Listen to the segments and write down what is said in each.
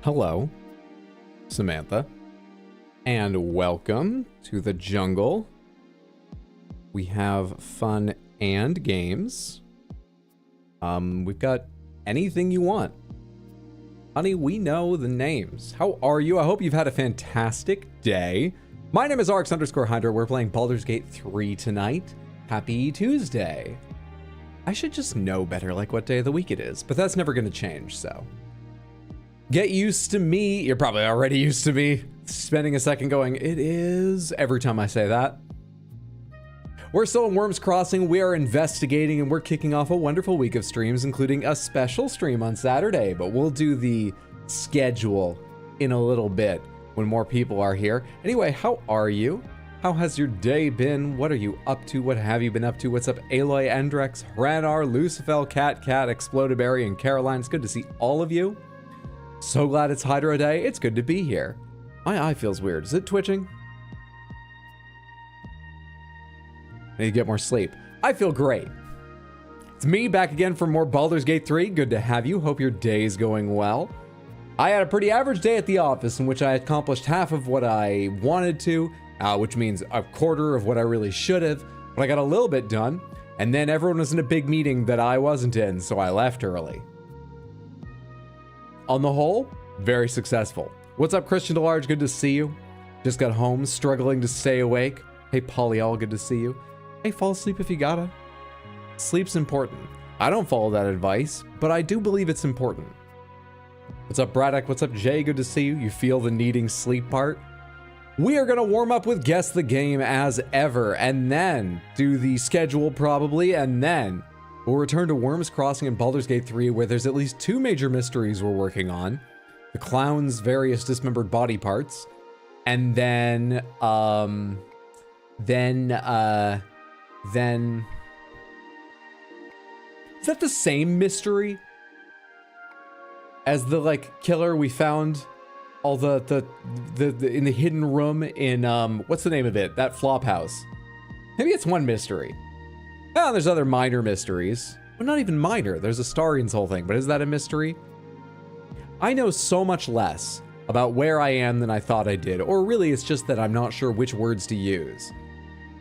Hello, Samantha, and welcome to the jungle. We have fun and games. We've got anything you want. Honey, we know the names. How are you? I hope you've had a fantastic day. My name is Arx_Hydra. We're playing Baldur's Gate 3 tonight. Happy Tuesday. I should just know better like what day of the week it is, but that's never gonna change, so. Get used to me. You're probably already used to me spending a second going, it is, every time I say that. We're still in Wyrm's Crossing. We are investigating and we're kicking off a wonderful week of streams, including a special stream on Saturday, but we'll do the schedule in a little bit when more people are here. Anyway, how are you? How has your day been? What are you up to? What have you been up to? What's up, Aloy, Endrex, Hranar, Lucifel, Cat, Exploded Berry, and Caroline? It's good to see all of you. So glad it's Hydra Day. It's good to be here. My eye feels weird. Is it twitching? I need to get more sleep. I feel great. It's me back again for more Baldur's Gate 3. Good to have you. Hope your day's going well. I had a pretty average day at the office in which I accomplished half of what I wanted to, which means a quarter of what I really should have, but I got a little bit done, and then everyone was in a big meeting that I wasn't in, so I left early. On the whole, very successful. What's up, Christian DeLarge? Good to see you. Just got home, struggling to stay awake. Hey, Polyol, good to see you. Hey, fall asleep if you gotta. Sleep's important. I don't follow that advice, but I do believe it's important. What's up, Braddock? What's up, Jay? Good to see you. You feel the needing sleep part? We are gonna warm up with Guess the Game as ever, and then do the schedule probably, and then we'll return to Wyrm's Crossing and Baldur's Gate 3, where there's at least 2 major mysteries we're working on. The clown's various dismembered body parts. And then... Is that the same mystery as the, like, killer we found all the in the hidden room in, what's the name of it? That flop house. Maybe it's one mystery. Oh, there's other minor mysteries. Well, not even minor. There's a Starian's whole thing, but is that a mystery? I know so much less about where I am than I thought I did, or really it's just that I'm not sure which words to use.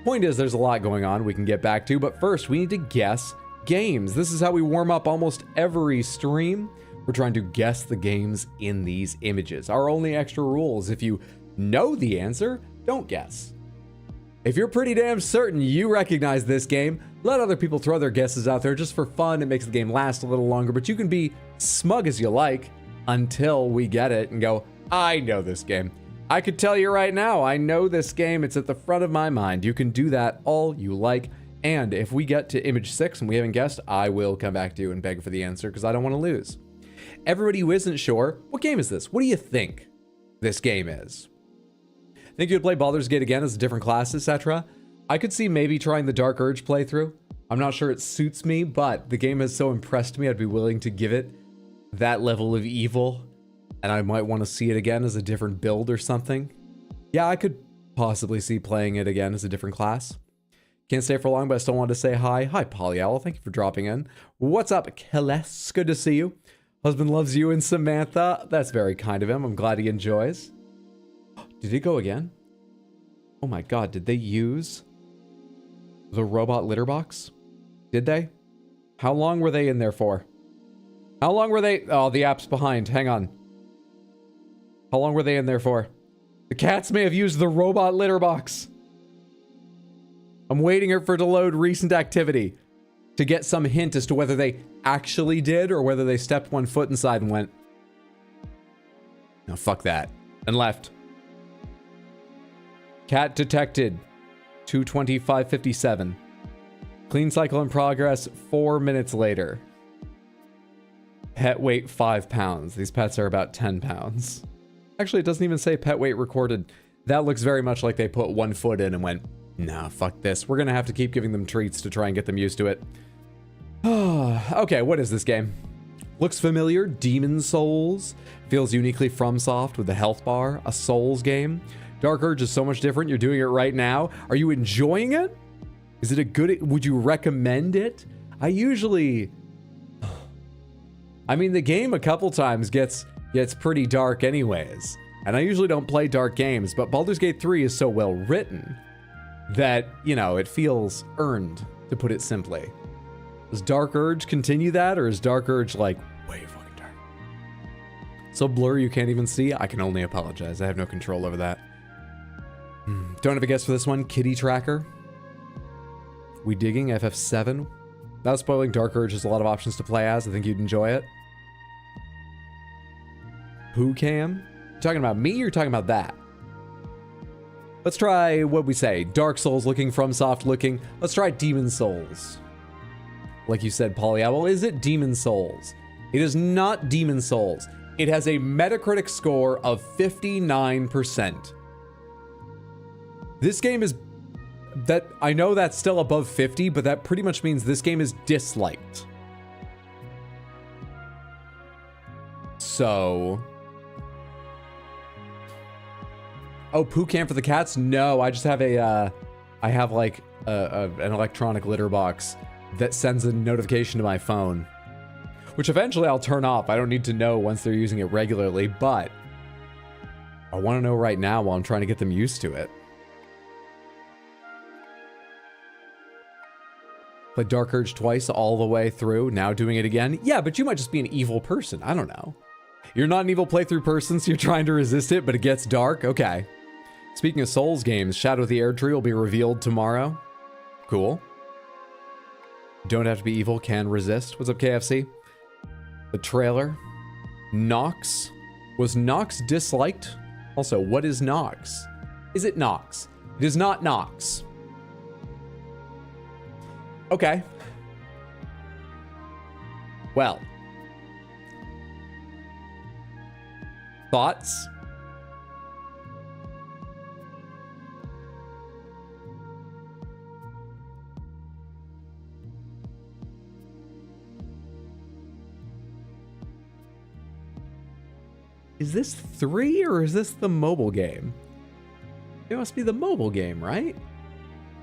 Point is, there's a lot going on we can get back to, but first we need to guess games. This is how we warm up almost every stream. We're trying to guess the games in these images. Our only extra rule is if you know the answer, don't guess. If you're pretty damn certain you recognize this game, let other people throw their guesses out there just for fun. It makes the game last a little longer, but you can be smug as you like until we get it and go, I know this game. I could tell you right now, I know this game. It's at the front of my mind. You can do that all you like. And if we get to image 6 and we haven't guessed, I will come back to you and beg for the answer because I don't want to lose. Everybody who isn't sure, what game is this? What do you think this game is? Think you'd play Baldur's Gate again as a different class, etc.? I could see maybe trying the Dark Urge playthrough. I'm not sure it suits me, but the game has so impressed me, I'd be willing to give it that level of evil. And I might want to see it again as a different build or something. Yeah, I could possibly see playing it again as a different class. Can't stay for long, but I still wanted to say hi. Hi, Polyowl. Thank you for dropping in. What's up, Keles? Good to see you. Husband loves you and Samantha. That's very kind of him. I'm glad he enjoys. Did he go again? Oh my god, did they use the robot litter box? Did they? How long were they in there for? How long were they? Oh, the app's behind. Hang on. How long were they in there for? The cats may have used the robot litter box. I'm waiting for it to load recent activity to get some hint as to whether they actually did or whether they stepped one foot inside and went, no, fuck that, and left. Cat detected. 2:25:57. Clean cycle in progress 4 minutes later. Pet weight 5 pounds. These pets are about 10 pounds. Actually, it doesn't even say pet weight recorded. That looks very much like they put 1 foot in and went, nah, fuck this. We're gonna have to keep giving them treats to try and get them used to it. Okay, what is this game? Looks familiar. Demon Souls. Feels uniquely FromSoft with the health bar. A Souls game. Dark Urge is so much different. You're doing it right now. Are you enjoying it? Is it a good... Would you recommend it? I mean, the game a couple times gets gets pretty dark anyways. And I usually don't play dark games, but Baldur's Gate 3 is so well written that, you know, it feels earned, to put it simply. Does Dark Urge continue that, or is Dark Urge like way fucking dark? So blurry you can't even see? I can only apologize. I have no control over that. Don't have a guess for this one. Kitty Tracker. We digging FF7. Without spoiling, Dark Urge has a lot of options to play as. I think you'd enjoy it. Who Cam? You talking about me or you're talking about that? Let's try, what we say, Dark Souls looking, From Soft looking. Let's try Demon Souls. Like you said, Polyapple, is it Demon Souls? It is not Demon Souls. It has a Metacritic score of 59%. This game is, that I know that's still above 50, but that pretty much means this game is disliked. So... Oh, poo can for the cats? No, I just have a, I have like an electronic litter box that sends a notification to my phone, which eventually I'll turn off. I don't need to know once they're using it regularly, but I want to know right now while I'm trying to get them used to it. Played Dark Urge twice all the way through, now doing it again. Yeah, but you might just be an evil person. I don't know. You're not an evil playthrough person, so you're trying to resist it, but it gets dark? Okay. Speaking of Souls games, Shadow of the Erdtree will be revealed tomorrow. Cool. Don't have to be evil, can resist. What's up, KFC? The trailer. Nox. Was Nox disliked? Also, what is Nox? Is it Nox? It is not Nox. Okay. Well. Thoughts? Is this 3 or is this the mobile game? It must be the mobile game, right?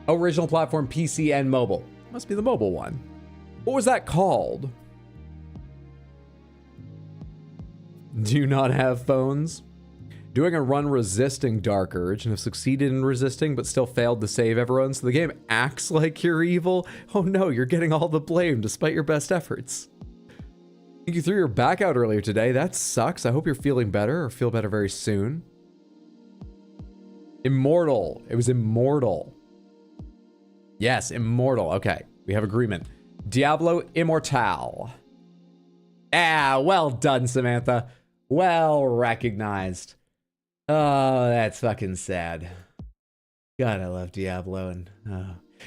Original platform, PC, and mobile. Must be the mobile one. What was that called? Do you not have phones? Doing a run resisting Dark Urge and have succeeded in resisting but still failed to save everyone, so the game acts like you're evil? Oh no, you're getting all the blame despite your best efforts. I think you threw your back out earlier today. That sucks. I hope you're feeling better or feel better very soon. Immortal. It was Immortal. Yes, Immortal. Okay, we have agreement. Diablo Immortal. Ah, well done, Samantha. Well recognized. Oh, that's fucking sad. God, I love Diablo. And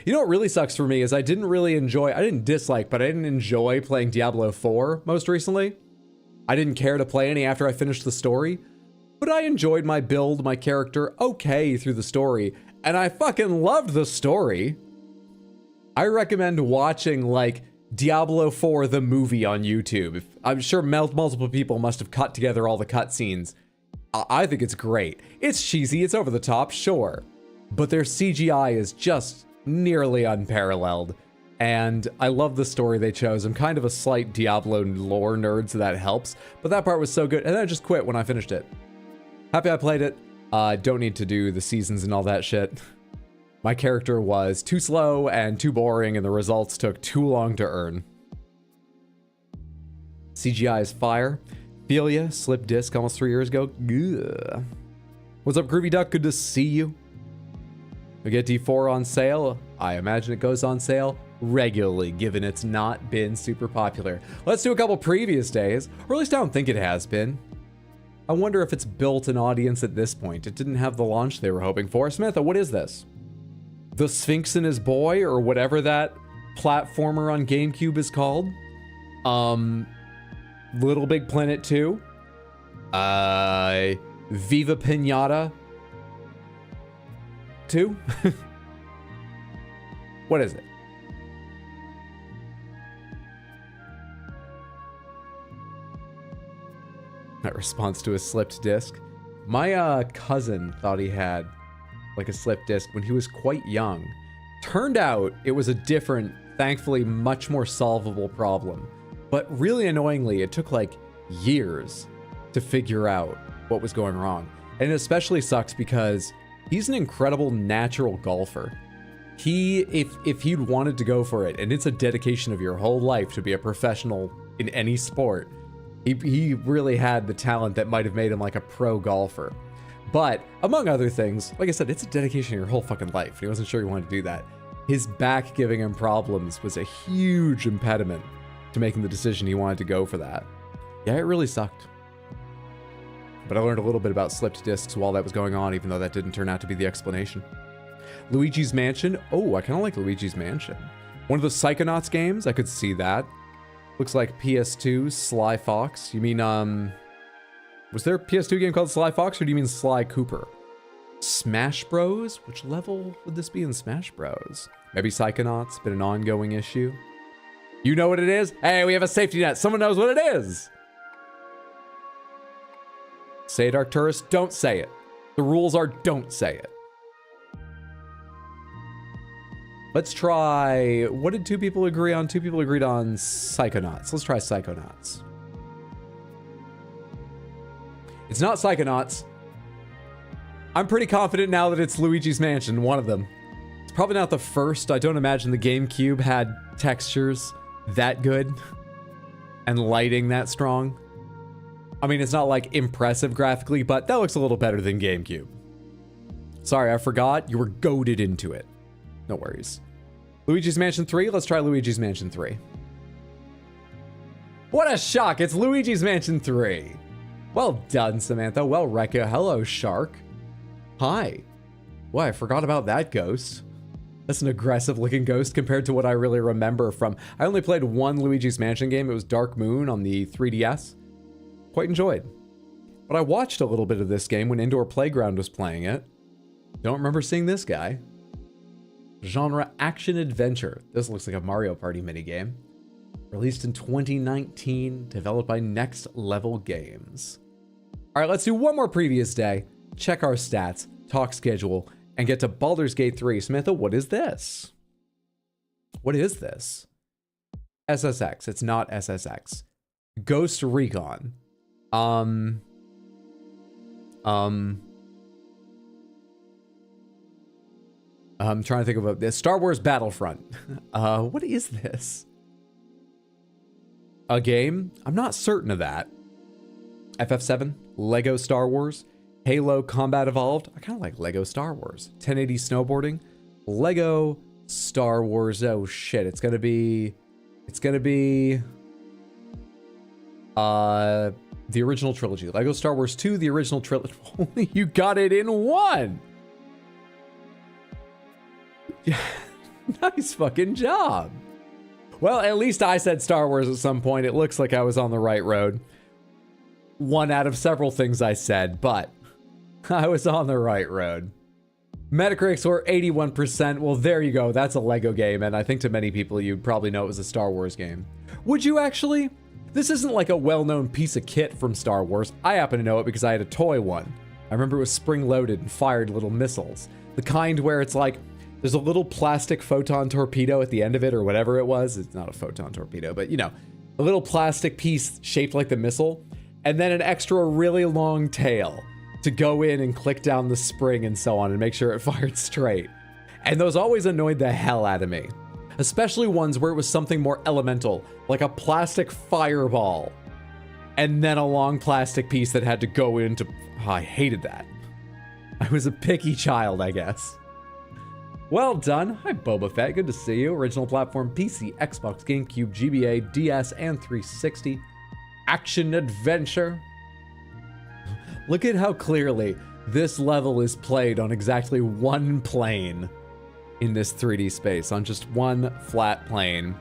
you know what really sucks for me is I didn't dislike, but I didn't enjoy playing Diablo 4 most recently. I didn't care to play any after I finished the story, but I enjoyed my build, my character, okay through the story, and I fucking loved the story. I recommend watching, like, Diablo 4 the movie on YouTube. I'm sure multiple people must have cut together all the cutscenes. I think it's great. It's cheesy, it's over the top, sure. But their CGI is just nearly unparalleled. And I love the story they chose. I'm kind of a slight Diablo lore nerd, so that helps. But that part was so good, and then I just quit when I finished it. Happy I played it. Don't need to do the seasons and all that shit. My character was too slow and too boring, and the results took too long to earn. CGI is fire. Feel ya, slipped disc almost 3 years ago. Ugh. What's up, Groovy Duck? Good to see you. We get D4 on sale. I imagine it goes on sale regularly, given it's not been super popular. Let's do a couple previous days, or at least I don't think it has been. I wonder if it's built an audience at this point. It didn't have the launch they were hoping for. Samantha, what is this? The Sphinx and His Boy, or whatever that platformer on GameCube is called. Little Big Planet 2. Viva Pinata 2. What is it? That response to a slipped disc. My cousin thought he had like a slipped disc when he was quite young. Turned out it was a different, thankfully much more solvable problem. But really annoyingly, it took like years to figure out what was going wrong. And it especially sucks because he's an incredible natural golfer. If he'd wanted to go for it, and it's a dedication of your whole life to be a professional in any sport, he really had the talent that might have made him like a pro golfer. But among other things, like I said, it's a dedication of your whole fucking life. He wasn't sure he wanted to do that. His back giving him problems was a huge impediment to making the decision he wanted to go for that. Yeah, it really sucked. But I learned a little bit about slipped discs while that was going on, even though that didn't turn out to be the explanation. Luigi's Mansion. Oh, I kind of like Luigi's Mansion. One of the Psychonauts games, I could see that. Looks like PS2, Sly Fox. You mean, was there a PS2 game called Sly Fox, or do you mean Sly Cooper? Smash Bros? Which level would this be in Smash Bros? Maybe Psychonauts, been an ongoing issue. You know what it is? Hey, we have a safety net. Someone knows what it is. Say it, Arcturus. Don't say it. The rules are don't say it. Let's try... What did two people agree on? Two people agreed on Psychonauts. Let's try Psychonauts. It's not Psychonauts. I'm pretty confident now that it's Luigi's Mansion, one of them. It's probably not the first. I don't imagine the GameCube had textures that good and lighting that strong. I mean, it's not like impressive graphically, but that looks a little better than GameCube. Sorry, I forgot. You were goaded into it. No worries. Luigi's Mansion 3? Let's try Luigi's Mansion 3. What a shock! It's Luigi's Mansion 3. Well done, Samantha. Well, Rekka. Hello, Shark. Hi. Well, I forgot about that ghost. That's an aggressive-looking ghost compared to what I really remember from... I only played one Luigi's Mansion game. It was Dark Moon on the 3DS. Quite enjoyed. But I watched a little bit of this game when Indoor Playground was playing it. Don't remember seeing this guy. Genre action-adventure. This looks like a Mario Party minigame. Released in 2019, developed by Next Level Games. All right, let's do one more previous day, check our stats, talk schedule, and get to Baldur's Gate 3. Samantha, what is this? What is this? SSX. It's not SSX. Ghost Recon. I'm trying to think about this. Star Wars Battlefront. What is this? A game? I'm not certain of that. FF7, Lego Star Wars, Halo Combat Evolved. I kind of like Lego Star Wars. 1080 snowboarding, Lego Star Wars. Oh shit, it's gonna be the original trilogy. Lego Star Wars 2, the original trilogy. You got it in one. Nice fucking job. Well, at least I said Star Wars at some point. It looks like I was on the right road. One out of several things I said, but I was on the right road. Metacritic score 81%. Well, there you go. That's a Lego game, and I think to many people you'd probably know it was a Star Wars game. Would you actually? This isn't like a well-known piece of kit from Star Wars. I happen to know it because I had a toy one. I remember it was spring-loaded and fired little missiles. The kind where it's like, there's a little plastic photon torpedo at the end of it or whatever it was. It's not a photon torpedo, but you know, a little plastic piece shaped like the missile, and then an extra really long tail to go in and click down the spring and so on and make sure it fired straight. And those always annoyed the hell out of me. Especially ones where it was something more elemental, like a plastic fireball, and then a long plastic piece that had to go into... Oh, I hated that. I was a picky child, I guess. Well done. Hi, Boba Fett. Good to see you. Original platform, PC, Xbox, GameCube, GBA, DS, and 360. Action adventure. Look at how clearly this level is played on exactly one plane in this 3D space, on just one flat plane.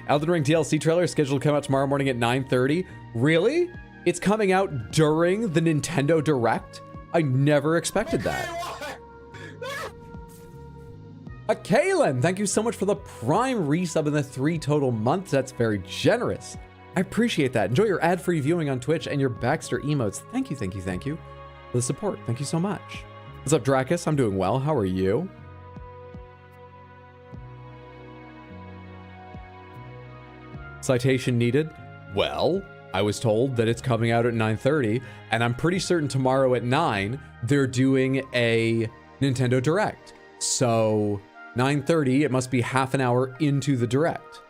Elden Ring DLC trailer scheduled to come out tomorrow morning at 9:30. Really? It's coming out during the Nintendo Direct? I never expected that. Kaylin, thank you so much for the Prime resub in the 3 total months. That's very generous. I appreciate that. Enjoy your ad-free viewing on Twitch and your Baxter emotes. Thank you, thank you, thank you for the support. Thank you so much. What's up, Dracus? I'm doing well. How are you? Citation needed. Well, I was told that it's coming out at 9:30, and I'm pretty certain tomorrow at 9, they're doing a Nintendo Direct. So 9:30, it must be half an hour into the Direct.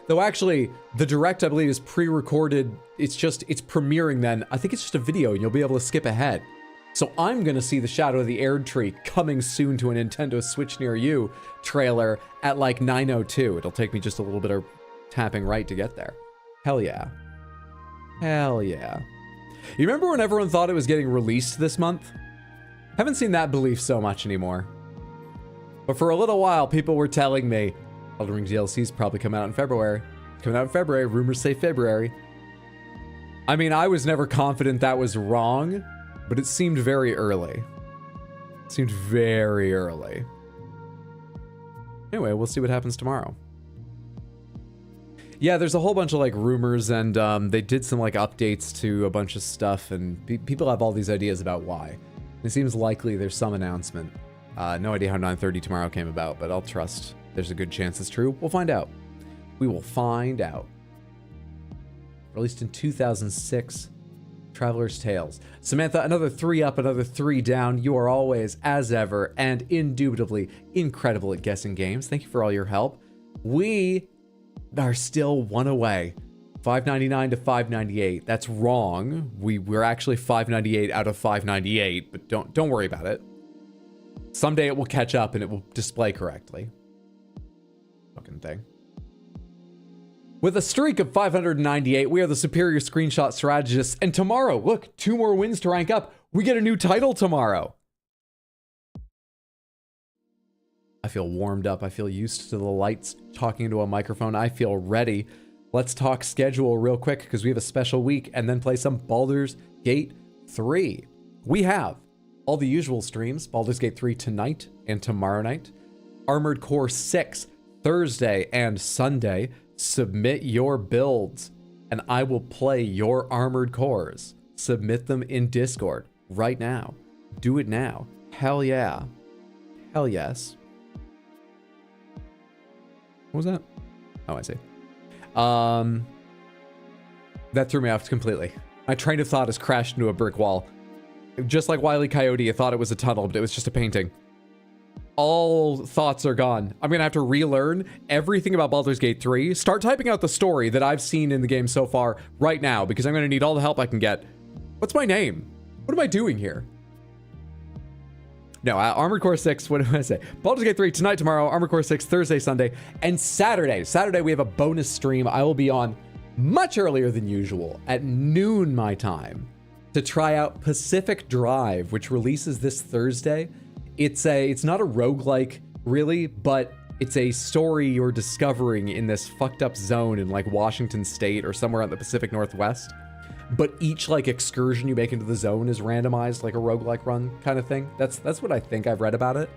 Though actually, the Direct, I believe, is pre-recorded. It's premiering then. I think it's just a video, and you'll be able to skip ahead. So I'm going to see the Shadow of the Erd Tree coming soon to a Nintendo Switch near you trailer at like 9:02. It'll take me just a little bit of tapping right to get there. Hell yeah. Hell yeah. You remember when everyone thought it was getting released this month? Haven't seen that belief so much anymore. But for a little while, people were telling me, Elden Ring DLC's probably coming out in February. It's coming out in February. Rumors say February. I mean, I was never confident that was wrong, but it seemed very early. It seemed very early. Anyway, we'll see what happens tomorrow. Yeah, there's a whole bunch of like rumors, and they did some like updates to a bunch of stuff, and people have all these ideas about why. It seems likely there's some announcement. No idea how 9:30 tomorrow came about, but I'll trust there's a good chance it's true. We'll find out. We will find out. Released in 2006. Traveler's Tales. Samantha, another 3 up, another 3 down. You are always, as ever, and indubitably incredible at guessing games. Thank you for all your help. We are still 1 away. 599 to 598. That's wrong. We're actually 598 out of 598, but don't worry about it. Someday it will catch up and it will display correctly. Fucking thing. With a streak of 598, we are the superior screenshot strategists. And tomorrow, look, 2 more wins to rank up. We get a new title tomorrow. I feel warmed up. I feel used to the lights, talking into a microphone. I feel ready. Let's talk schedule real quick because we have a special week and then play some Baldur's Gate 3. We have all the usual streams, Baldur's Gate 3 tonight and tomorrow night. Armored Core 6, Thursday and Sunday. Submit your builds, and I will play your armored cores. Submit them in Discord right now. Do it now. Hell yeah. Hell yes. What was that? Oh, I see. That threw me off completely. My train of thought has crashed into a brick wall. Just like Wile E. Coyote, I thought it was a tunnel, but it was just a painting. All thoughts are gone. I'm gonna have to relearn everything about Baldur's Gate 3. Start typing out the story that I've seen in the game so far right now, because I'm gonna need all the help I can get. What's my name? What am I doing here? No, Armored Core 6, what did I say? Baldur's Gate 3 tonight, tomorrow, Armored Core 6, Thursday, Sunday, and Saturday. Saturday, we have a bonus stream. I will be on much earlier than usual, at noon my time, to try out Pacific Drive, which releases this Thursday. It's not a roguelike, really, but it's a story you're discovering in this fucked up zone in like Washington State or somewhere in the Pacific Northwest. But each like excursion you make into the zone is randomized, like a roguelike run kind of thing. That's what I think I've read about it.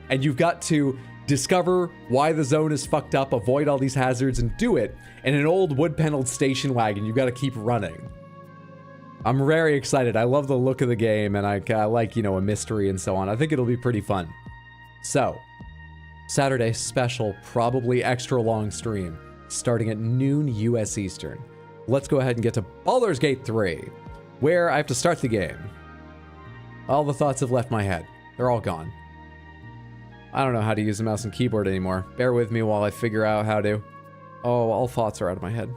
And you've got to discover why the zone is fucked up, avoid all these hazards, and do it in an old wood-paneled station wagon. You've got to keep running. I'm very excited. I love the look of the game, and I like, you know, a mystery and so on. I think it'll be pretty fun. So, Saturday special, probably extra long stream, starting at noon US Eastern. Let's go ahead and get to Baldur's Gate 3, where I have to start the game. All the thoughts have left my head. They're all gone. I don't know how to use the mouse and keyboard anymore. Bear with me while I figure out how to. Oh, all thoughts are out of my head.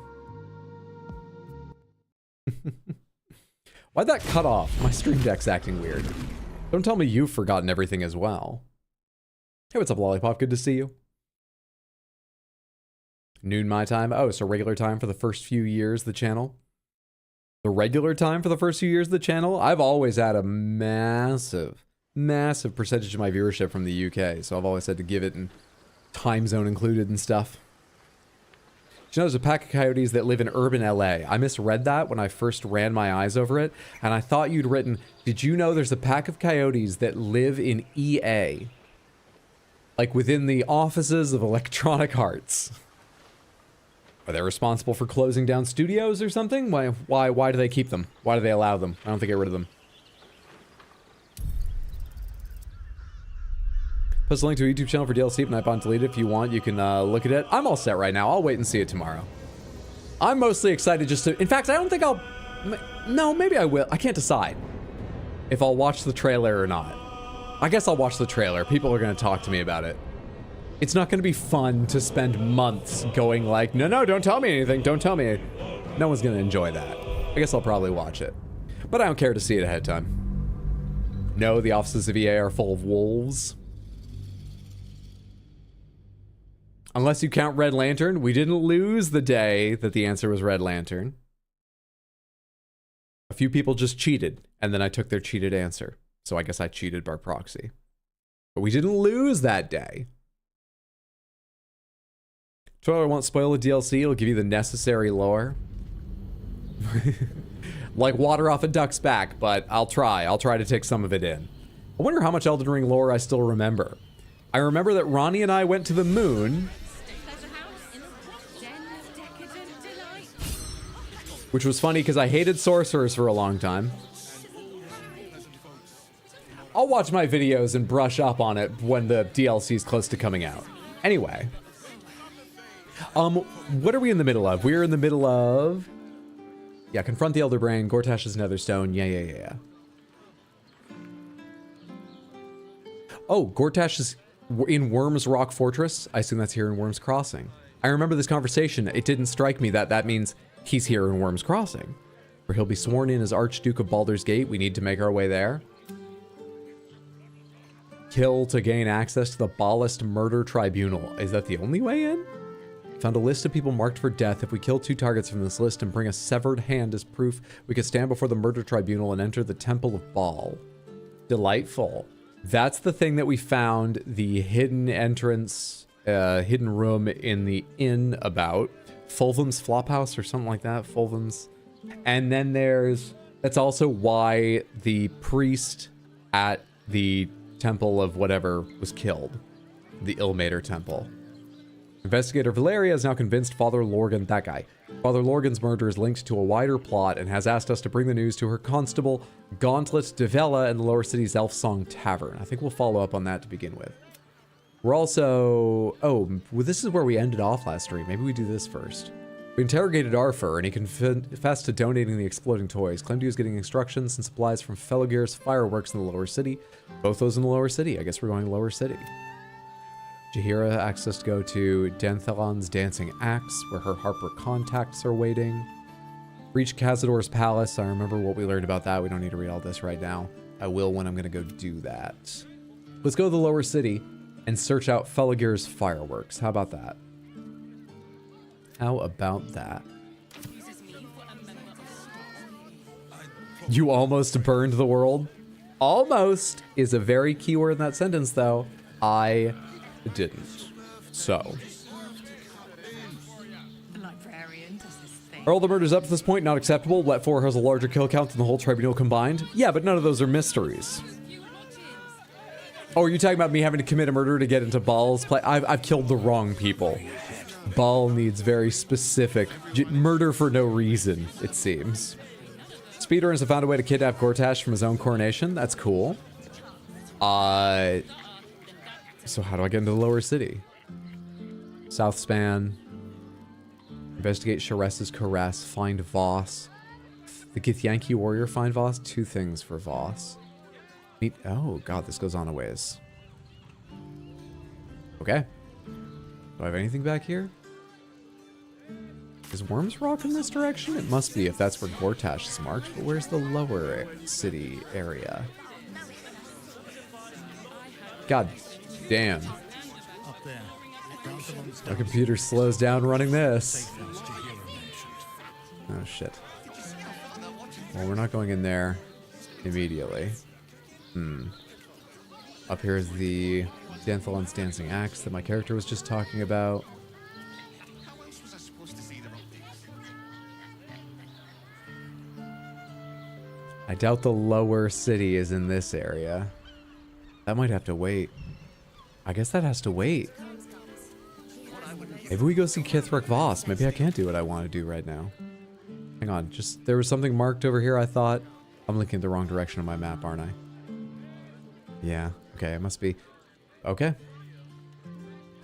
Why'd that cut off? My stream deck's acting weird. Don't tell me you've forgotten everything as well. Hey, what's up, Lollipop? Good to see you. Noon my time. Oh, so regular time for the first few years of the channel. The regular time for the first few years of the channel? I've always had a massive percentage of my viewership from the UK, so I've always had to give it in time zone included and stuff. Do you know there's a pack of coyotes that live in urban LA? I misread that when I first ran my eyes over it, and I thought you'd written, did you know there's a pack of coyotes that live in EA? Like within the offices of Electronic Arts. Are they responsible for closing down studios or something? Why do they keep them? Why do they allow them? I don't think I get rid of them. Post a link to a YouTube channel for DLC, but not on delete it. If you want, you can look at it. I'm all set right now. I'll wait and see it tomorrow. I'm mostly excited just to... In fact, I don't think I'll... No, maybe I will. I can't decide if I'll watch the trailer or not. I guess I'll watch the trailer. People are going to talk to me about it. It's not going to be fun to spend months going like, no, don't tell me anything. Don't tell me. No one's going to enjoy that. I guess I'll probably watch it. But I don't care to see it ahead of time. No, the offices of EA are full of wolves. Unless you count Red Lantern, we didn't lose the day that the answer was Red Lantern. A few people just cheated, and then I took their cheated answer. So I guess I cheated by proxy. But we didn't lose that day. Trailer won't spoil the DLC, it'll give you the necessary lore. Like water off a duck's back, but I'll try to take some of it in. I wonder how much Elden Ring lore I still remember. I remember that Ronnie and I went to the moon, which was funny because I hated sorcerers for a long time. I'll watch my videos and brush up on it when the DLC is close to coming out. Anyway. What are we in the middle of? We're in the middle of... Yeah, confront the Elder Brain, Gortash's Netherstone. Yeah. Oh, Gortash is in Wyrm's Rock Fortress. I assume that's here in Wyrm's Crossing. I remember this conversation. It didn't strike me that that means he's here in Wyrm's Crossing, where he'll be sworn in as Archduke of Baldur's Gate. We need to make our way there. Kill to gain access to the Ballast Murder Tribunal. Is that the only way in? Found a list of people marked for death. If we kill 2 targets from this list and bring a severed hand as proof, we could stand before the Murder Tribunal and enter the Temple of Baal. Delightful. That's the thing that we found the hidden entrance, hidden room in the inn about. Fulvum's Flophouse or something like that. Fulvum's. And then there's... That's also why the priest at the temple of whatever was killed. The Ilmater Temple. Investigator Valeria is now convinced Father Lorgan, that guy. Father Lorgan's murder is linked to a wider plot and has asked us to bring the news to her constable, Gauntlet de Vela, in the Lower City's Elf Song Tavern. I think we'll follow up on that to begin with. We're also... Oh, well, this is where we ended off last stream. Maybe we do this first. We interrogated Arthur, and he confessed to donating the exploding toys. Claimed he was getting instructions and supplies from Felogir's fireworks in the Lower City. Both those in the Lower City. I guess we're going to Lower City. Jahira asks us to go to Danthalon's Dancing Axe, where her Harper contacts are waiting. Reach Cazador's Palace. I remember what we learned about that. We don't need to read all this right now. I will when I'm going to go do that. Let's go to the Lower City and search out Felogir's fireworks. How about that? How about that? You almost burned the world? Almost is a very key word in that sentence, though. I didn't. So. Are all the murders up to this point not acceptable? Let 4 has a larger kill count than the whole tribunal combined? Yeah, but none of those are mysteries. Oh, are you talking about me having to commit a murder to get into Baal's play? I've killed the wrong people. Baal needs very specific murder for no reason, it seems. Speedrunners have found a way to kidnap Gortash from his own coronation. That's cool. So how do I get into the Lower City? South Span. Investigate Sharess's Caress. Find Voss. The Githyanki warrior find Voss. 2 things for Voss. Meet... Oh, God, this goes on a ways. Okay. Do I have anything back here? Is Wyrm's Rock in this direction? It must be if that's where Gortash is marked. But where's the Lower City area? God damn. My computer slows down running this. Oh, shit. Well, we're not going in there immediately. Up here is the Danthalon's Dancing Axe that my character was just talking about. I doubt the Lower City is in this area. That might have to wait. I guess that has to wait. Maybe we go see Kithric Voss. Maybe I can't do what I want to do right now. Hang on, just there was something marked over here I thought. I'm looking at the wrong direction on my map, aren't I? Yeah, okay, it must be. Okay.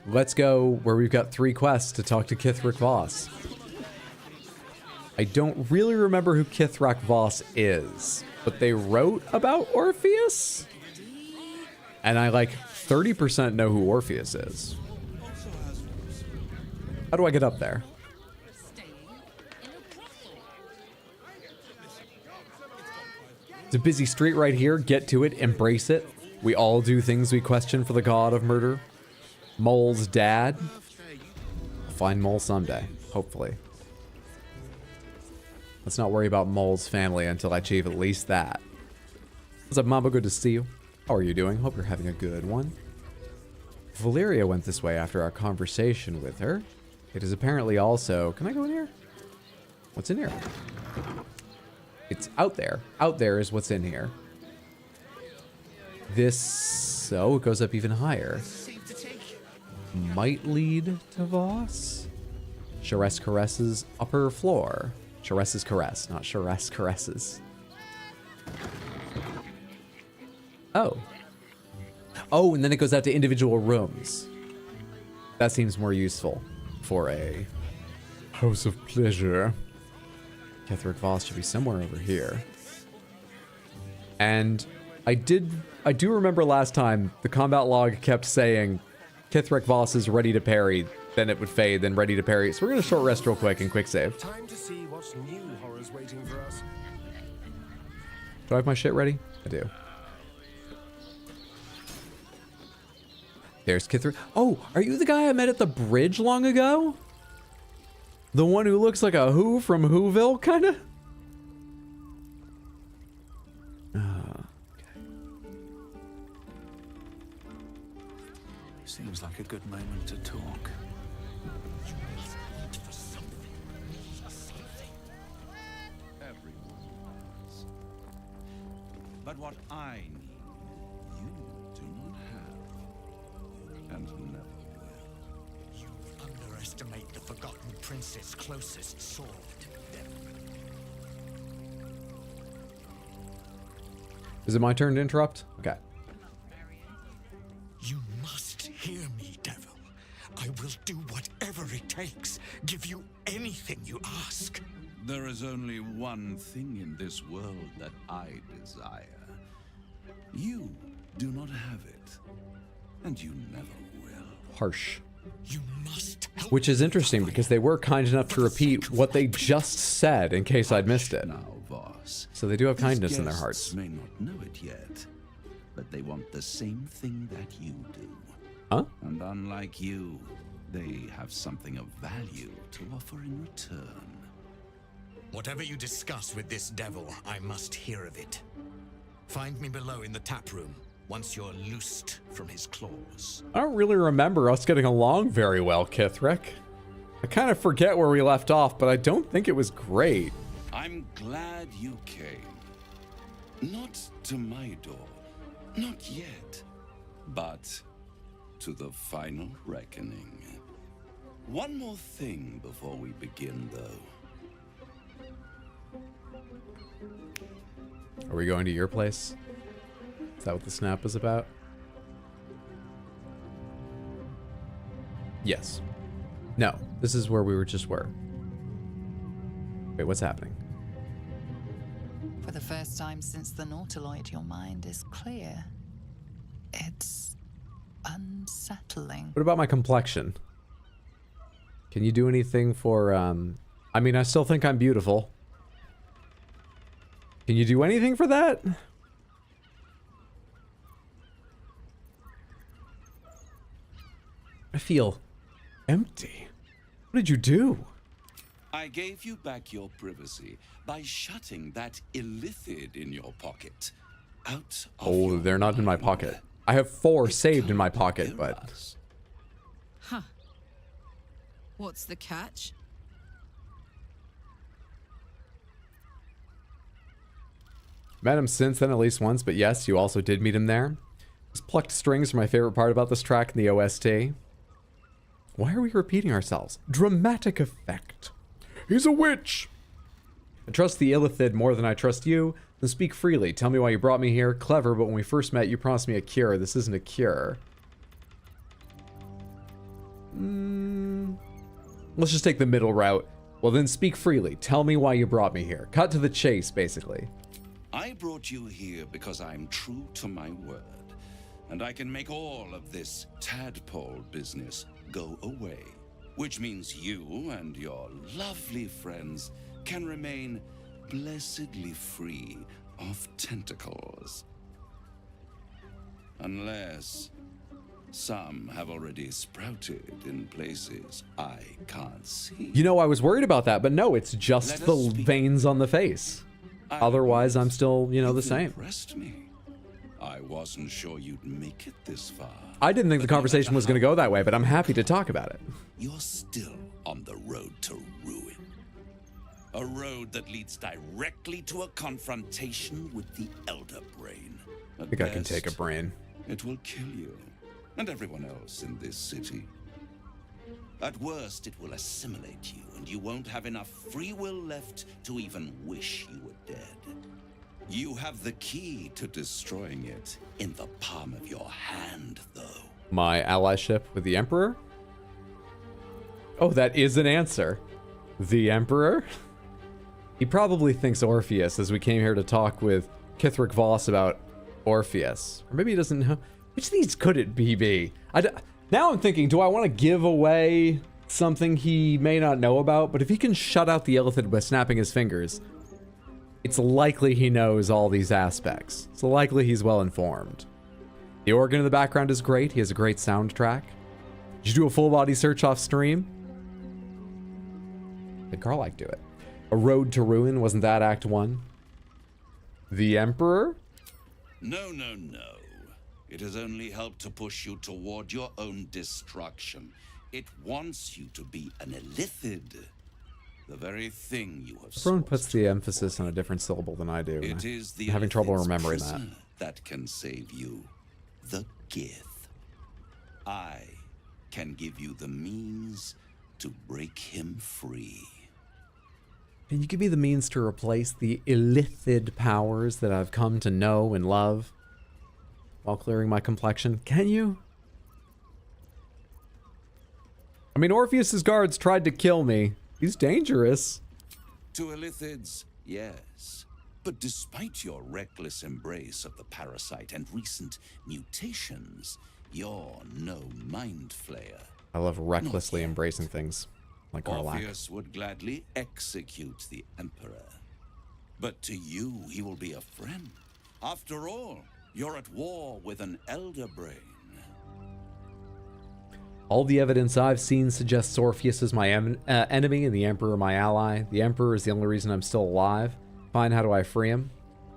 Let's go where we've got 3 quests to talk to Kithric Voss. I don't really remember who Kithrak Voss is, but they wrote about Orpheus? And I like 30% know who Orpheus is. How do I get up there? It's a busy street right here. Get to it. Embrace it. We all do things we question for the god of murder. Mole's dad. I'll find Mole someday. Hopefully. Let's not worry about Mole's family until I achieve at least that. What's up, Mamba? Good to see you. How are you doing? Hope you're having a good one. Valeria went this way after our conversation with her. It is apparently also... Can I go in here? What's in here? It's out there. Out there is what's in here. This... Oh, it goes up even higher. Might lead to Voss? Charesse Caresses upper floor. Charesse's Caress, not Charesse Caresses. Oh. Oh, and then it goes out to individual rooms. That seems more useful for a house of pleasure. Kithrak Voss should be somewhere over here. And I do remember last time the combat log kept saying Kithrak Voss is ready to parry, then it would fade, then ready to parry. So we're gonna short rest real quick and quick save. Time to see what's new horrors waiting for us. Do I have my shit ready? I do. There's Kithrak. Oh, are you the guy I met at the bridge long ago? The one who looks like a Who from Whoville, kinda? Okay. Seems like a good moment to talk. Everyone wants. But what I need, you do not have. And never will. You underestimate the Forgotten Prince's closest sword. Is it my turn to interrupt? Okay. You must hear me, devil. I will do whatever it takes. Give you anything you ask. There is only one thing in this world that I desire. You do not have it. And you never will. Harsh. You must help. Which is interesting because they were kind enough to repeat what they just said in case I'd missed it. Now, Voss. So they do have kindness These in their guests hearts. may not know it yet, but they want the same thing that you do. Huh? And unlike you, they have something of value to offer in return. Whatever you discuss with this devil, I must hear of it. Find me below in the tap room once you're loosed from his claws. I don't really remember us getting along very well, Kithrak. I kind of forget where we left off, but I don't think it was great. I'm glad you came. Not to my door, not yet, but to the final reckoning. One more thing before we begin, though. Are we going to your place? Is that what the snap was about? Yes. No, this is where we just were. Wait, what's happening? For the first time since the Nautiloid, your mind is clear. It's unsettling. What about my complexion? Can you do anything for, I mean, I still think I'm beautiful. Can you do anything for that? I feel empty. What did you do? I gave you back your privacy by shutting that illithid in your pocket. Out of Oh, your they're not in my mind. pocket. I have 4 It's saved in my time to pocket, kill but... us. Huh. What's the catch? Met him since then at least once, but yes, you also did meet him there. These plucked strings are my favorite part about this track in the OST. Why are we repeating ourselves? Dramatic effect. He's a witch! I trust the illithid more than I trust you. Then speak freely. Tell me why you brought me here. Clever, but when we first met, you promised me a cure. This isn't a cure. Let's just take the middle route. Well, then speak freely. Tell me why you brought me here. Cut to the chase, basically. I brought you here because I'm true to my word, and I can make all of this tadpole business go away, which means you and your lovely friends can remain blessedly free of tentacles. Unless some have already sprouted in places I can't see. You know, I was worried about that, but no, it's just the veins on the face. Otherwise, I'm still, you know, the same. Impressed me. I wasn't sure you'd make it this far. I didn't think the conversation was going to go that way, but I'm happy to talk about it. You're still on the road to ruin. A road that leads directly to a confrontation with the Elder Brain. I think I can take a brain. It will kill you and everyone else in this city. At worst, it will assimilate you, and you won't have enough free will left to even wish you were dead. You have the key to destroying it in the palm of your hand, though. My allyship with the Emperor? Oh, that is an answer. The Emperor? He probably thinks Orpheus, as we came here to talk with Kithric Voss about Orpheus. Or maybe he doesn't know. Which of these could it be? Now I'm thinking, do I want to give away something he may not know about? But if he can shut out the illithid by snapping his fingers, it's likely he knows all these aspects. It's likely he's well informed. The organ in the background is great. He has a great soundtrack. Did you do a full body search off stream? Did Carlac do it? A Road to Ruin, wasn't that Act 1? The Emperor? No, no, no. It has only helped to push you toward your own destruction. It wants you to be an illithid. The very thing you have Everyone puts the emphasis on a different syllable than I do. It is the I'm having trouble illithid's remembering that. prisoner that can save you. The Gith. I can give you the means to break him free. Can you give me the means to replace the illithid powers that I've come to know and love while clearing my complexion? Can you? I mean, Orpheus's guards tried to kill me. He's dangerous. To illithids, yes. But despite your reckless embrace of the parasite and recent mutations, you're no mind flayer. I love recklessly embracing things like Carlac. Orpheus would gladly execute the Emperor. But to you, he will be a friend. After all, you're at war with an Elder Brain. All the evidence I've seen suggests Orpheus is my enemy and the Emperor my ally. The Emperor is the only reason I'm still alive. Fine, how do I free him?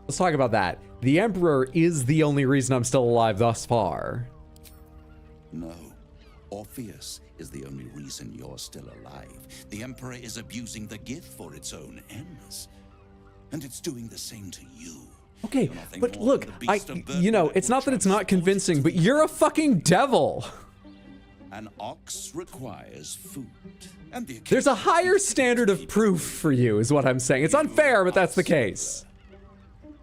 Let's talk about that. The Emperor is the only reason I'm still alive thus far. No. Orpheus is the only reason you're still alive. The Emperor is abusing the Gith for its own ends. And it's doing the same to you. Okay, but look, you know, it's not that it's not convincing, but you're a fucking devil. An ox requires food. And There's a higher standard of proof for you, is what I'm saying. It's unfair, but that's the case.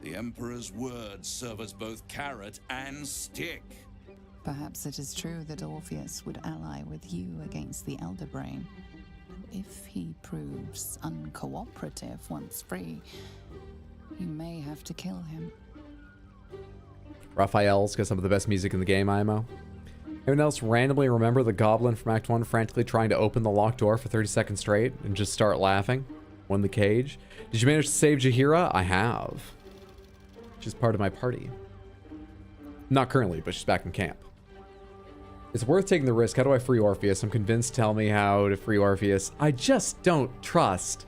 The Emperor's words serve as both carrot and stick. Perhaps it is true that Orpheus would ally with you against the Elder Brain. If he proves uncooperative once free, you may have to kill him. Raphael's got some of the best music in the game, IMO. Anyone else randomly remember the goblin from Act 1 frantically trying to open the locked door for 30 seconds straight and just start laughing? Won the cage. Did you manage to save Jaheira? I have. She's part of my party. Not currently, but she's back in camp. It's worth taking the risk. How do I free Orpheus? I'm convinced. Tell me how to free Orpheus. I just don't trust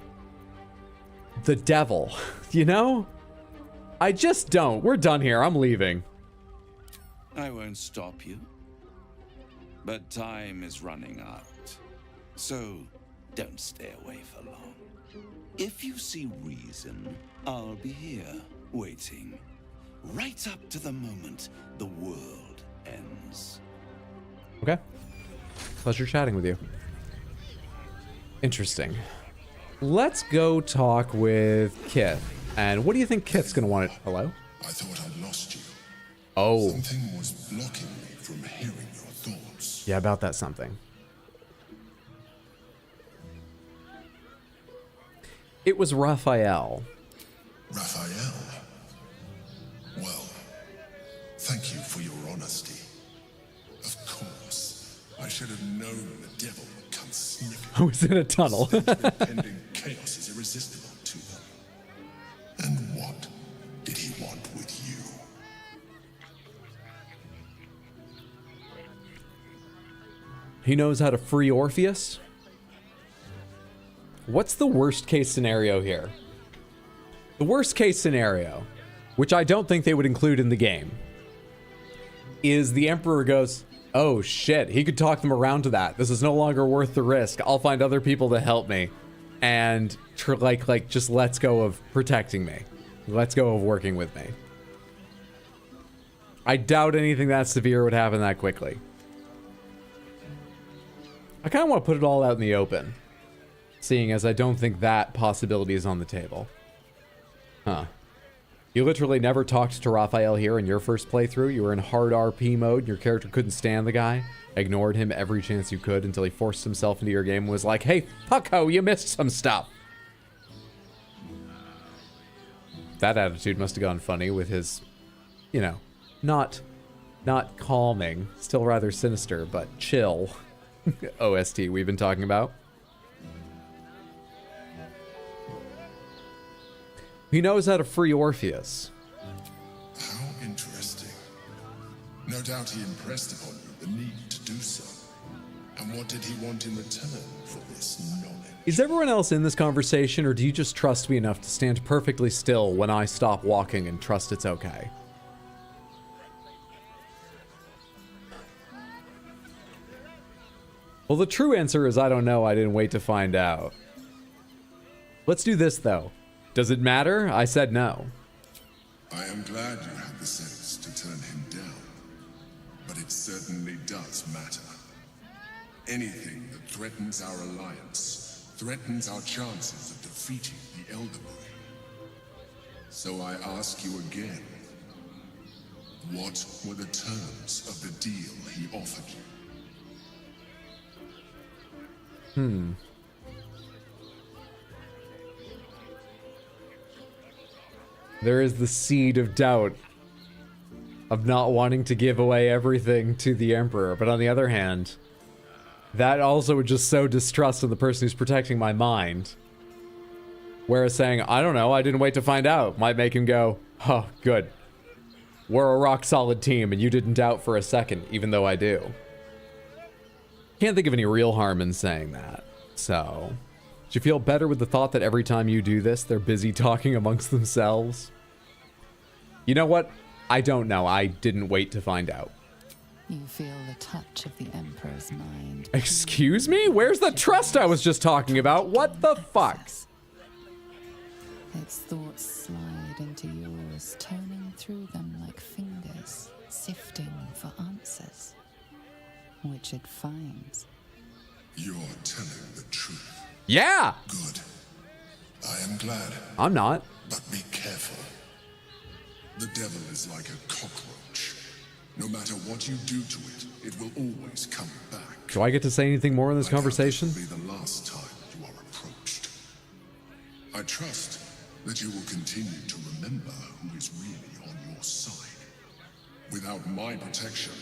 the devil, you know? I just don't. We're done here. I'm leaving. I won't stop you. But time is running out. So don't stay away for long. If you see reason, I'll be here, waiting. Right up to the moment the world ends. Okay. Pleasure chatting with you. Interesting. Let's go talk with Kith. And what do you think Kith's gonna want it? Hello? I thought I'd lost you. Oh. Something was blocking me from hearing your thoughts. Yeah, about that something. It was Raphael. Raphael? Well, thank you for your honesty. Of course, I should have known the devil would come sniffing. I was in a tunnel. Pending chaos is irresistible to them. And what did he want with you? He knows how to free Orpheus? What's the worst case scenario here? The worst case scenario, which I don't think they would include in the game, is the Emperor goes, oh shit, he could talk them around to that. This is no longer worth the risk. I'll find other people to help me. And just lets go of protecting me. Let's go of working with me. I doubt anything that severe would happen that quickly. I kind of want to put it all out in the open, seeing as I don't think that possibility is on the table. Huh. You literally never talked to Raphael here in your first playthrough. You were in hard RP mode, and your character couldn't stand the guy. Ignored him every chance you could until he forced himself into your game and was like, hey, fucko, you missed some stuff. That attitude must have gone funny with his, you know, not calming, still rather sinister, but chill OST we've been talking about. He knows how to free Orpheus. How interesting. No doubt he impressed upon you the need to do so. And what did he want in return for this knowledge? Is everyone else in this conversation, or do you just trust me enough to stand perfectly still when I stop walking and trust it's okay? Well, the true answer is I don't know. I didn't wait to find out. Let's do this, though. Does it matter? I said no. I am glad you had the sense to turn him down. But it certainly does matter. Anything that threatens our alliance threatens our chances of defeating the Elder Brain. So I ask you again, what were the terms of the deal he offered you? There is the seed of doubt of not wanting to give away everything to the Emperor. But on the other hand, that also would just sow distrust in the person who's protecting my mind. Whereas saying, I don't know, I didn't wait to find out, might make him go, oh, good. We're a rock solid team and you didn't doubt for a second, even though I do. Can't think of any real harm in saying that. So, do you feel better with the thought that every time you do this, they're busy talking amongst themselves? You know what? I don't know. I didn't wait to find out. You feel the touch of the Emperor's mind. Excuse me? Where's the trust I was just talking about? What the fuck? Its thoughts slide into yours, turning through them like fingers, sifting for answers, which it finds. You're telling the truth. Yeah! Good. I am glad. I'm not. But be careful. The devil is like a cockroach. No matter what you do to it, it will always come back. Do I get to say anything more in this conversation? This will be the last time you are approached. I trust that you will continue to remember who is really on your side. Without my protection,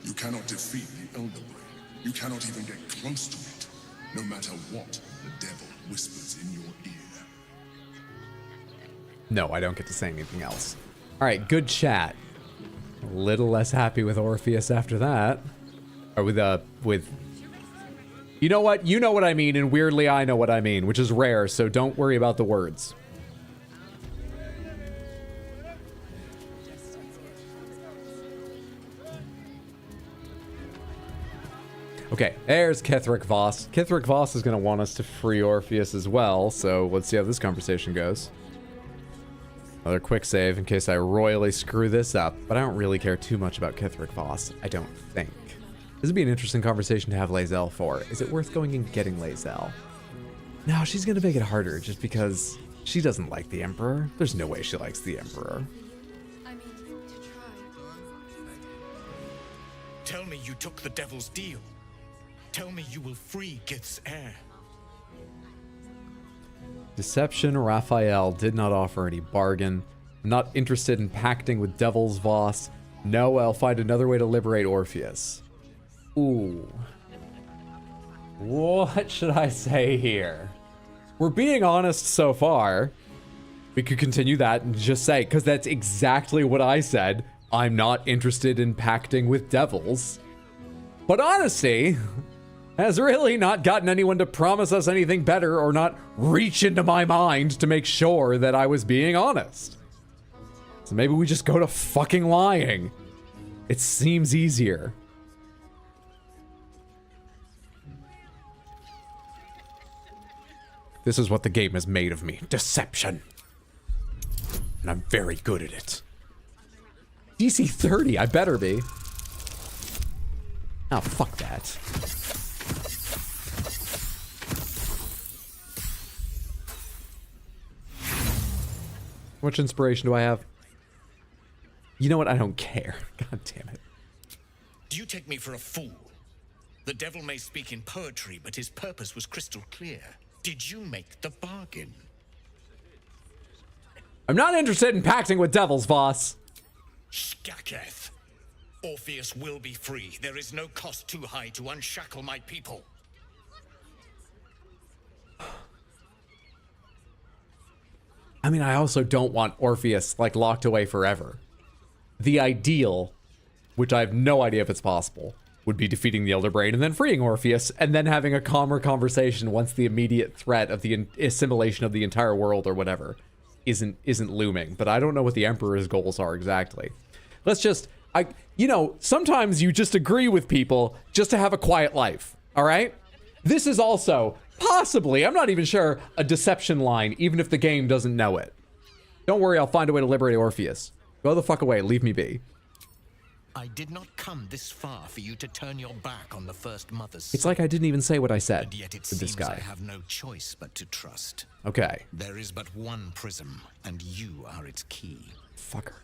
you cannot defeat the Elder Brain. You cannot even get close to it, no matter what the devil whispers in your ear. No, I don't get to say anything else. All right, good chat. A little less happy with Orpheus after that. Or with... You know what? You know what I mean, and weirdly I know what I mean, which is rare, so don't worry about the words. Okay, there's Kithric Voss. Kithric Voss is going to want us to free Orpheus as well, so let's see how this conversation goes. Another quick save in case I royally screw this up, but I don't really care too much about Kithric Voss, I don't think. This would be an interesting conversation to have Lae'zel for. Is it worth going and getting Lae'zel? No, she's going to make it harder just because she doesn't like the Emperor. There's no way she likes the Emperor. I mean, to try. Tell me you took the devil's deal. Tell me you will free Gith's heir. Deception, Raphael did not offer any bargain. I'm not interested in pacting with Devil's Voss. No, I'll find another way to liberate Orpheus. Ooh. What should I say here? We're being honest so far. We could continue that and just say, because that's exactly what I said. I'm not interested in pacting with devils. But honesty has really not gotten anyone to promise us anything better or not reach into my mind to make sure that I was being honest. So maybe we just go to fucking lying. It seems easier. This is what the game has made of me. Deception. And I'm very good at it. DC 30, I better be. Oh, fuck that. How much inspiration do I have? You know what? I don't care. God damn it. Do you take me for a fool? The devil may speak in poetry, but his purpose was crystal clear. Did you make the bargain? I'm not interested in pacting with devils, Voss. Skaketh. Orpheus will be free. There is no cost too high to unshackle my people. I mean, I also don't want Orpheus, like, locked away forever. The ideal, which I have no idea if it's possible, would be defeating the Elder Brain and then freeing Orpheus, and then having a calmer conversation once the immediate threat of the assimilation of the entire world or whatever isn't looming. But I don't know what the Emperor's goals are exactly. Let's just, you know, sometimes you just agree with people just to have a quiet life, all right? This is also, possibly, I'm not even sure, a deception line, even if the game doesn't know it. Don't worry, I'll find a way to liberate Orpheus. Go the fuck away, leave me be. I did not come this far for you to turn your back on the first mother's. It's like I didn't even say what I said And yet it to this seems guy. I have no choice but to trust. Okay. There is but one prism, and you are its key. Fucker.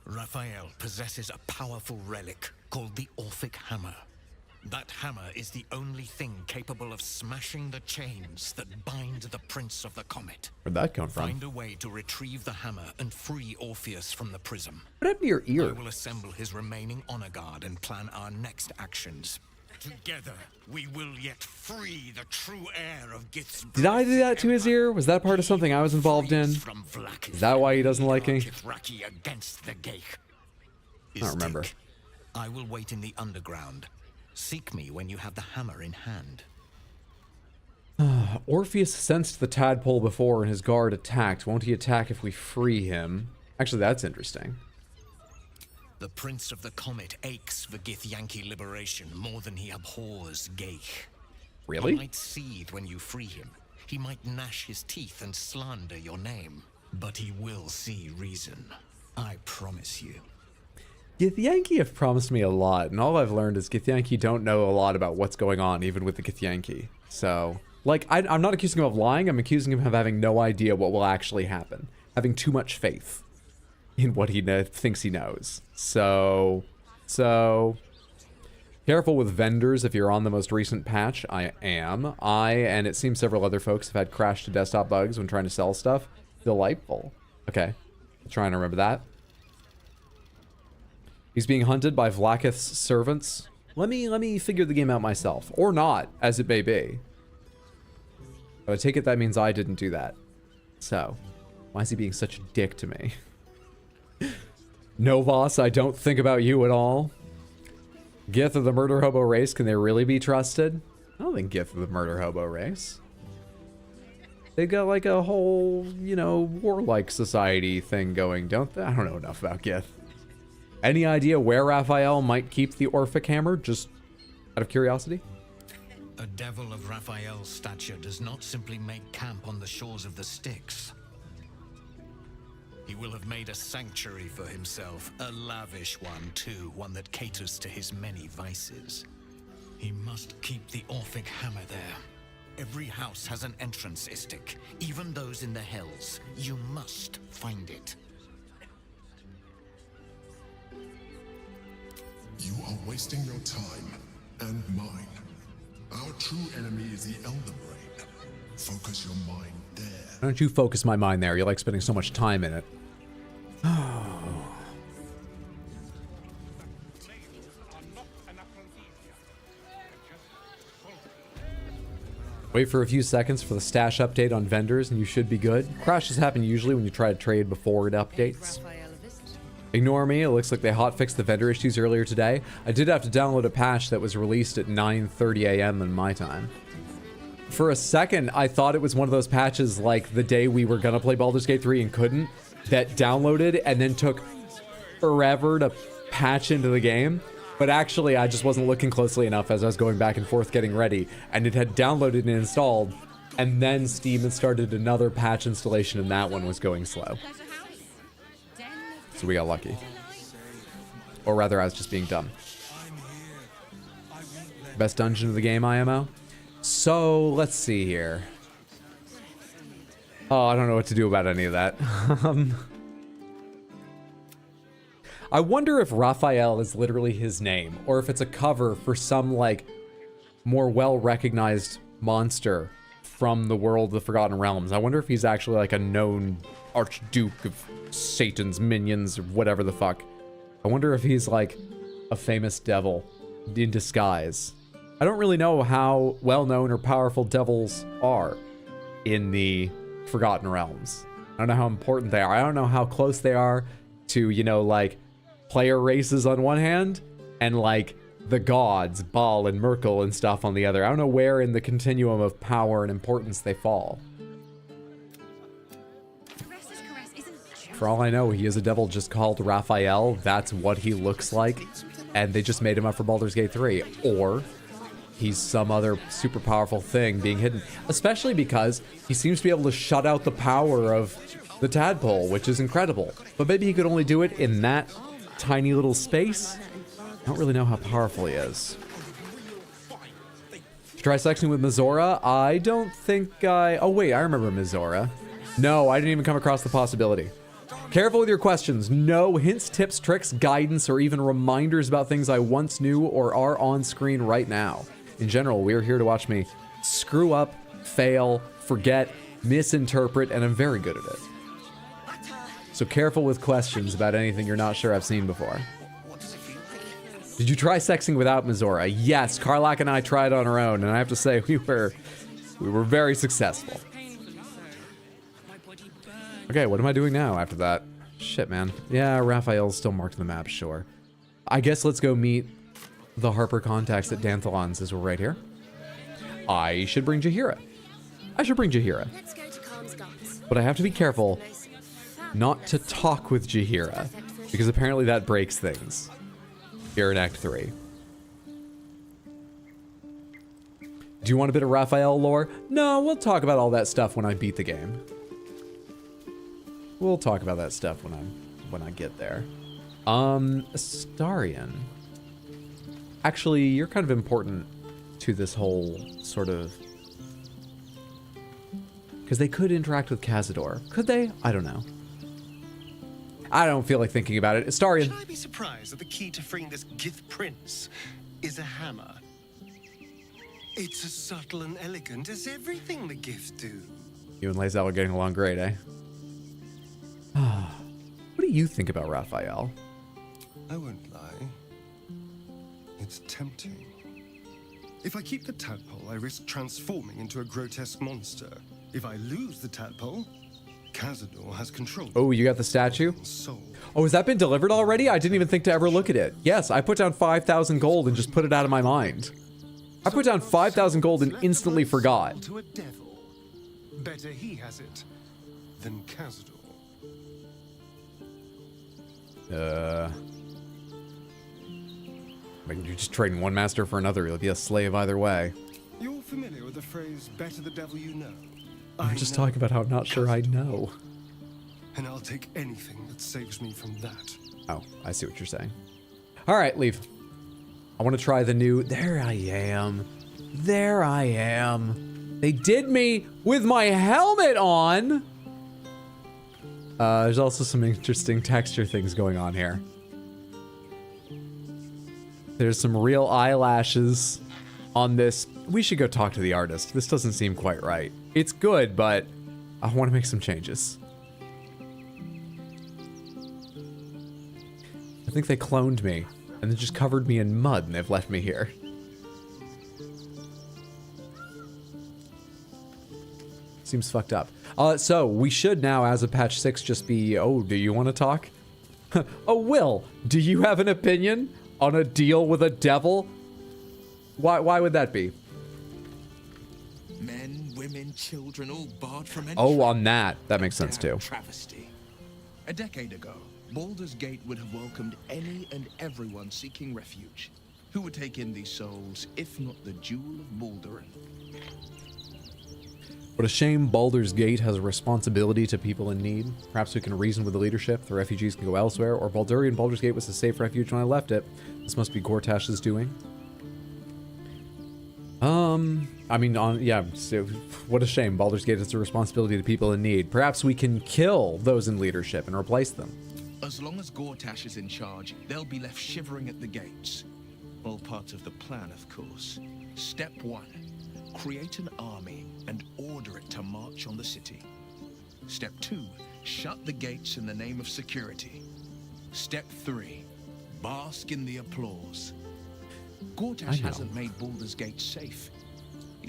Raphael possesses a powerful relic called the Orphic Hammer. That hammer is the only thing capable of smashing the chains that bind the Prince of the Comet. Where'd that come from? Find a way to retrieve the hammer and free Orpheus from the prism. What happened to your ear? I will assemble his remaining honor guard and plan our next actions. Together, we will yet free the true heir of Gith's. Did I do that to his ear? Was that part of something I was involved in? Is that why he doesn't like me? Against the I don't remember. I will wait in the underground. Seek me when you have the hammer in hand. Orpheus sensed the tadpole before and his guard attacked. Won't he attack if we free him? Actually, that's interesting. The Prince of the Comet aches for Githyanki liberation more than he abhors Geich. Really? He might seethe when you free him. He might gnash his teeth and slander your name. But he will see reason. I promise you. Githyanki have promised me a lot, and all I've learned is Githyanki don't know a lot about what's going on, even with the Githyanki. So, like, I'm not accusing him of lying, I'm accusing him of having no idea what will actually happen. Having too much faith in what he thinks he knows. So, careful with vendors if you're on the most recent patch. I am. And it seems several other folks have had crash to desktop bugs when trying to sell stuff. Delightful. Okay, I'm trying to remember that. He's being hunted by Vlaakith's servants. Let me figure the game out myself. Or not, as it may be. But I take it that means I didn't do that. So, why is he being such a dick to me? No, Voss, I don't think about you at all. Gith of the murder hobo race, can they really be trusted? I don't think Gith of the murder hobo race. They got like a whole, you know, warlike society thing going, don't they? I don't know enough about Gith. Any idea where Raphael might keep the Orphic Hammer, just out of curiosity? A devil of Raphael's stature does not simply make camp on the shores of the Styx. He will have made a sanctuary for himself, a lavish one too, one that caters to his many vices. He must keep the Orphic Hammer there. Every house has an entrance, Istik, even those in the Hells. You must find it. You are wasting your time, and mine. Our true enemy is the Elder Brain. Focus your mind there. Why don't you focus my mind there? You like spending so much time in it. Wait for a few seconds for the stash update on vendors and you should be good. Crashes happen usually when you try to trade before it updates. Ignore me, it looks like they hotfixed the vendor issues earlier today. I did have to download a patch that was released at 9:30 a.m. in my time. For a second, I thought it was one of those patches like the day we were gonna play Baldur's Gate 3 and couldn't, that downloaded and then took forever to patch into the game. But actually, I just wasn't looking closely enough as I was going back and forth getting ready, and it had downloaded and installed, and then Steam had started another patch installation, and that one was going slow. So we got lucky. Or rather, I was just being dumb. Best dungeon of the game, IMO? So, let's see here. Oh, I don't know what to do about any of that. I wonder if Raphael is literally his name, or if it's a cover for some, like, more well-recognized monster from the world of the Forgotten Realms. I wonder if he's actually, like, a known Archduke of Satan's minions, or whatever the fuck. I wonder if he's, like, a famous devil in disguise. I don't really know how well-known or powerful devils are in the Forgotten Realms. I don't know how important they are. I don't know how close they are to, you know, like, player races on one hand, and like the gods, Baal and Merkel and stuff on the other. I don't know where in the continuum of power and importance they fall. For all I know, he is a devil just called Raphael. That's what he looks like, and they just made him up for Baldur's Gate 3. Or he's some other super powerful thing being hidden, especially because he seems to be able to shut out the power of the tadpole, which is incredible. But maybe he could only do it in that tiny little space. I don't really know how powerful he is. Try sexing with Mizora? I don't think oh wait, I remember Mizora. No, I didn't even come across the possibility. Careful with your questions. No hints, tips, tricks, guidance, or even reminders about things I once knew or are on screen right now. In general, we are here to watch me screw up, fail, forget, misinterpret, and I'm very good at it. So careful with questions about anything you're not sure I've seen before. Did you try sexing without Mizora? Yes, Karlak and I tried on our own, and I have to say we were very successful. Okay, what am I doing now after that? Shit, man. Yeah, Raphael's still marked on the map, sure. I guess let's go meet the Harper contacts at Danthalon since we're right here. I should bring Jaheira. But I have to be careful not to talk with Jaheira, because apparently that breaks things here in Act 3. Do you want a bit of Raphael lore? No, we'll talk about all that stuff when I beat the game. We'll talk about that stuff when I get there. Astarion. Actually, you're kind of important to this whole sort of... Because they could interact with Cazador. Could they? I don't know. I don't feel like thinking about it. Astarion. Should I be surprised that the key to freeing this Gith prince is a hammer? It's as subtle and elegant as everything the Gith do. You and Lae'zel are getting along great, eh? What do you think about Raphael? I won't lie. It's tempting. If I keep the tadpole, I risk transforming into a grotesque monster. If I lose the tadpole, Cazador has control. Oh, you got the statue? Soul. Oh, has that been delivered already? I didn't even think to ever look at it. Yes, I put down 5,000 gold and just put it out of my mind. I put down 5,000 gold and instantly forgot. To a devil. Better he has it than Cazador. I mean, you're just trading one master for another. You'll be a slave either way. You're familiar with the phrase, better the devil you know? I'm just talking about how I'm not sure I know. And I'll take anything that saves me from that. Oh, I see what you're saying. All right, leave. I want to try the new... There I am. There I am. They did me with my helmet on. There's also some interesting texture things going on here. There's some real eyelashes on this. We should go talk to the artist. This doesn't seem quite right. It's good, but I want to make some changes. I think they cloned me and then just covered me in mud and they've left me here. Seems fucked up. So we should now, as of patch 6, just be, oh, do you want to talk? Oh, Will, do you have an opinion on a deal with a devil? Why would that be? Men, women, children, all barred from entry. Oh, on that. That makes sense too. Travesty. A decade ago, Baldur's Gate would have welcomed any and everyone seeking refuge. Who would take in these souls, if not the Jewel of Baldur? What a shame Baldur's Gate has a responsibility to people in need. Perhaps we can reason with the leadership. The refugees can go elsewhere, or Baldurian Baldur's Gate was a safe refuge when I left it. This must be Gortash's doing. I mean, yeah, so what a shame. Baldur's Gate has a responsibility to people in need. Perhaps we can kill those in leadership and replace them. As long as Gortash is in charge, they'll be left shivering at the gates. All part of the plan, of course. Step 1. Create an army and order it to march on the city. Step 2. Shut the gates in the name of security. Step 3. Bask in the applause. Gortash hasn't made Baldur's Gate safe.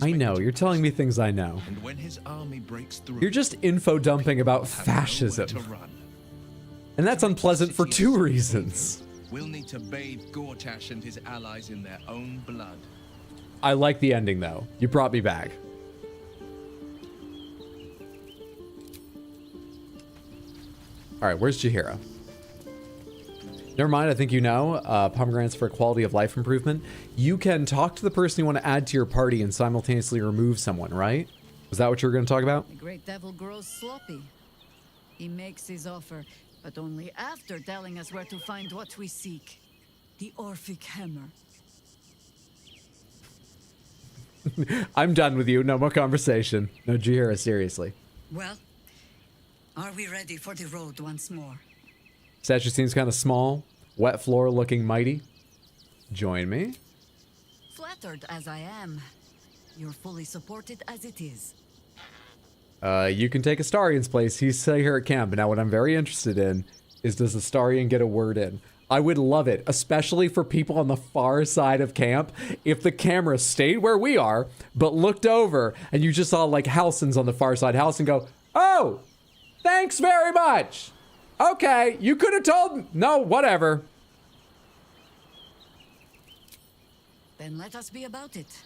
I know, you're telling me things I know. And when his army breaks through, you're just info dumping about fascism. And that's unpleasant for 2 reasons. We'll need to bathe Gortash and his allies in their own blood. I like the ending though. You brought me back. Alright, where's Jaheira? Never mind, I think you know. Pomegranates for quality of life improvement. You can talk to the person you want to add to your party and simultaneously remove someone, right? Was that what you were going to talk about? The great devil grows sloppy. He makes his offer, but only after telling us where to find what we seek. The Orphic Hammer. I'm done with you. No more conversation. No, Jaheira, seriously. Well, are we ready for the road once more? Statue seems kind of small. Wet floor looking mighty. Join me. Flattered as I am, you're fully supported as it is. You can take Astarian's place. He's here at camp. Now, what I'm very interested in is, does Astarian get a word in? I would love it, especially for people on the far side of camp, if the camera stayed where we are, but looked over, and you just saw, like, Halson's on the far side. Halson go, oh, thanks very much. Okay, you could have told me. No, whatever. Then let us be about it.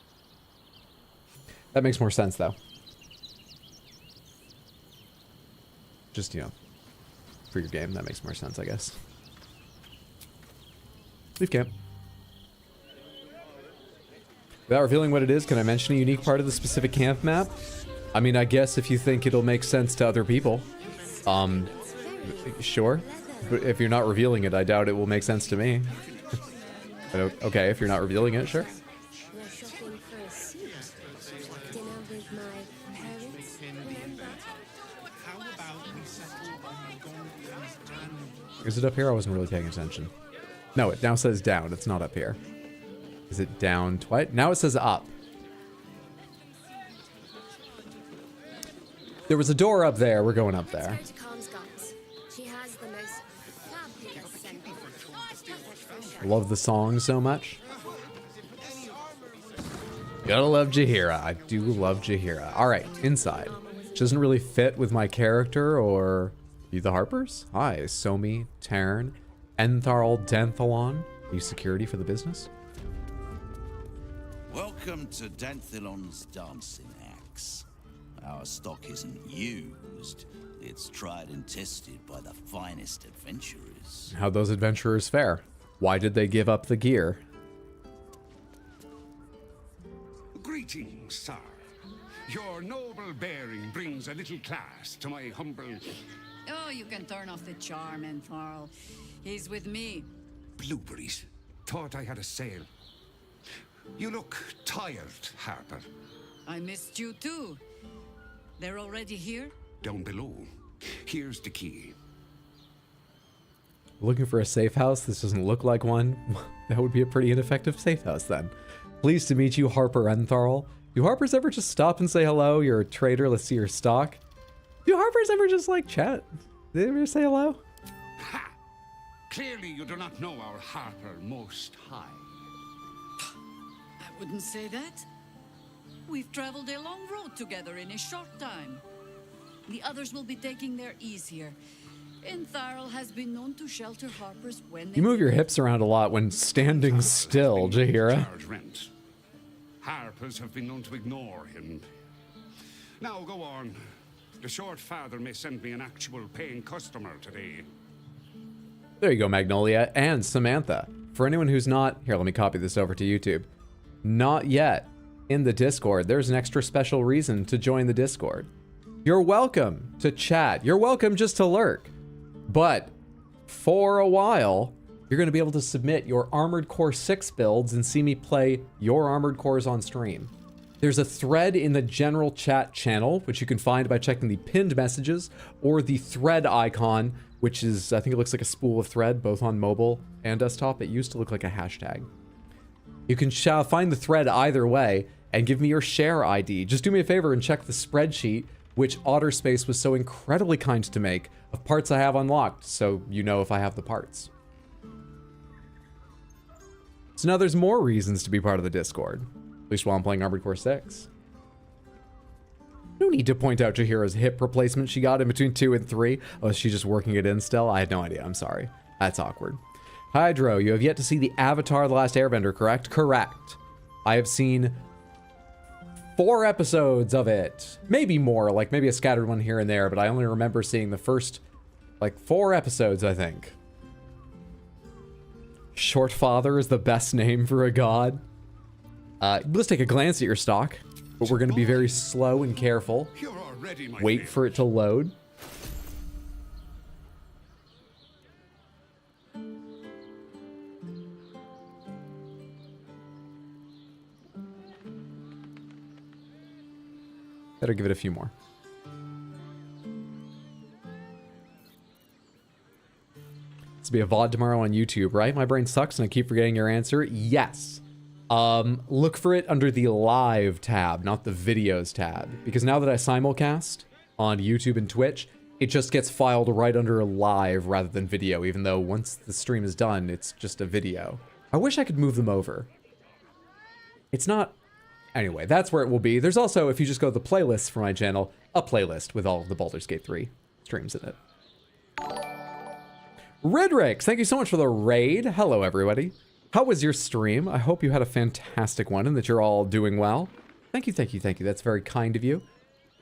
That makes more sense, though. Just, you know, for your game, that makes more sense, I guess. Leave camp. Without revealing what it is, can I mention a unique part of the specific camp map? I mean, I guess if you think it'll make sense to other people. Sure. But if you're not revealing it, I doubt it will make sense to me. Okay, if you're not revealing it, sure. Is it up here? I wasn't really paying attention. No, it now says down. It's not up here. Is it down twice? Now it says up. There was a door up there. We're going up there. Love the song so much. Gotta love Jaheira. I do love Jaheira. All right, inside. Which doesn't really fit with my character or you the Harpers. Hi, Somi, Tarn, Entharl, Danthalon. Are you security for the business? Welcome to Danthalon's dancing axe. Our stock isn't used. It's tried and tested by the finest adventurers. How'd those adventurers fare? Why did they give up the gear? Greetings, sir. Your noble bearing brings a little class to my humble... Oh, you can turn off the charm, Entharl. He's with me. Blueberries. Thought I had a sale. You look tired, Harper. I missed you too. They're already here? Down below. Here's the key. Looking for a safe house? This doesn't look like one. That would be a pretty ineffective safe house then. Pleased to meet you, Harper Entharl. Do Harpers ever just stop and say hello? You're a trader, let's see your stock. Do Harpers ever just like chat? Do they ever say hello? Ha! Clearly you do not know our Harper Most High. I wouldn't say that. We've traveled a long road together in a short time. The others will be taking their ease here. Entharl has been known to shelter Harpers when they... You move your hips around a lot when standing still, Jaheira. Charge rent. Harpers have been known to ignore him. Now go on. The short father may send me an actual paying customer today. There you go, Magnolia and Samantha. For anyone who's not, here, let me copy this over to YouTube. Not yet in the Discord, there's an extra special reason to join the Discord. You're welcome to chat. You're welcome just to lurk. But for a while, you're going to be able to submit your Armored Core 6 builds and see me play your Armored Cores on stream. There's a thread in the general chat channel, which you can find by checking the pinned messages or the thread icon, which is, I think it looks like a spool of thread, both on mobile and desktop. It used to look like a hashtag. You can find the thread either way and give me your share ID. Just do me a favor and check the spreadsheet, which Otterspace was so incredibly kind to make, of parts I have unlocked, so you know if I have the parts. So now there's more reasons to be part of the Discord. At least while I'm playing Armored Core 6. No need to point out Jaheira's hip replacement she got in between 2 and 3. Oh, is she just working it in still? I had no idea. I'm sorry. That's awkward. Hydro, you have yet to see the Avatar: The Last Airbender, correct? Correct. I have seen 4 episodes of it. Maybe more, like maybe a scattered one here and there, but I only remember seeing the first, like, 4 episodes, I think. Short Father is the best name for a god. Let's take a glance at your stock, but we're going to be very slow and careful. Wait for it to load. Better give it a few more. This will be a VOD tomorrow on YouTube, right? My brain sucks and I keep forgetting your answer. Yes. Look for it under the live tab, not the videos tab. Because now that I simulcast on YouTube and Twitch, it just gets filed right under live rather than video, even though once the stream is done, it's just a video. I wish I could move them over. It's not... Anyway, that's where it will be. There's also, if you just go to the playlists for my channel, a playlist with all of the Baldur's Gate 3 streams in it. Redrix, thank you so much for the raid. Hello, everybody. How was your stream? I hope you had a fantastic one and that you're all doing well. Thank you, thank you, thank you. That's very kind of you.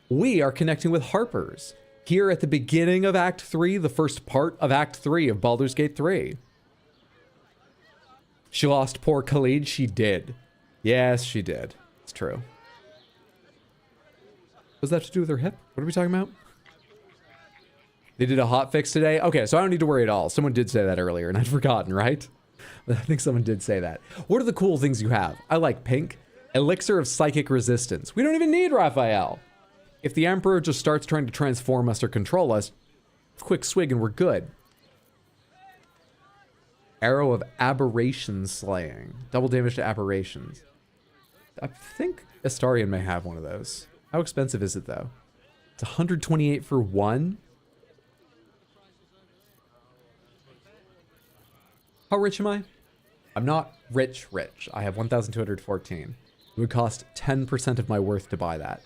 We are connecting with Harpers here at the beginning of Act 3, the first part of Act 3 of Baldur's Gate 3. She lost poor Khalid. She did. Yes, she did. It's true. What's that to do with her hip? What are we talking about? They did a hotfix today? Okay, so I don't need to worry at all. Someone did say that earlier and I'd forgotten, right? I think someone did say that. What are the cool things you have? I like pink. Elixir of Psychic Resistance. We don't even need Raphael. If the Emperor just starts trying to transform us or control us, quick swig and we're good. Arrow of Aberration Slaying. Double damage to aberrations. I think Astarion may have one of those. How expensive is it, though? It's 128 for one. How rich am I? I'm not rich. I have 1,214. It would cost 10% of my worth to buy that.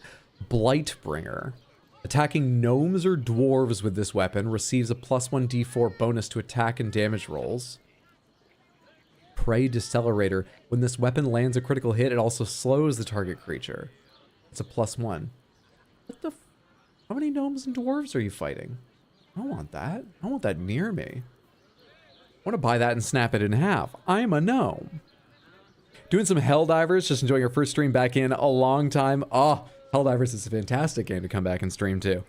Blightbringer. Attacking gnomes or dwarves with this weapon receives a +1 d4 bonus to attack and damage rolls. Prey Decelerator. When this weapon lands a critical hit, it also slows the target creature. It's a +1. What the how many gnomes and dwarves are you fighting? I don't want that. I don't want that near me. I want to buy that and snap it in half. I'm a gnome. Doing some Helldivers, just enjoying our first stream back in a long time. Oh, Helldivers is a fantastic game to come back and stream too.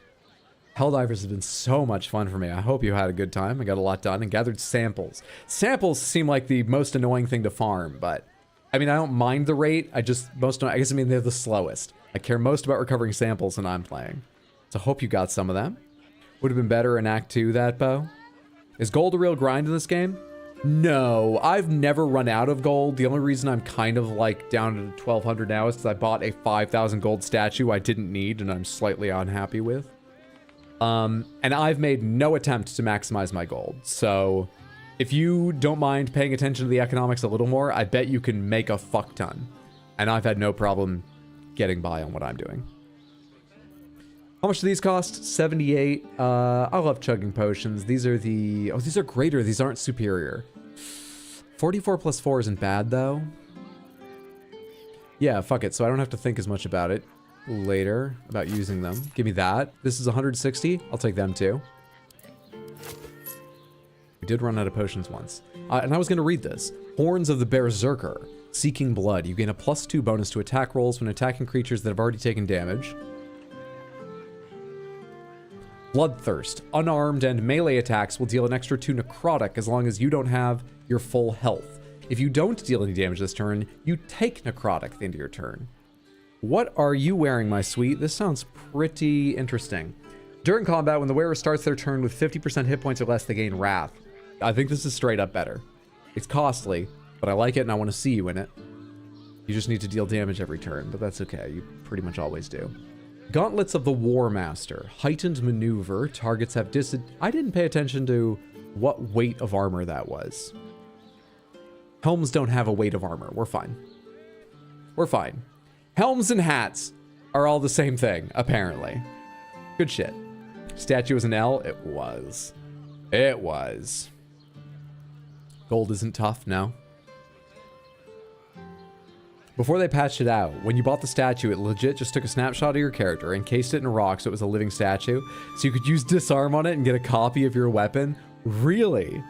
Helldivers has been so much fun for me. I hope you had a good time. I got a lot done and gathered samples. Samples seem like the most annoying thing to farm, but I mean, I don't mind the rate. I guess they're the slowest. I care most about recovering samples when I'm playing. So I hope you got some of them. Would have been better in Act 2, that, Bo. Is gold a real grind in this game? No, I've never run out of gold. The only reason I'm kind of like down to 1,200 now is because I bought a 5,000 gold statue I didn't need and I'm slightly unhappy with. And I've made no attempt to maximize my gold. So if you don't mind paying attention to the economics a little more, I bet you can make a fuck ton. And I've had no problem getting by on what I'm doing. How much do these cost? 78. I love chugging potions. These are the... Oh, these are greater. These aren't superior. 44 plus 4 isn't bad, though. Yeah, fuck it. So I don't have to think as much about it later, about using them. Give me that. This is 160. I'll take them, too. We did run out of potions once. And I was going to read this. Horns of the Berserker. Seeking Blood. You gain a +2 bonus to attack rolls when attacking creatures that have already taken damage. Bloodthirst. Unarmed and melee attacks will deal an extra 2 necrotic as long as you don't have your full health. If you don't deal any damage this turn, you take necrotic at the end of your turn. What are you wearing, my sweet? This sounds pretty interesting. During combat, when the wearer starts their turn with 50% hit points or less, they gain Wrath. I think this is straight up better. It's costly, but I like it and I want to see you in it. You just need to deal damage every turn, but that's okay. You pretty much always do. Gauntlets of the War Master. Heightened maneuver. Targets have I didn't pay attention to what weight of armor that was. Helms don't have a weight of armor. We're fine. We're fine. Helms and hats are all the same thing, apparently. Good shit. Statue was an L? It was. It was. Gold isn't tough, no. Before they patched it out, when you bought the statue, it legit just took a snapshot of your character, encased it in a rock so it was a living statue, so you could use disarm on it and get a copy of your weapon. Really?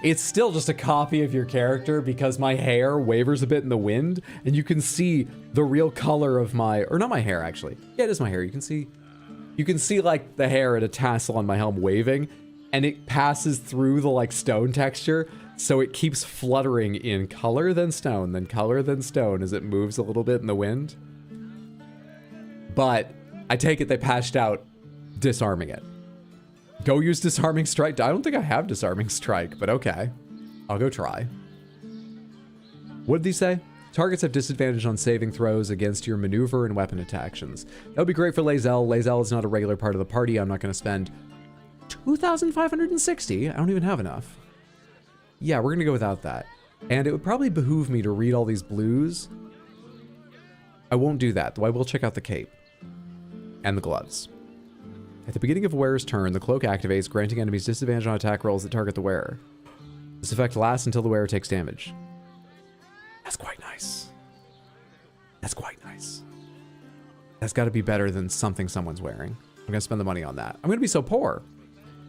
It's still just a copy of your character because my hair wavers a bit in the wind, and you can see the real color of my, or not my hair actually. Yeah, it is my hair. You can see like the hair and a tassel on my helm waving, and it passes through the like stone texture. So it keeps fluttering in color then stone as it moves a little bit in the wind. But I take it they patched out disarming it. Go use disarming strike. I don't think I have disarming strike, but okay. I'll go try. What did he say? Targets have disadvantage on saving throws against your maneuver and weapon actions. That would be great for Lae'zel. Lae'zel is not a regular part of the party. I'm not going to spend 2,560. I don't even have enough. Yeah, we're going to go without that. And it would probably behoove me to read all these blues. I won't do that, though I will check out the cape. And the gloves. At the beginning of a wearer's turn, the cloak activates, granting enemies disadvantage on attack rolls that target the wearer. This effect lasts until the wearer takes damage. That's quite nice. That's quite nice. That's got to be better than something someone's wearing. I'm going to spend the money on that. I'm going to be so poor.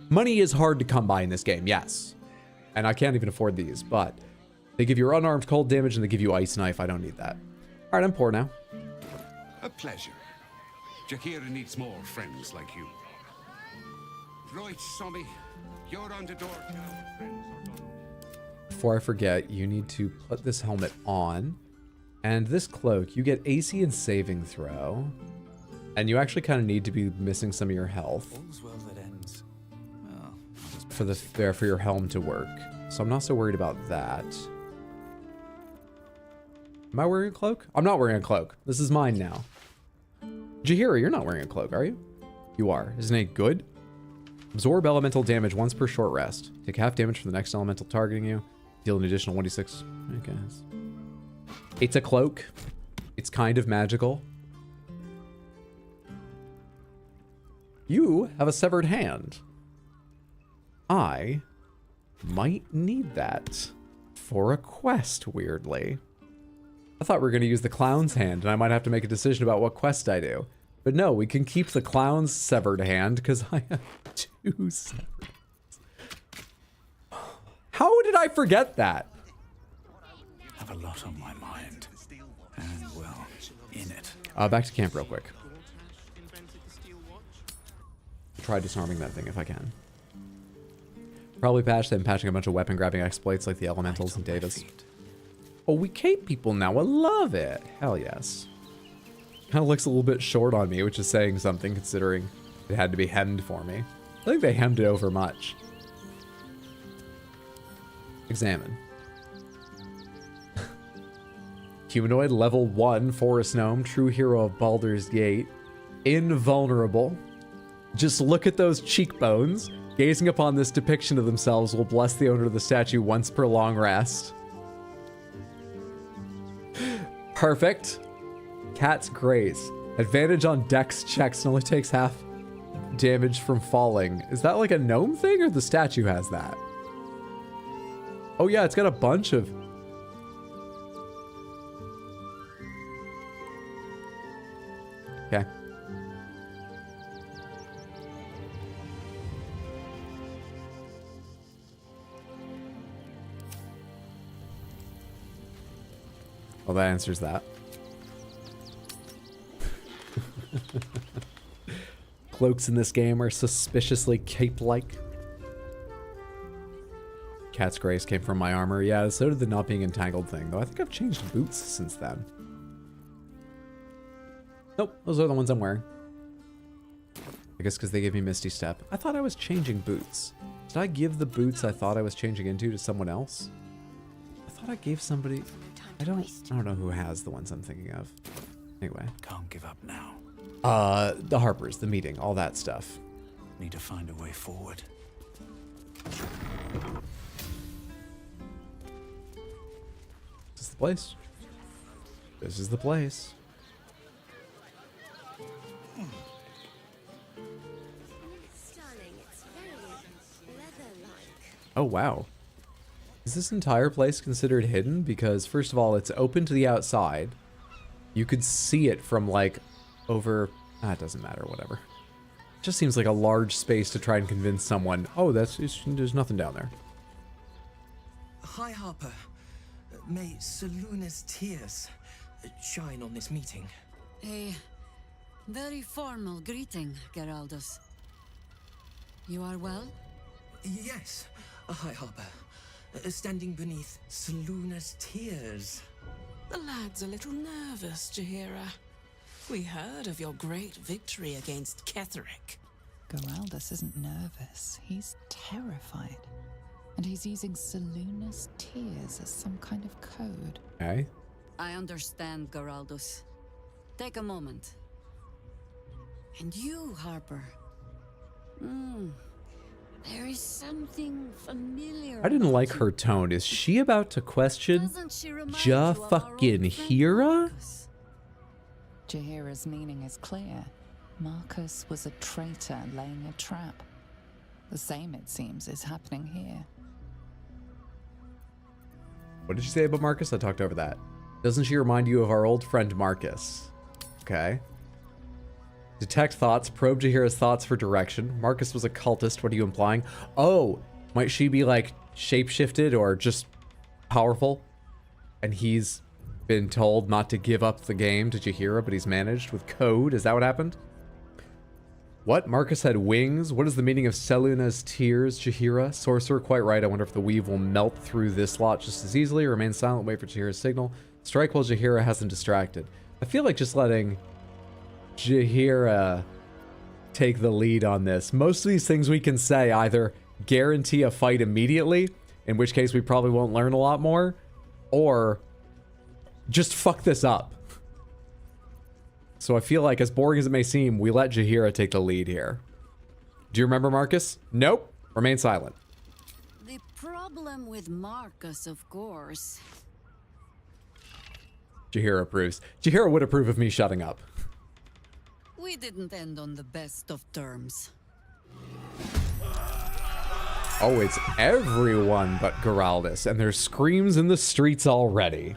Money is hard to come by in this game, yes. And I can't even afford these, but they give you unarmed cold damage and they give you ice knife. I don't need that. All right, I'm poor now. A pleasure. Jakira needs more friends like you. Right, Sonny. You're on the door now. Friends are done. Before I forget, you need to put this helmet on. And this cloak, you get AC and saving throw. And you actually kind of need to be missing some of your health. All's well that ends. Well, for your helm to work. So I'm not so worried about that. Am I wearing a cloak? I'm not wearing a cloak. This is mine now. Jaheira, you're not wearing a cloak, are you? You are. Isn't it good? Absorb elemental damage once per short rest. Take half damage from the next elemental targeting you. Deal an additional 1d6. I guess. It's a cloak. It's kind of magical. You have a severed hand. I might need that for a quest, weirdly. I thought we were going to use the clown's hand, and I might have to make a decision about what quest I do. But no, we can keep the clown's severed hand, because I have 2 severed hands. How did I forget that? I have a lot on my mind. And, well, in it. Back to camp real quick. Try disarming that thing if I can. Probably patch them, patching a bunch of weapon grabbing exploits like the elementals and Davis. Oh, we cape people now. I love it. Hell yes. Kind of looks a little bit short on me, which is saying something considering it had to be hemmed for me. I think they hemmed it over much. Examine. Humanoid, level 1, forest gnome, true hero of Baldur's Gate. Invulnerable. Just look at those cheekbones. Gazing upon this depiction of themselves will bless the owner of the statue once per long rest. Perfect. Cat's Grace. Advantage on dex checks and only takes half damage from falling. Is that like a gnome thing or the statue has that? Oh yeah, it's got a bunch of... Okay. Well, that answers that. Cloaks in this game are suspiciously cape-like. Cat's Grace came from my armor. Yeah, so did the not being entangled thing, though I think I've changed boots since then. Nope, those are the ones I'm wearing. I guess because they gave me Misty Step. I thought I was changing boots. Did I give the boots I thought I was changing into to someone else? I thought I gave somebody... I don't know who has the ones I'm thinking of. Anyway. Can't give up now. The Harpers, the meeting, all that stuff. Need to find a way forward. This is the place. This is the place. Oh, wow. Is this entire place considered hidden? Because, first of all, it's open to the outside. You could see it from, like, over... Ah, it doesn't matter, whatever. It just seems like a large space to try and convince someone, oh, there's nothing down there. Hi, Harper. May Seluna's tears shine on this meeting. A very formal greeting, Geraldus. You are well? Yes. Hi, Harper. Standing beneath Seluna's tears. The lad's a little nervous, Jaheira. We heard of your great victory against Ketheric. Geraldus isn't nervous. He's terrified. And he's using Seluna's tears as some kind of code. Okay. I understand, Geraldus. Take a moment. And you, Harper. There is something familiar. I didn't like her tone. Is she about to question Jaheira? Jaheira's meaning is clear. Marcus was a traitor laying a trap. The same, it seems, is happening here. What did you say about Marcus? I talked over that. Doesn't she remind you of our old friend Marcus? Okay. Detect thoughts. Probe Jaheira's thoughts for direction. Marcus was a cultist. What are you implying? Oh, might she be like shapeshifted or just powerful? And he's been told not to give up the game to Jaheira, but he's managed with code. Is that what happened? What? Marcus had wings? What is the meaning of Seluna's tears, Jaheira? Sorcerer, quite right. I wonder if the weave will melt through this lot just as easily. Remain silent, wait for Jaheira's signal. Strike while Jaheira hasn't distracted. I feel like just letting Jaheira take the lead on this. Most of these things we can say either guarantee a fight immediately, in which case we probably won't learn a lot more, or just fuck this up. So I feel like, as boring as it may seem, we let Jaheira take the lead here. Do you remember Marcus? Nope. Remain silent. The problem with Marcus, of course. Jaheira approves. Jaheira would approve of me shutting up. We didn't end on the best of terms. Oh, it's everyone but Geraldus, and there's screams in the streets already.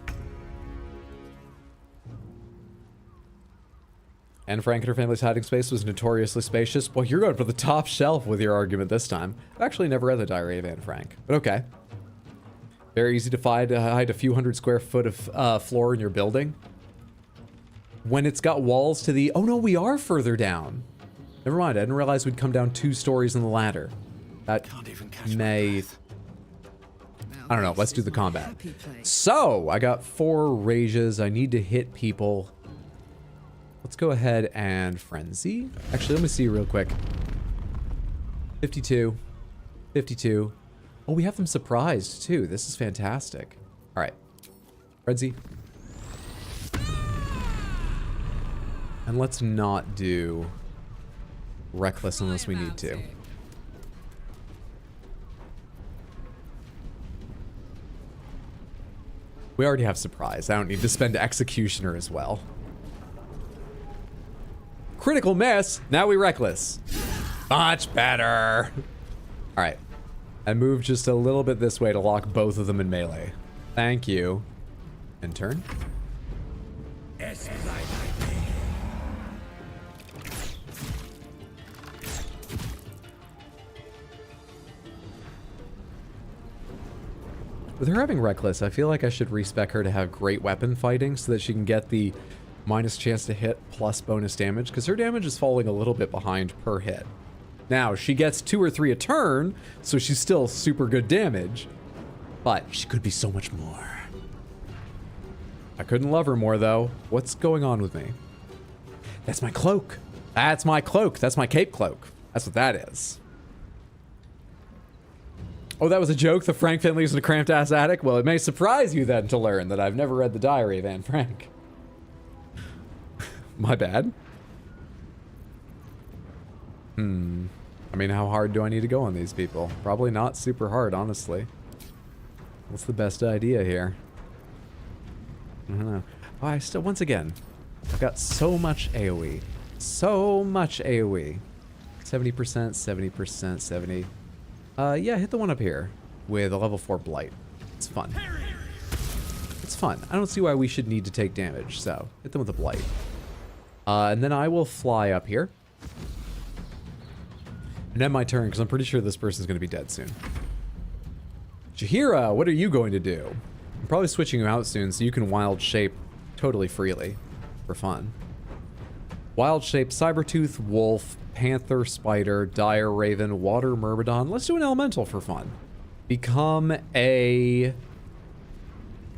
Anne Frank and her family's hiding space was notoriously spacious. Well, you're going for the top shelf with your argument this time. I've actually never read the Diary of Anne Frank, but okay. Very easy to hide a few hundred square foot of floor in your building. When it's got walls to the... Oh no, we are further down. Never mind, I didn't realize we'd come down 2 stories in the ladder. That may... I don't know, let's do the combat. So, I got 4 rages. I need to hit people. Let's go ahead and frenzy. Actually, let me see real quick. 52, 52, Oh, we have them surprised too. This is fantastic. All right, Frenzy. And let's not do reckless unless we need to. We already have surprise. I don't need to spend executioner as well. Critical miss. Now we reckless. Much better. All right. I moved just a little bit this way to lock both of them in melee. Thank you. And turn. With her having reckless, I feel like I should respec her to have great weapon fighting so that she can get the minus chance to hit plus bonus damage, because her damage is falling a little bit behind per hit. Now, she gets 2 or 3 a turn, so she's still super good damage, but she could be so much more. I couldn't love her more, though. What's going on with me? That's my cloak. That's my cloak. That's my cape cloak. That's what that is. Oh, that was a joke? The Frank Finley is in a cramped-ass attic? Well, it may surprise you then to learn that I've never read the diary of Anne Frank. My bad. I mean, how hard do I need to go on these people? Probably not super hard, honestly. What's the best idea here? I don't know. Oh, I still, once again, I've got so much AoE. So much AoE. 70%, 70%, 70. Yeah, hit the one up here with a level 4 blight. It's fun. It's fun. I don't see why we should need to take damage, so hit them with a blight. And then I will fly up here. And end my turn, because I'm pretty sure this person's going to be dead soon. Jaheira, what are you going to do? I'm probably switching you out soon, so you can wild shape totally freely for fun. Wild shape, Cybertooth, Wolf, Panther, Spider, Dire Raven, Water Myrmidon. Let's do an elemental for fun. Become a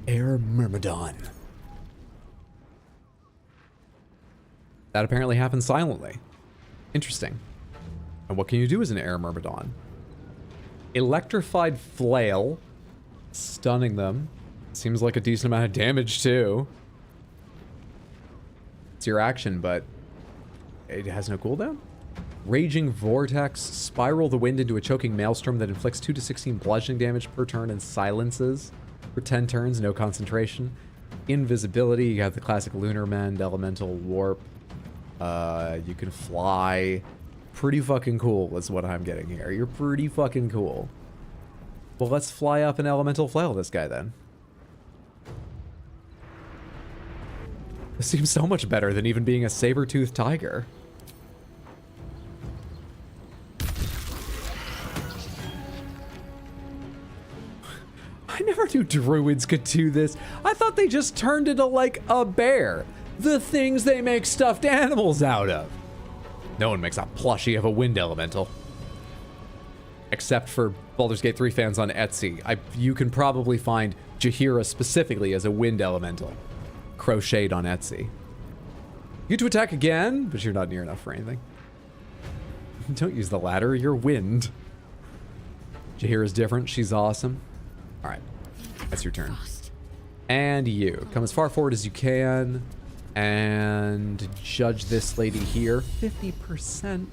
Air Myrmidon. That apparently happens silently. Interesting. And what can you do as an Air Myrmidon? Electrified Flail. Stunning them. Seems like a decent amount of damage too. It's your action, but it has no cooldown. Raging Vortex. Spiral the wind into a choking maelstrom that inflicts 2 to 16 bludgeoning damage per turn and silences for 10 turns, no concentration. Invisibility. You have the classic Lunar Mend, Elemental Warp. You can fly. Pretty fucking cool is what I'm getting here. You're pretty fucking cool. Well, let's fly up and Elemental Flail this guy then. This seems so much better than even being a saber-toothed tiger. I never knew druids could do this. I thought they just turned into like a bear. The things they make stuffed animals out of. No one makes a plushie of a wind elemental. Except for Baldur's Gate 3 fans on Etsy. You can probably find Jaheira specifically as a wind elemental. Crocheted on Etsy. You get to attack again, but you're not near enough for anything. Don't use the ladder, you're wind. Jaheira's different, she's awesome. Alright, that's your turn. And you. Come as far forward as you can. And judge this lady here. 50%.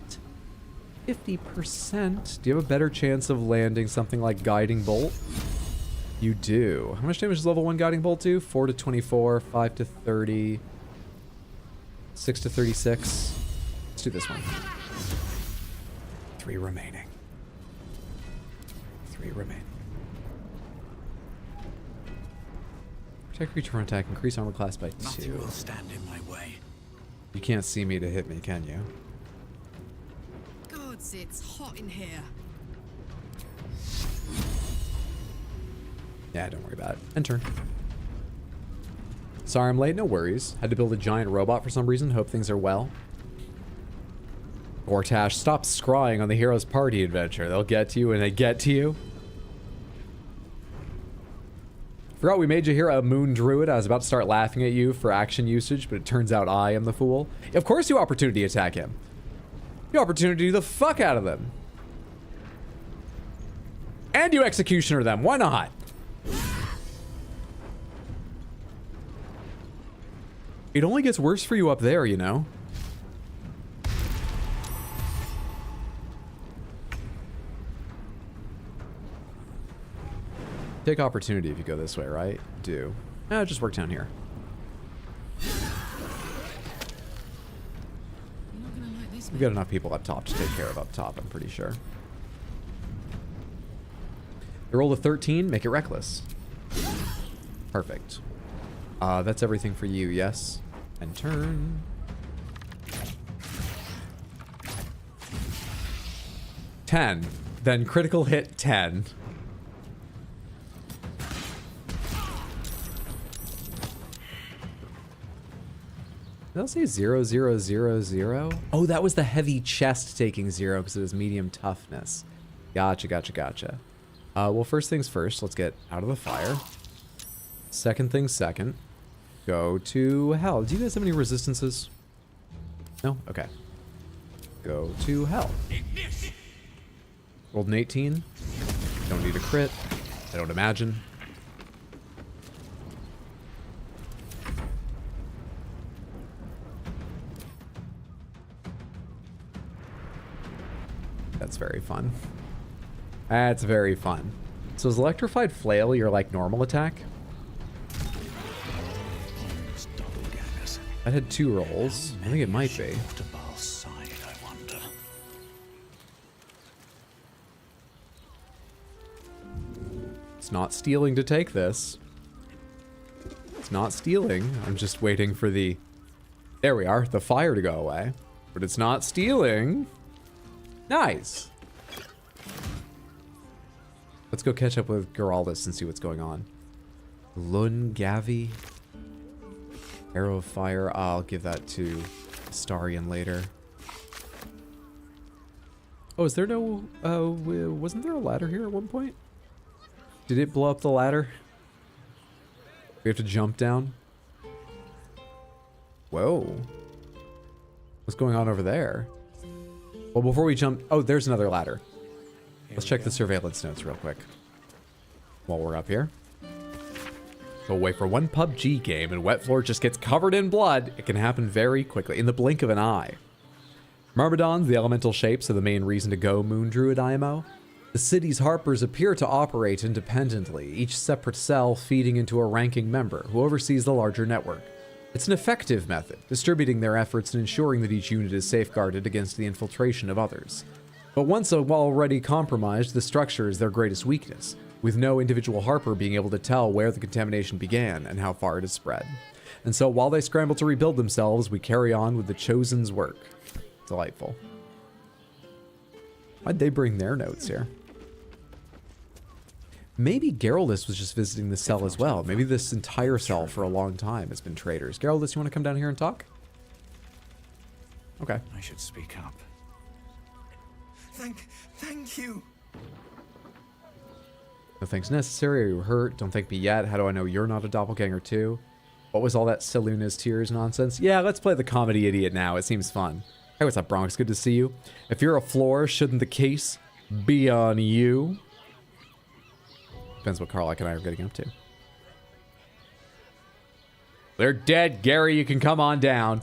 50%. Do you have a better chance of landing something like Guiding Bolt? You do. How much damage does level 1 Guiding Bolt do? 4 to 24, 5 to 30, 6 to 36. Let's do this one. 3 remaining. 3 remaining. Protect creature from attack. Increase armor class by 2. Nothing will stand in my way. You can't see me to hit me, can you? Gods, it's hot in here. Yeah, don't worry about it. End turn. Sorry I'm late, no worries. Had to build a giant robot for some reason. Hope things are well. Gortash, stop scrying on the Hero's Party adventure. They'll get to you when they get to you. Forgot we made Jaheira a moon druid. I was about to start laughing at you for action usage, but it turns out I am the fool. Of course you opportunity attack him. You opportunity the fuck out of them. And you executioner them. Why not? It only gets worse for you up there, you know? Take opportunity if you go this way, right? Do. Just work down here. We've got enough people up top to take care of up top, I'm pretty sure. You roll a 13, make it reckless. Perfect. That's everything for you, yes? And turn. $10. Then critical hit 10. Did I say 0, 0, 0, 0? Oh, that was the heavy chest taking 0 because it was medium toughness. Gotcha, gotcha, gotcha. Well, first things first, let's get out of the fire. Second things second. Go to hell. Do you guys have any resistances? No? Okay. Go to hell. Rolled an 18. Don't need a crit. I don't imagine. That's very fun. That's very fun. So is Electrified Flail your, like, normal attack? That had 2 rolls. I think it might be. It's not stealing to take this. It's not stealing. I'm just waiting for the... There we are. The fire to go away. But it's not stealing. Nice. Let's go catch up with Geraldus and see what's going on. Lungavi. Arrow of Fire. I'll give that to Starion later. Oh, is there no... wasn't there a ladder here at one point? Did it blow up the ladder? We have to jump down? Whoa. What's going on over there? Well, before we jump... Oh, there's another ladder. Let's check the surveillance notes real quick. While we're up here. Go away for one PUBG game and wet floor just gets covered in blood. It can happen very quickly, in the blink of an eye. Myrmidons, the elemental shapes, are the main reason to go Moon Druid IMO. The city's Harpers appear to operate independently, each separate cell feeding into a ranking member who oversees the larger network. It's an effective method, distributing their efforts and ensuring that each unit is safeguarded against the infiltration of others. But once already compromised, the structure is their greatest weakness, with no individual Harper being able to tell where the contamination began and how far it has spread. And so while they scramble to rebuild themselves, we carry on with the Chosen's work. Delightful. Why'd they bring their notes here? Maybe Geraldus was just visiting the cell as well. Maybe this entire cell for a long time has been traitors. Geraldus, you want to come down here and talk? Okay. I should speak up. Thank you. No thanks necessary. Are you hurt? Don't thank me yet. How do I know you're not a doppelganger too? What was all that Seluna's tears nonsense? Yeah, let's play the comedy idiot now. It seems fun. Hey, what's up, Bronx? Good to see you. If you're a floor, shouldn't the case be on you? Depends what Karlach and I are getting up to. They're dead, Gary. You can come on down.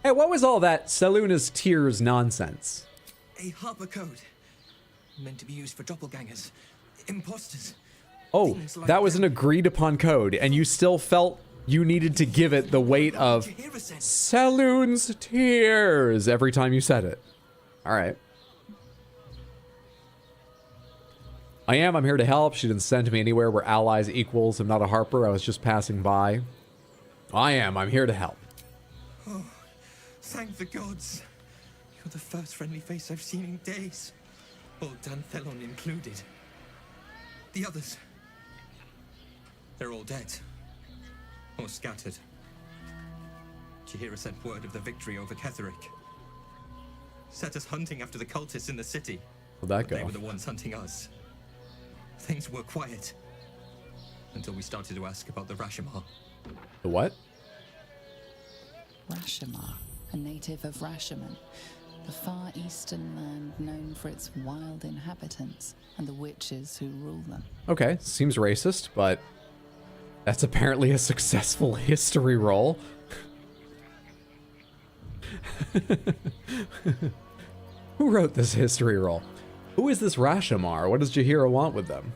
Hey, what was all that Seluna's tears nonsense? A Harper code. Meant to be used for doppelgangers. Imposters. Oh, Like that was an agreed upon code, and you still felt you needed to give it the weight of Selûne's tears every time you said it. All right. I'm here to help. She didn't send me anywhere where allies equals. I'm not a Harper. I was just passing by. I'm here to help. Oh, thank the gods. You're the first friendly face I've seen in days. Old Dan Thelon included. The others. They're all dead. Or scattered. Jahira sent word of the victory over Ketheric. Set us hunting after the cultists in the city. How'd that go? They were the ones hunting us. Things were quiet. Until we started to ask about the Rashomar. The what? Rashomar, a native of Rashomon. The far eastern land known for its wild inhabitants and the witches who rule them. Okay, seems racist, but that's apparently a successful history roll. Who wrote this history roll? Who is this Rashomar? What does Jaheira want with them?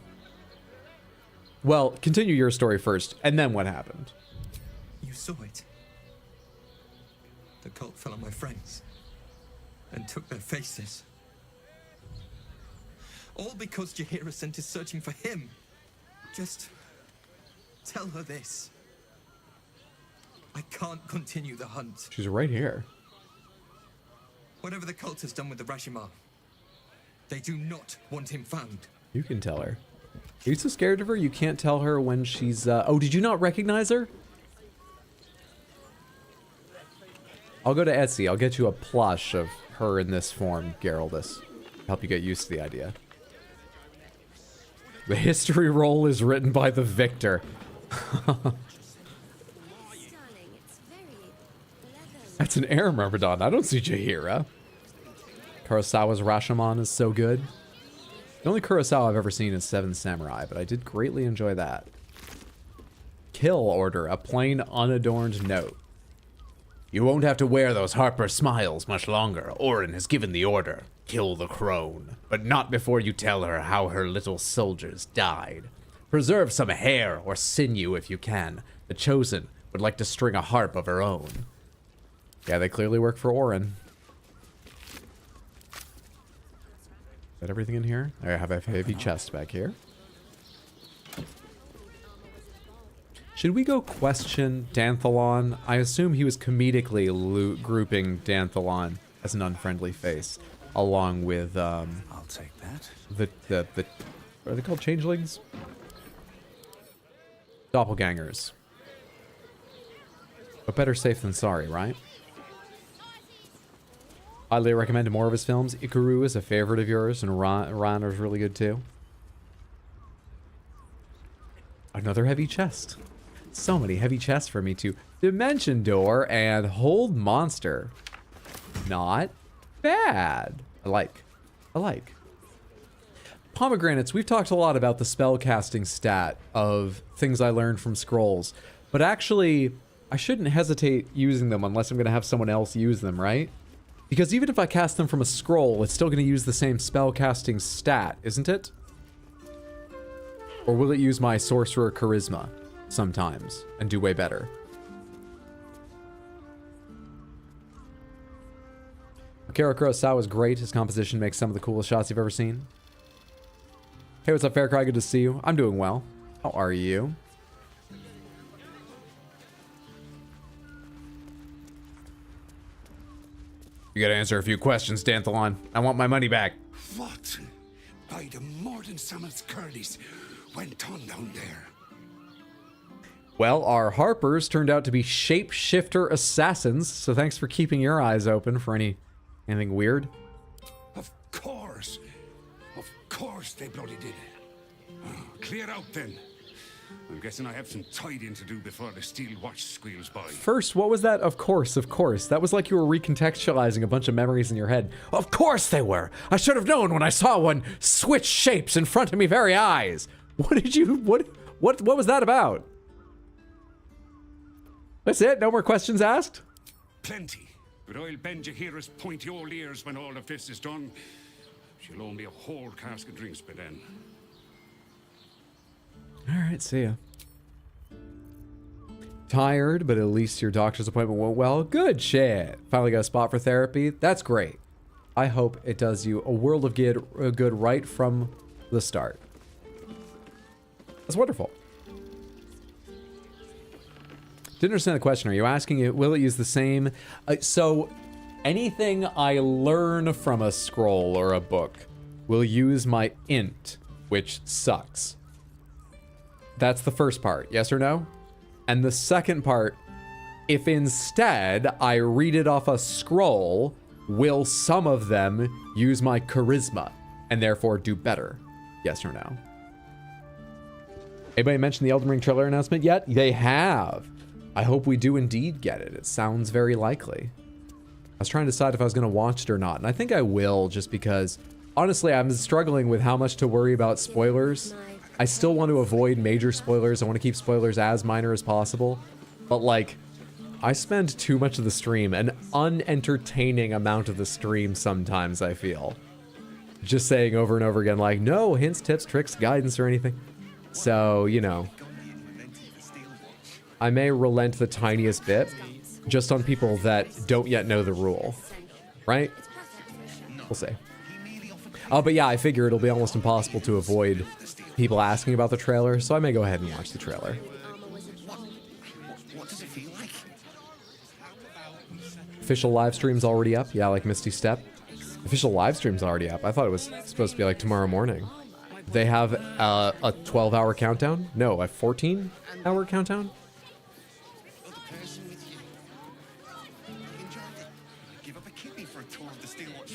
Well, continue your story first, and then what happened? You saw it. The cult fell on my friends and took their faces. All because Jaheira sent us searching for him. Just tell her this. I can't continue the hunt. She's right here. Whatever the cult has done with the Rashomar, they do not want him found. You can tell her. Are you so scared of her you can't tell her when she's... Oh, did you not recognize her? I'll go to Etsy. I'll get you a plush of her in this form, Geraldus. Help you get used to the idea. The history roll is written by the victor. That's an air Myrmidon. I don't see Jaheira. Kurosawa's Rashomon is so good. The only Kurosawa I've ever seen is Seven Samurai, but I did greatly enjoy that. Kill order, a plain, unadorned note. You won't have to wear those Harper smiles much longer. Orin has given the order. Kill the crone. But not before you tell her how her little soldiers died. Preserve some hair or sinew if you can. The Chosen would like to string a harp of her own. Yeah, they clearly work for Orin. Is that everything in here? I have a heavy chest back here. Should we go question Danthalon? I assume he was comedically grouping Danthalon as an unfriendly face, along with I'll take that. The are they called changelings? Doppelgangers. But better safe than sorry, right? Highly recommend more of his films. Ikaru is a favorite of yours, and Ron is really good too. Another heavy chest. So many heavy chests for me too. Dimension door and hold monster. Not bad. I like. Pomegranates. We've talked a lot about the spell casting stat of things I learned from scrolls, but actually I shouldn't hesitate using them unless I'm going to have someone else use them, right? Because even if I cast them from a scroll, it's still going to use the same spell casting stat, isn't it? Or will it use my sorcerer charisma sometimes and do way better? Akira Kurosawa is great. His composition makes some of the coolest shots you've ever seen. Hey, what's up, Faircry? Good to see you. I'm doing well. How are you? You gotta answer a few questions, Danthalon. I want my money back. What by the Morden Summit's curlies went on down there? Well, our Harpers turned out to be shapeshifter assassins, so thanks for keeping your eyes open for anything weird. Of course they bloody did it. Oh, clear out then. I'm guessing I have some tidying to do before the steel watch squeals by. First, what was that? Of course. That was like you were recontextualizing a bunch of memories in your head. Of course they were. I should have known when I saw one switch shapes in front of me very eyes. What was that about? That's it? No more questions asked? Plenty. But I'll bend Jaheira's pointy old ears when all of this is done. She'll owe me a whole cask of drinks by then. Alright, see ya. Tired, but at least your doctor's appointment went well. Good shit. Finally got a spot for therapy. That's great. I hope it does you a world of good right from the start. That's wonderful. Didn't understand the question. Are you asking, will it use the same? So anything I learn from a scroll or a book will use my int, which sucks. That's the first part, yes or no? And the second part, if instead I read it off a scroll, will some of them use my charisma and therefore do better? Yes or no? Anybody mentioned the Elden Ring trailer announcement yet? They have. I hope we do indeed get it. It sounds very likely. was trying to decide if I was going to watch it or not, and I think I will, just because, honestly, I'm struggling with how much to worry about spoilers. I still want to avoid major spoilers. I want to keep spoilers as minor as possible, but like, I spend too much of the stream, an unentertaining amount of the stream sometimes, I feel. Just saying over and over again, like, no hints, tips, tricks, guidance, or anything. So, you know, I may relent the tiniest bit just on people that don't yet know the rule, right? We'll see. But yeah, I figure it'll be almost impossible to avoid people asking about the trailer, so I may go ahead and watch the trailer. Official live stream's already up. Yeah, like Misty Step. Official live stream's already up. I thought it was supposed to be like tomorrow morning. They have a 12-hour countdown? No, a 14-hour countdown?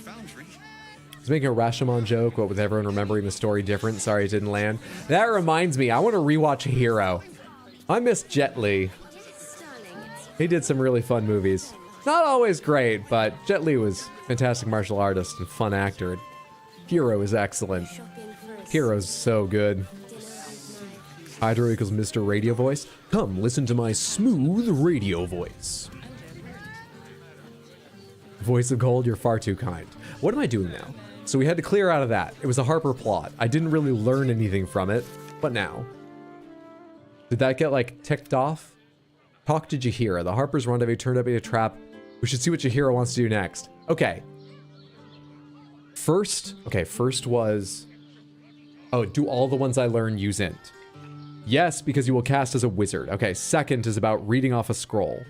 I was making a Rashomon joke, what with everyone remembering the story different. Sorry it didn't land. That reminds me, I want to rewatch Hero. I miss Jet Li. He did some really fun movies. Not always great, but Jet Li was a fantastic martial artist and fun actor. Hero is excellent. Hero's so good. Hydro equals Mr. Radio Voice. Come, listen to my smooth radio voice. Voice of Gold, you're far too kind. What am I doing now? So we had to clear out of that. It was a Harper plot. I didn't really learn anything from it, but now. Did that get, like, ticked off? Talk to Jaheira. The Harper's rendezvous turned out to be a trap. We should see what Jaheira wants to do next. Okay. First was... Oh, do all the ones I learn use int? Yes, because you will cast as a wizard. Okay, second is about reading off a scroll.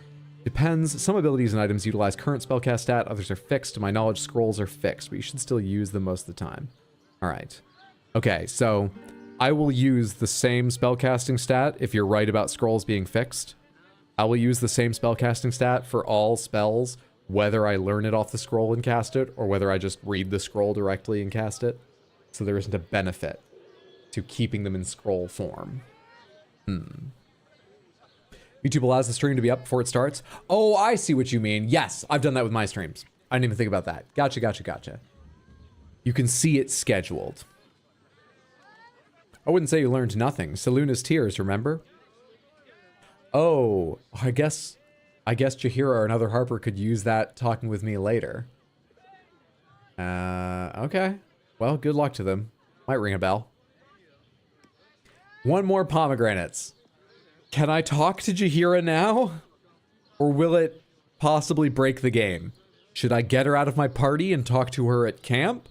Depends. Some abilities and items utilize current spellcast stat. Others are fixed. To my knowledge, scrolls are fixed, but you should still use them most of the time. All right. Okay, so I will use the same spellcasting stat if you're right about scrolls being fixed. I will use the same spellcasting stat for all spells, whether I learn it off the scroll and cast it, or whether I just read the scroll directly and cast it. So there isn't a benefit to keeping them in scroll form. YouTube allows the stream to be up before it starts. Oh, I see what you mean. Yes, I've done that with my streams. I didn't even think about that. Gotcha. You can see it scheduled. I wouldn't say you learned nothing. Seluna's tears, remember? Oh, I guess Jaheira or another Harper could use that talking with me later. Okay. Well, good luck to them. Might ring a bell. One more pomegranates. Can I talk to Jaheira now? Or will it possibly break the game? Should I get her out of my party and talk to her at camp?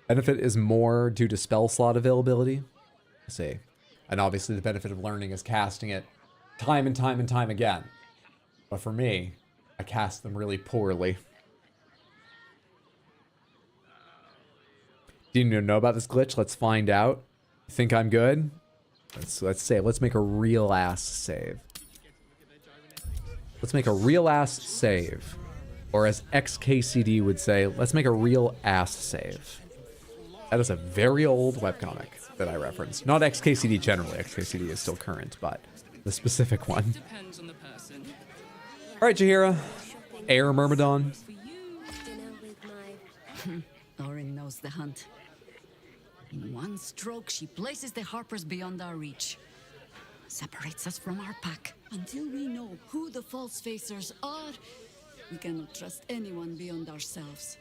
Benefit is more due to spell slot availability. Let's see. And obviously the benefit of learning is casting it time and time again. But for me, I cast them really poorly. Do you know about this glitch? Let's find out. You think I'm good? Let's save. Let's make a real ass save. Let's make a real ass save. Or as XKCD would say, let's make a real ass save. That is a very old webcomic that I referenced. Not XKCD generally. XKCD is still current, but the specific one. All right, Jaheira. Air Myrmidon. Orin knows the hunt. In one stroke, she places the Harpers beyond our reach. Separates us from our pack. Until we know who the false facers are, we cannot trust anyone beyond ourselves.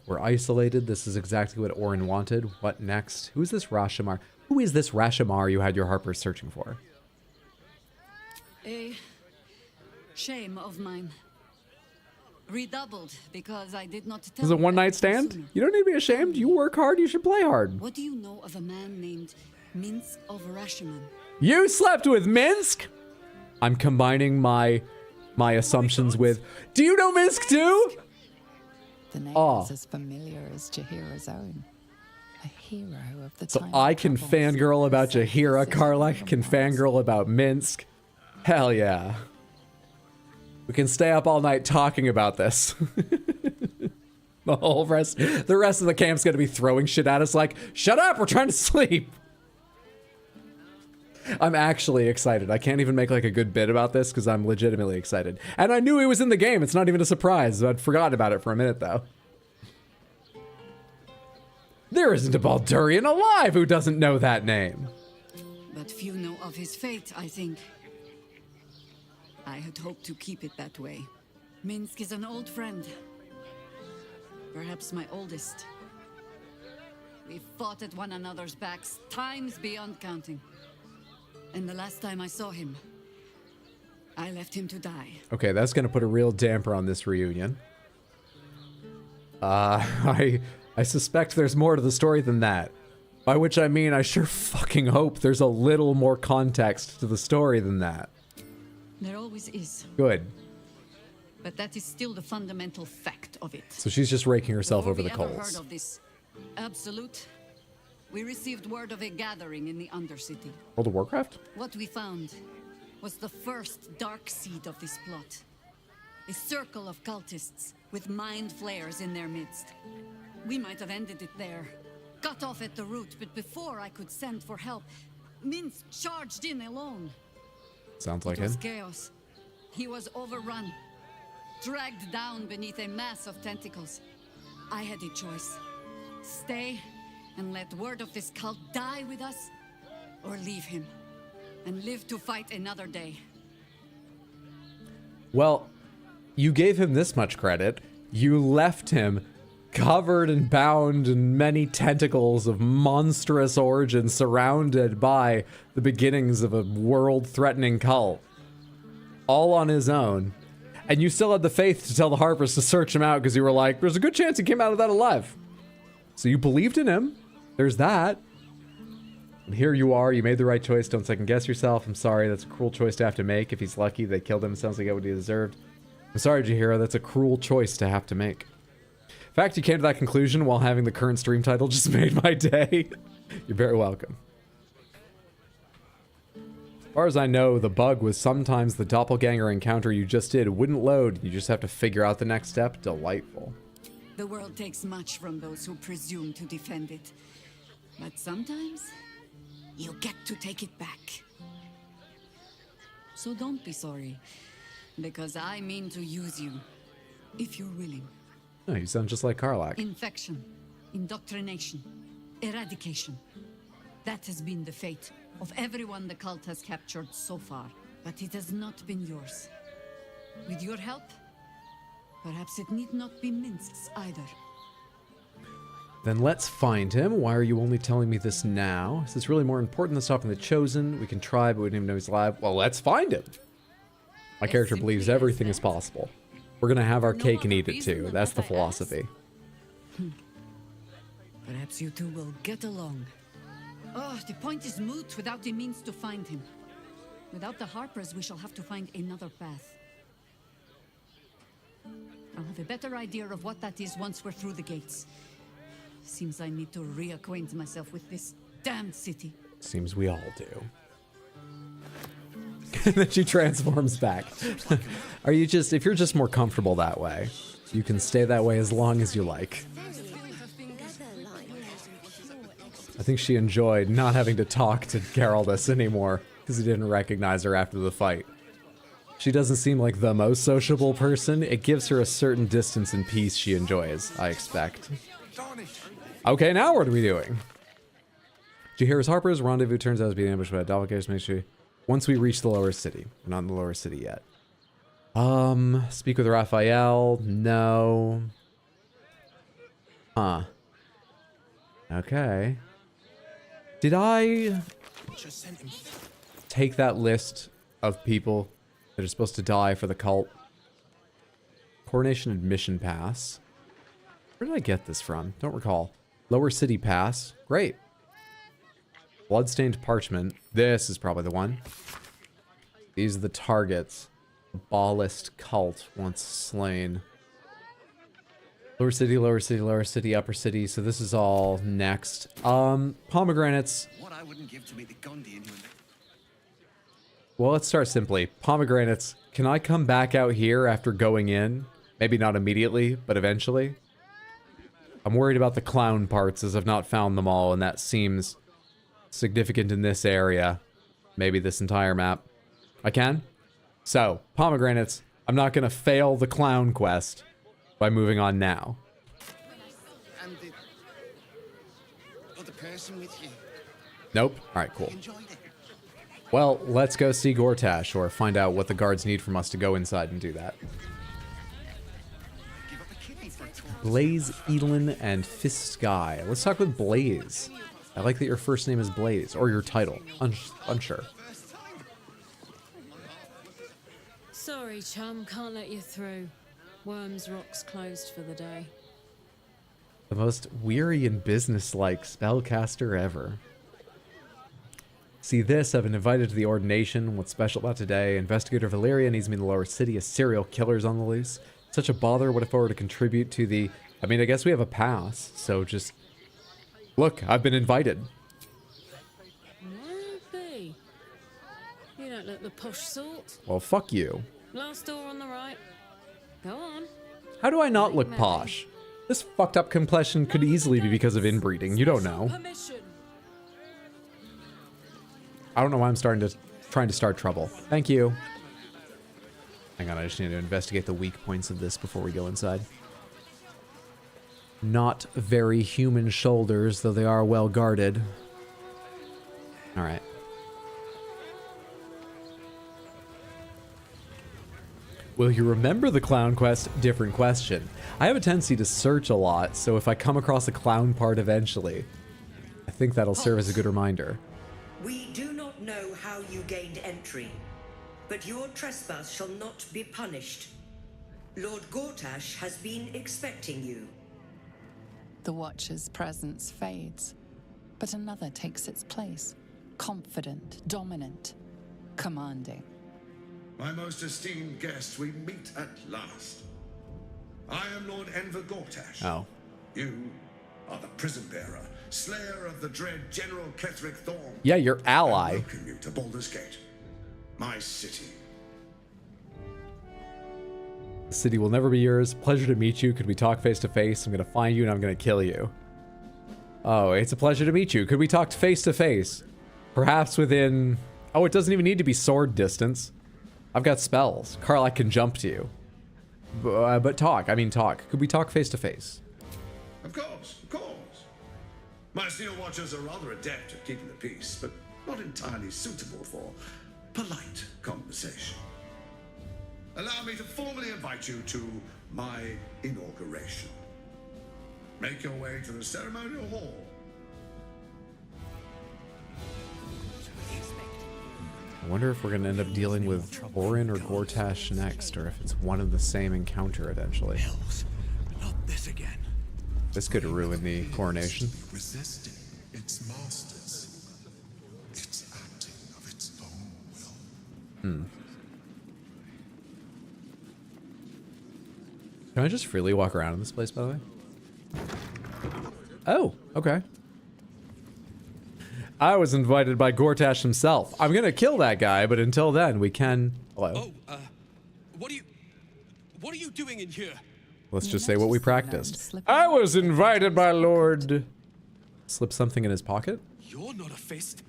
We're isolated. This is exactly what Orin wanted. What next? Who is this Rashomar? Who is this Rashomar you had your Harpers searching for? A shame of mine. Redoubled because I did not tell. This is a one-night stand? Sooner. You don't need to be ashamed. You work hard, you should play hard. What do you know of a man named Minsk of Rashomon? You slept with Minsk? I'm combining my assumptions with, do you know Minsk too? The name is as familiar as Jaheira's own. A hero of the time. So I can fangirl about Jaheira, Karlach can fangirl about Minsk. Hell yeah. We can stay up all night talking about this. The rest of the camp's gonna be throwing shit at us like, shut up, we're trying to sleep. I'm actually excited. I can't even make like a good bit about this because I'm legitimately excited. And I knew he was in the game. It's not even a surprise. I'd forgotten about it for a minute though. There isn't a Baldurian alive who doesn't know that name. But few know of his fate, I think. I had hoped to keep it that way. Minsk is an old friend. Perhaps my oldest. We fought at one another's backs, times beyond counting. And the last time I saw him, I left him to die. Okay, that's gonna put a real damper on this reunion. I suspect there's more to the story than that. By which I mean, I sure fucking hope there's a little more context to the story than that. There always is. Good. But that is still the fundamental fact of it. So she's just raking herself over the Before we ever coals. heard of this absolute, we received word of a gathering in the Undercity. World of Warcraft? What we found was the first dark seed of this plot. A circle of cultists with mind flayers in their midst. We might have ended it there, cut off at the root, but before I could send for help, Minsk charged in alone. Sounds like It was him. chaos. He was overrun, dragged down beneath a mass of tentacles. I had a choice. Stay and let word of this cult die with us, or leave him and live to fight another day. Well, you gave him this much credit. You left him covered and bound in many tentacles of monstrous origin, surrounded by the beginnings of a world-threatening cult. All on his own. And you still had the faith to tell the Harpers to search him out because you were like, there's a good chance he came out of that alive. So you believed in him. There's that. And here you are. You made the right choice. Don't second guess yourself. I'm sorry. That's a cruel choice to have to make. If he's lucky, they killed him. It sounds like he got what he deserved. I'm sorry, Jaheira. That's a cruel choice to have to make. In fact, you came to that conclusion while having the current stream title just made my day. You're very welcome. As far as I know, the bug was sometimes the doppelganger encounter you just did wouldn't load. You just have to figure out the next step. Delightful. The world takes much from those who presume to defend it. But sometimes, you get to take it back. So don't be sorry, because I mean to use you, if you're willing. Oh, you sound just like Karlach. Infection, indoctrination, eradication. That has been the fate of everyone the cult has captured so far. But it has not been yours. With your help, perhaps it need not be Minsk's either. Then let's find him. Why are you only telling me this now? Is this really more important than stopping the Chosen? We can try, but we didn't even know he's alive. Well, let's find him. My character believes everything is possible. We're gonna have our cake and eat it too. That's the philosophy. Perhaps you two will get along. Oh, the point is moot without the means to find him. Without the Harpers, we shall have to find another path. I'll have a better idea of what that is once we're through the gates. Seems I need to reacquaint myself with this damned city. Seems we all do. And then she transforms back. Are you just, if you're just more comfortable that way, you can stay that way as long as you like. I think she enjoyed not having to talk to Geraldus anymore because he didn't recognize her after the fight. She doesn't seem like the most sociable person. It gives her a certain distance and peace she enjoys, I expect. Okay, now what are we doing? Jaheira's Harper's rendezvous turns out to be an ambush by doppelgangers. Make sure once we reach the lower city. We're not in the lower city yet. Speak with Raphael. No. Huh. Okay. Did I take that list of people that are supposed to die for the cult? Coronation Admission Pass. Where did I get this from? Don't recall. Lower City Pass. Great. Bloodstained Parchment. This is probably the one. These are the targets. The Ballist cult once slain. Lower City, Lower City, Lower City, Upper City. So this is all next. Pomegranates. What I wouldn't give to be the Gondian who... Well, let's start simply. Pomegranates. Can I come back out here after going in? Maybe not immediately, but eventually. I'm worried about the clown parts as I've not found them all, and that seems significant in this area. maybe this entire map. I can? So, pomegranates. I'm not going to fail the clown quest by moving on now. And the other person with you. Nope. All right, cool. Well, let's go see Gortash or find out what the guards need from us to go inside and do that. Blaze, Edelin, and Fist Sky. Let's talk with Blaze. I like that your first name is Blaze, or your title. Unsure. Sorry, chum, can't let you through. Wyrm's Rock's closed for the day. The most weary and businesslike spellcaster ever. See this, I've been invited to the ordination. What's special about today? Investigator Valeria needs me in the lower city. A serial killer's on the loose. Such a bother. What if I were to contribute to the... I mean, I guess we have a pass, so just... Look, I've been invited. Maybe. You don't look the posh sort. Well, fuck you. Last door on the right. Go on. How do I not look posh? This fucked up complexion could easily be because of inbreeding. You don't know. I don't know why I'm trying to start trouble. Thank you. Hang on, I just need to investigate the weak points of this before we go inside. Not very human shoulders, though they are well guarded. Alright. Will you remember the clown quest? Different question. I have a tendency to search a lot, so if I come across a clown part eventually, I think that'll serve as a good reminder. We do not know how you gained entry, but your trespass shall not be punished. Lord Gortash has been expecting you. The Watcher's presence fades, but another takes its place. Confident, dominant, commanding. My most esteemed guest, we meet at last. I am Lord Enver Gortash. Oh. You are the prison bearer, slayer of the dread General Ketheric Thorn. Yeah, your ally. I welcome you to Baldur's Gate, my city. The city will never be yours. Pleasure to meet you. Could we talk face to face? I'm gonna find you and I'm gonna kill you. Oh, it's a pleasure to meet you. Could we talk face to face? Perhaps within... Oh, it doesn't even need to be sword distance. I've got spells. Carl, I can jump to you. But talk. I mean talk. Could we talk face to face? Of course, of course. My steel watchers are rather adept at keeping the peace, but not entirely suitable for polite conversation. Allow me to formally invite you to my inauguration. Make your way to the ceremonial hall. I wonder if we're going to end up dealing with Orin or Gortash next, or if it's one and the same encounter eventually. Not this again. This could ruin the coronation. Resisting its masters. It's acting of its own will. Can I just freely walk around in this place, by the way? Oh, okay. I was invited by Gortash himself. I'm gonna kill that guy, but until then, we can... Hello. Oh, what are you doing in here? Let's just say what we practiced. I was invited by Lord... Slip something in his pocket? You're not a fist.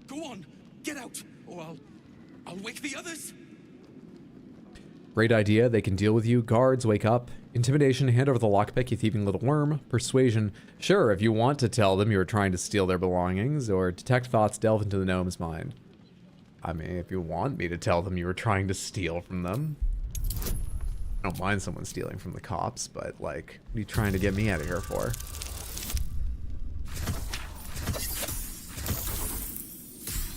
Go on, get out, or I'll wake the others. Great idea. They can deal with you. Guards, wake up. Intimidation, hand over the lockpick, you thieving little worm. Persuasion, sure, if you want to tell them you were trying to steal their belongings. Or detect thoughts, delve into the gnome's mind. I mean, if you want me to tell them you were trying to steal from them. I don't mind someone stealing from the cops, but, like, what are you trying to get me out of here for?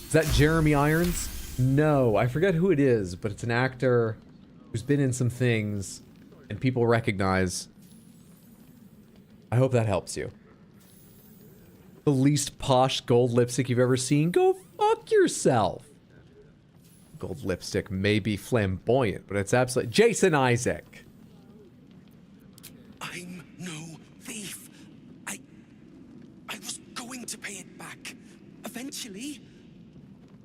Is that Jeremy Irons? No, I forget who it is, but it's an actor who's been in some things and people recognize. I hope that helps you. The least posh gold lipstick you've ever seen? Go fuck yourself. Gold lipstick may be flamboyant, but it's absolutely... Jason Isaac. I'm no thief. I was going to pay it back. Eventually.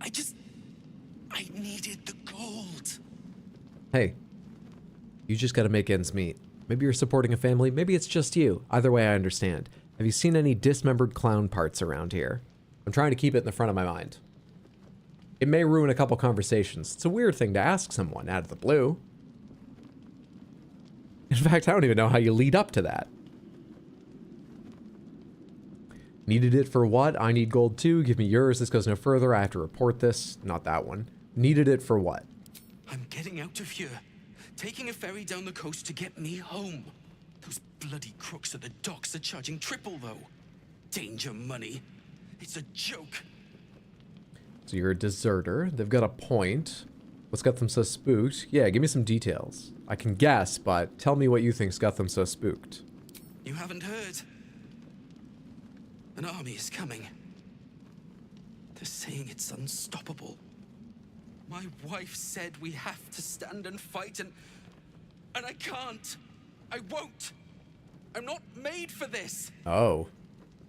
I needed the gold. Hey, you just gotta make ends meet. Maybe you're supporting a family, maybe it's just you. Either way, I understand. Have you seen any dismembered clown parts around here? I'm trying to keep it in the front of my mind. It may ruin a couple conversations. It's a weird thing to ask someone out of the blue. In fact, I don't even know how you lead up to that. Needed it for what? I need gold too. Give me yours. This goes no further. I have to report this. Not that one. Needed it for what? I'm getting out of here. Taking a ferry down the coast to get me home. Those bloody crooks at the docks are charging triple, though. Danger money. It's a joke. So you're a deserter. They've got a point. What's got them so spooked? Yeah, give me some details. I can guess, but tell me what you think's got them so spooked. You haven't heard? An army is coming. They're saying it's unstoppable. My wife said we have to stand and fight, and I can't. I won't. I'm not made for this. Oh.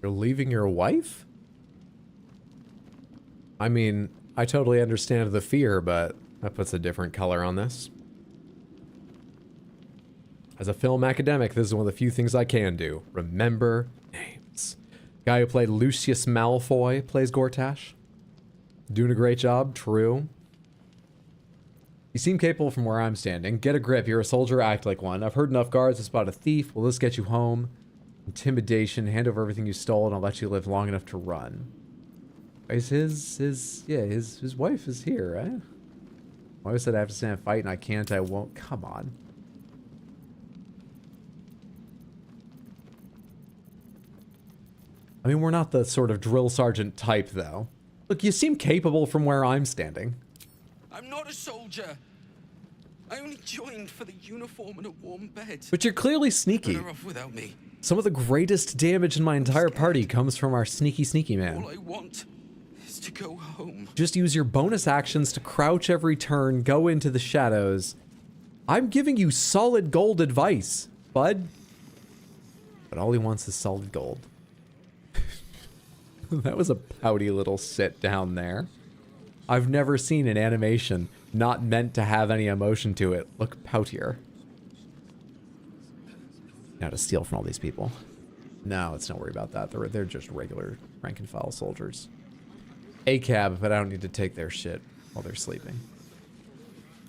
You're leaving your wife? I mean, I totally understand the fear, but that puts a different color on this. As a film academic, this is one of the few things I can do. Remember names. Guy who played Lucius Malfoy plays Gortash. Doing a great job, true. You seem capable from where I'm standing. Get a grip, you're a soldier, act like one. I've heard enough guards to spot a thief. Will this get you home? Intimidation, hand over everything you stole and I'll let you live long enough to run. Is his wife is here, right? My wife said I have to stand and fight and I can't, I won't. Come on. I mean, we're not the sort of drill sergeant type, though. Look, you seem capable from where I'm standing. I'm not a soldier. I only joined for the uniform and a warm bed. But you're clearly sneaky. Better off without me. Some of the greatest damage in my entire party comes from our sneaky man. All I want is to go home. Just use your bonus actions to crouch every turn, go into the shadows. I'm giving you solid gold advice, bud. But all he wants is solid gold. That was a pouty little sit down there. I've never seen an animation not meant to have any emotion to it look poutier. Now to steal from all these people. No, let's not worry about that. They're just regular rank and file soldiers. A cab, but I don't need to take their shit while they're sleeping.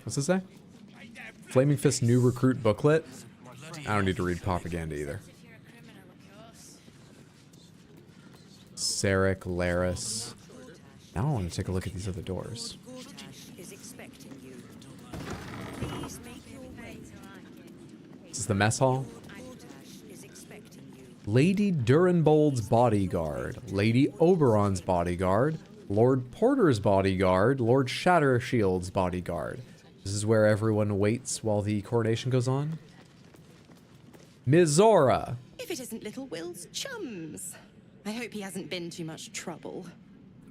What's this say? Flaming Fist new recruit booklet? I don't need to read propaganda either. Sarek, Laris. Now I want to take a look at these other doors. This is the mess hall. Lady Duranbold's bodyguard, Lady Oberon's bodyguard, Lord Porter's bodyguard, Lord Shattershield's bodyguard. This is where everyone waits while the coronation goes on. Mizora. If it isn't little Will's chums. I hope he hasn't been too much trouble.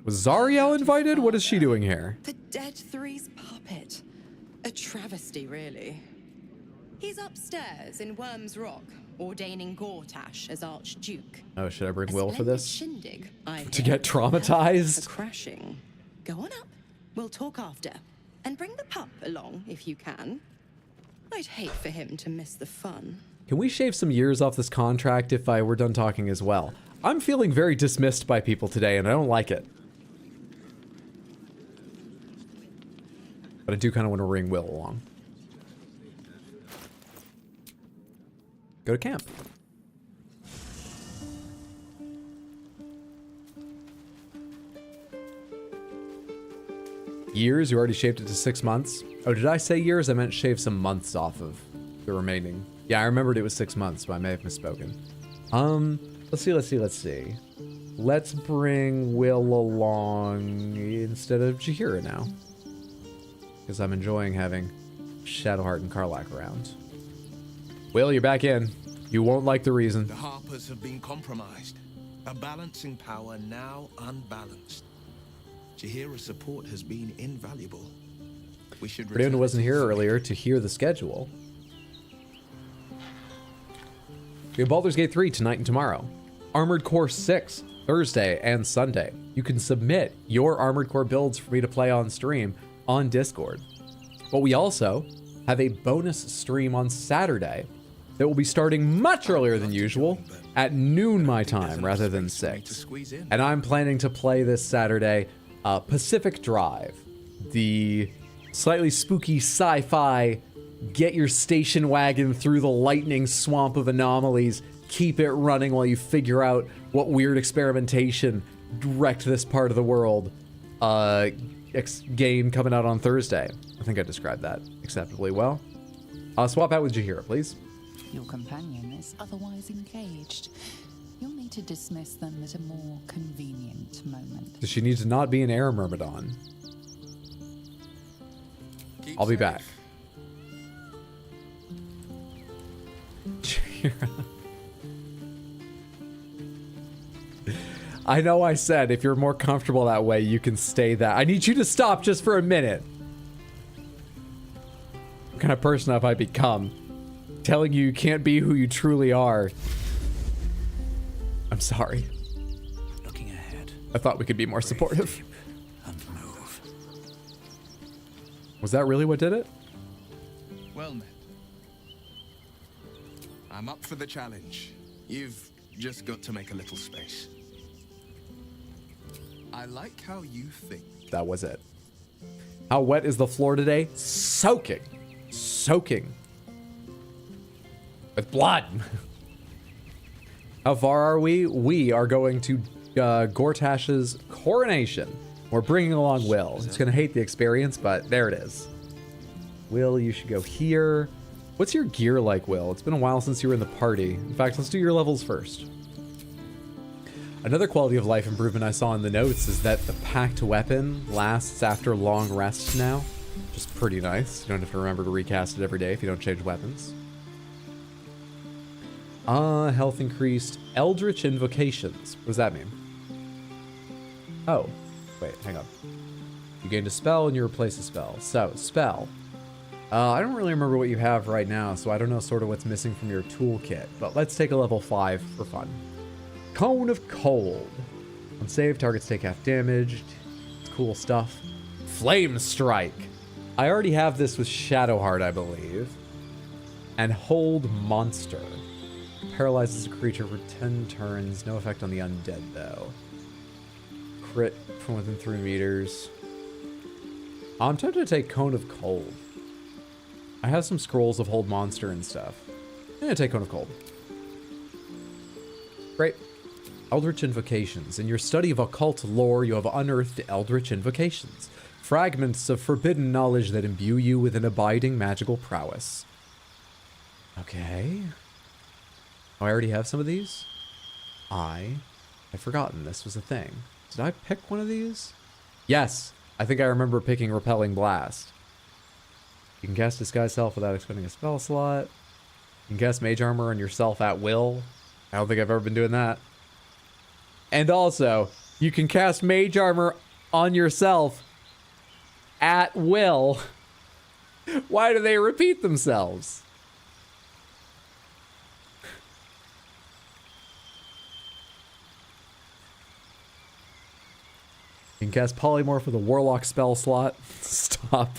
Was Zariel invited? What is she doing here? The Dead Three's puppet. A travesty, really. He's upstairs in Wyrm's Rock, ordaining Gortash as Archduke. Oh, should I bring Will for this? Shindig, To get traumatized? For crashing. Go on up. We'll talk after. And bring the pup along, if you can. I'd hate for him to miss the fun. Can we shave some years off this contract if we're done talking as well? I'm feeling very dismissed by people today, and I don't like it. But I do kind of want to bring Will along. Go to camp. Years? You already shaved it to 6 months? Oh, did I say years? I meant shave some months off of the remaining. Yeah, I remembered it was 6 months, but I may have misspoken. Let's see. Let's bring Will along instead of Jaheira now. Because I'm enjoying having Shadowheart and Karlach around. Will, you're back in. You won't like the reason. The Harpers have been compromised. A balancing power now unbalanced. Jaheira's support has been invaluable. We should. For anyone who wasn't here earlier to hear the schedule. We have Baldur's Gate 3 tonight and tomorrow. Armored Core 6, Thursday and Sunday. You can submit your Armored Core builds for me to play on stream on Discord. But we also have a bonus stream on Saturday that will be starting much earlier than usual at noon my time rather than 6. And I'm planning to play this Saturday Pacific Drive. the slightly spooky sci-fi, get your station wagon through the lightning swamp of anomalies, keep it running while you figure out what weird experimentation wrecked this part of the world game coming out on Thursday. I think I described that acceptably well. Swap out with Jaheira, please. Your companion is otherwise engaged. You'll need to dismiss them at a more convenient moment. She needs to not be an air myrmidon. I'll be back. I know I said if you're more comfortable that way, you can stay that. I need you to stop just for a minute. What kind of person have I become? Telling you you can't be who you truly are. I'm sorry. Looking ahead. I thought we could be more supportive. And move. Was that really what did it? Well met. I'm up for the challenge. You've just got to make a little space. I like how you think. That was it. How wet is the floor today? Soaking. Soaking. With blood. How far are we? We are going to Gortash's coronation. We're bringing along Will. He's going to hate the experience, but there it is. Will, you should go here. What's your gear like, Will? It's been a while since you were in the party. In fact, let's do your levels first. Another quality of life improvement I saw in the notes is that the packed weapon lasts after long rests now, which is pretty nice. You don't have to remember to recast it every day if you don't change weapons. Health increased. Eldritch invocations. What does that mean? Oh, wait, hang on. You gained a spell and you replace a spell. So, spell. I don't really remember what you have right now, so I don't know sort of what's missing from your toolkit, but let's take a level 5 for fun. Cone of Cold. On save, targets take half damage. It's cool stuff. Flame Strike. I already have this with Shadowheart, I believe. And Hold Monster. Paralyzes a creature for 10 turns. No effect on the undead, though. Crit from within 3 meters. I'm tempted to take Cone of Cold. I have some scrolls of Hold Monster and stuff. I'm gonna take Cone of Cold. Great. Eldritch Invocations. In your study of occult lore, you have unearthed Eldritch Invocations. Fragments of forbidden knowledge that imbue you with an abiding magical prowess. Okay. Oh, I already have some of these? I had forgotten this was a thing. Did I pick one of these? Yes. I think I remember picking Repelling Blast. You can cast Disguise Self without expending a spell slot. You can cast Mage Armor on yourself at will. I don't think I've ever been doing that. And also, you can cast Mage Armor on yourself at will. Why do they repeat themselves? You can cast Polymorph with a Warlock spell slot. Stop.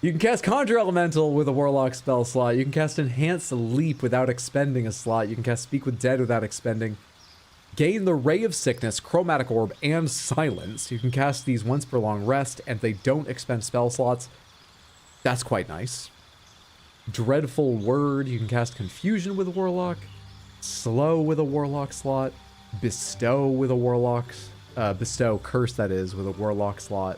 You can cast Conjure Elemental with a Warlock spell slot. You can cast Enhance Leap without expending a slot. You can cast Speak with Dead without expending. Gain the Ray of Sickness, Chromatic Orb, and Silence. You can cast these once per long rest, and they don't expend spell slots. That's quite nice. Dreadful Word. You can cast Confusion with a Warlock. Slow with a Warlock slot. Bestow with a Warlock. Bestow, Curse that is, with a Warlock slot.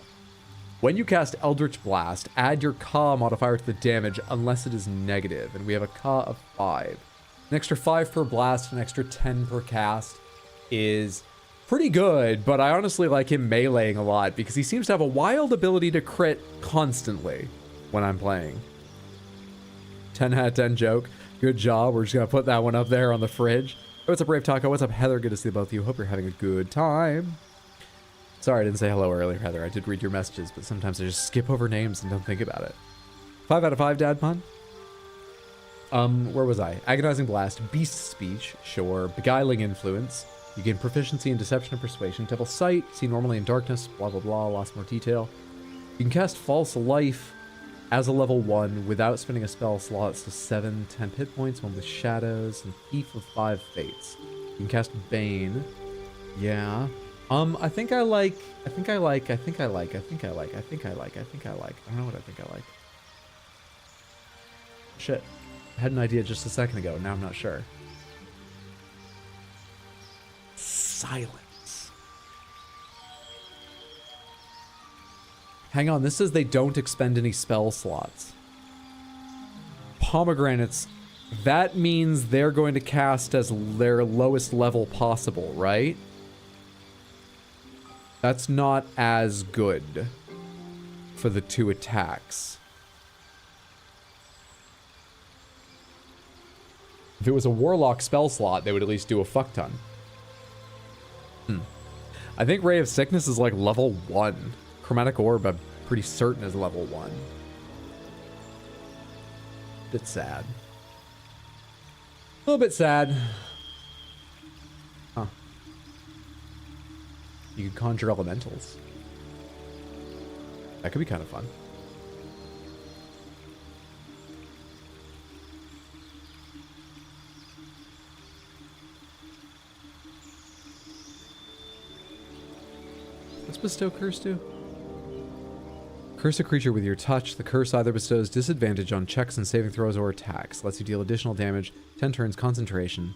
When you cast Eldritch Blast, add your Ka modifier to the damage unless it is negative, and we have a Ka of 5. An extra 5 per blast, an extra 10 per cast is pretty good, but I honestly like him meleeing a lot because he seems to have a wild ability to crit constantly when I'm playing. 10 hat 10 joke. Good job. We're just going to put that one up there on the fridge. What's up, Brave Taco? What's up, Heather? Good to see both of you. Hope you're having a good time. Sorry I didn't say hello earlier, Heather. I did read your messages, but sometimes I just skip over names and don't think about it. 5 out of 5, Dad Pun. Where was I? Agonizing Blast, Beast Speech, sure. Beguiling Influence. You gain proficiency in Deception and Persuasion. Devil Sight, see normally in darkness, blah, blah, blah, lots more detail. You can cast False Life as a level 1 without spending a spell slot, so 7 10 hit points, one with Shadows, and Thief with 5 Fates. You can cast Bane. Yeah. I think I like. I don't know what I think I like. Shit. I had an idea just a second ago. Now I'm not sure. Silence. Hang on, this says they don't expend any spell slots. Pomegranates, that means they're going to cast as their lowest level possible, right? That's not as good for the 2 attacks. If it was a warlock spell slot, they would at least do a fuck ton. I think Ray of Sickness is like level 1. Chromatic Orb, I'm pretty certain is level 1. Bit sad. A little bit sad. Huh. You can conjure elementals. That could be kind of fun. What's Bestow Curse do? Curse a creature with your touch. The curse either bestows disadvantage on checks and saving throws or attacks, lets you deal additional damage, 10 turns concentration,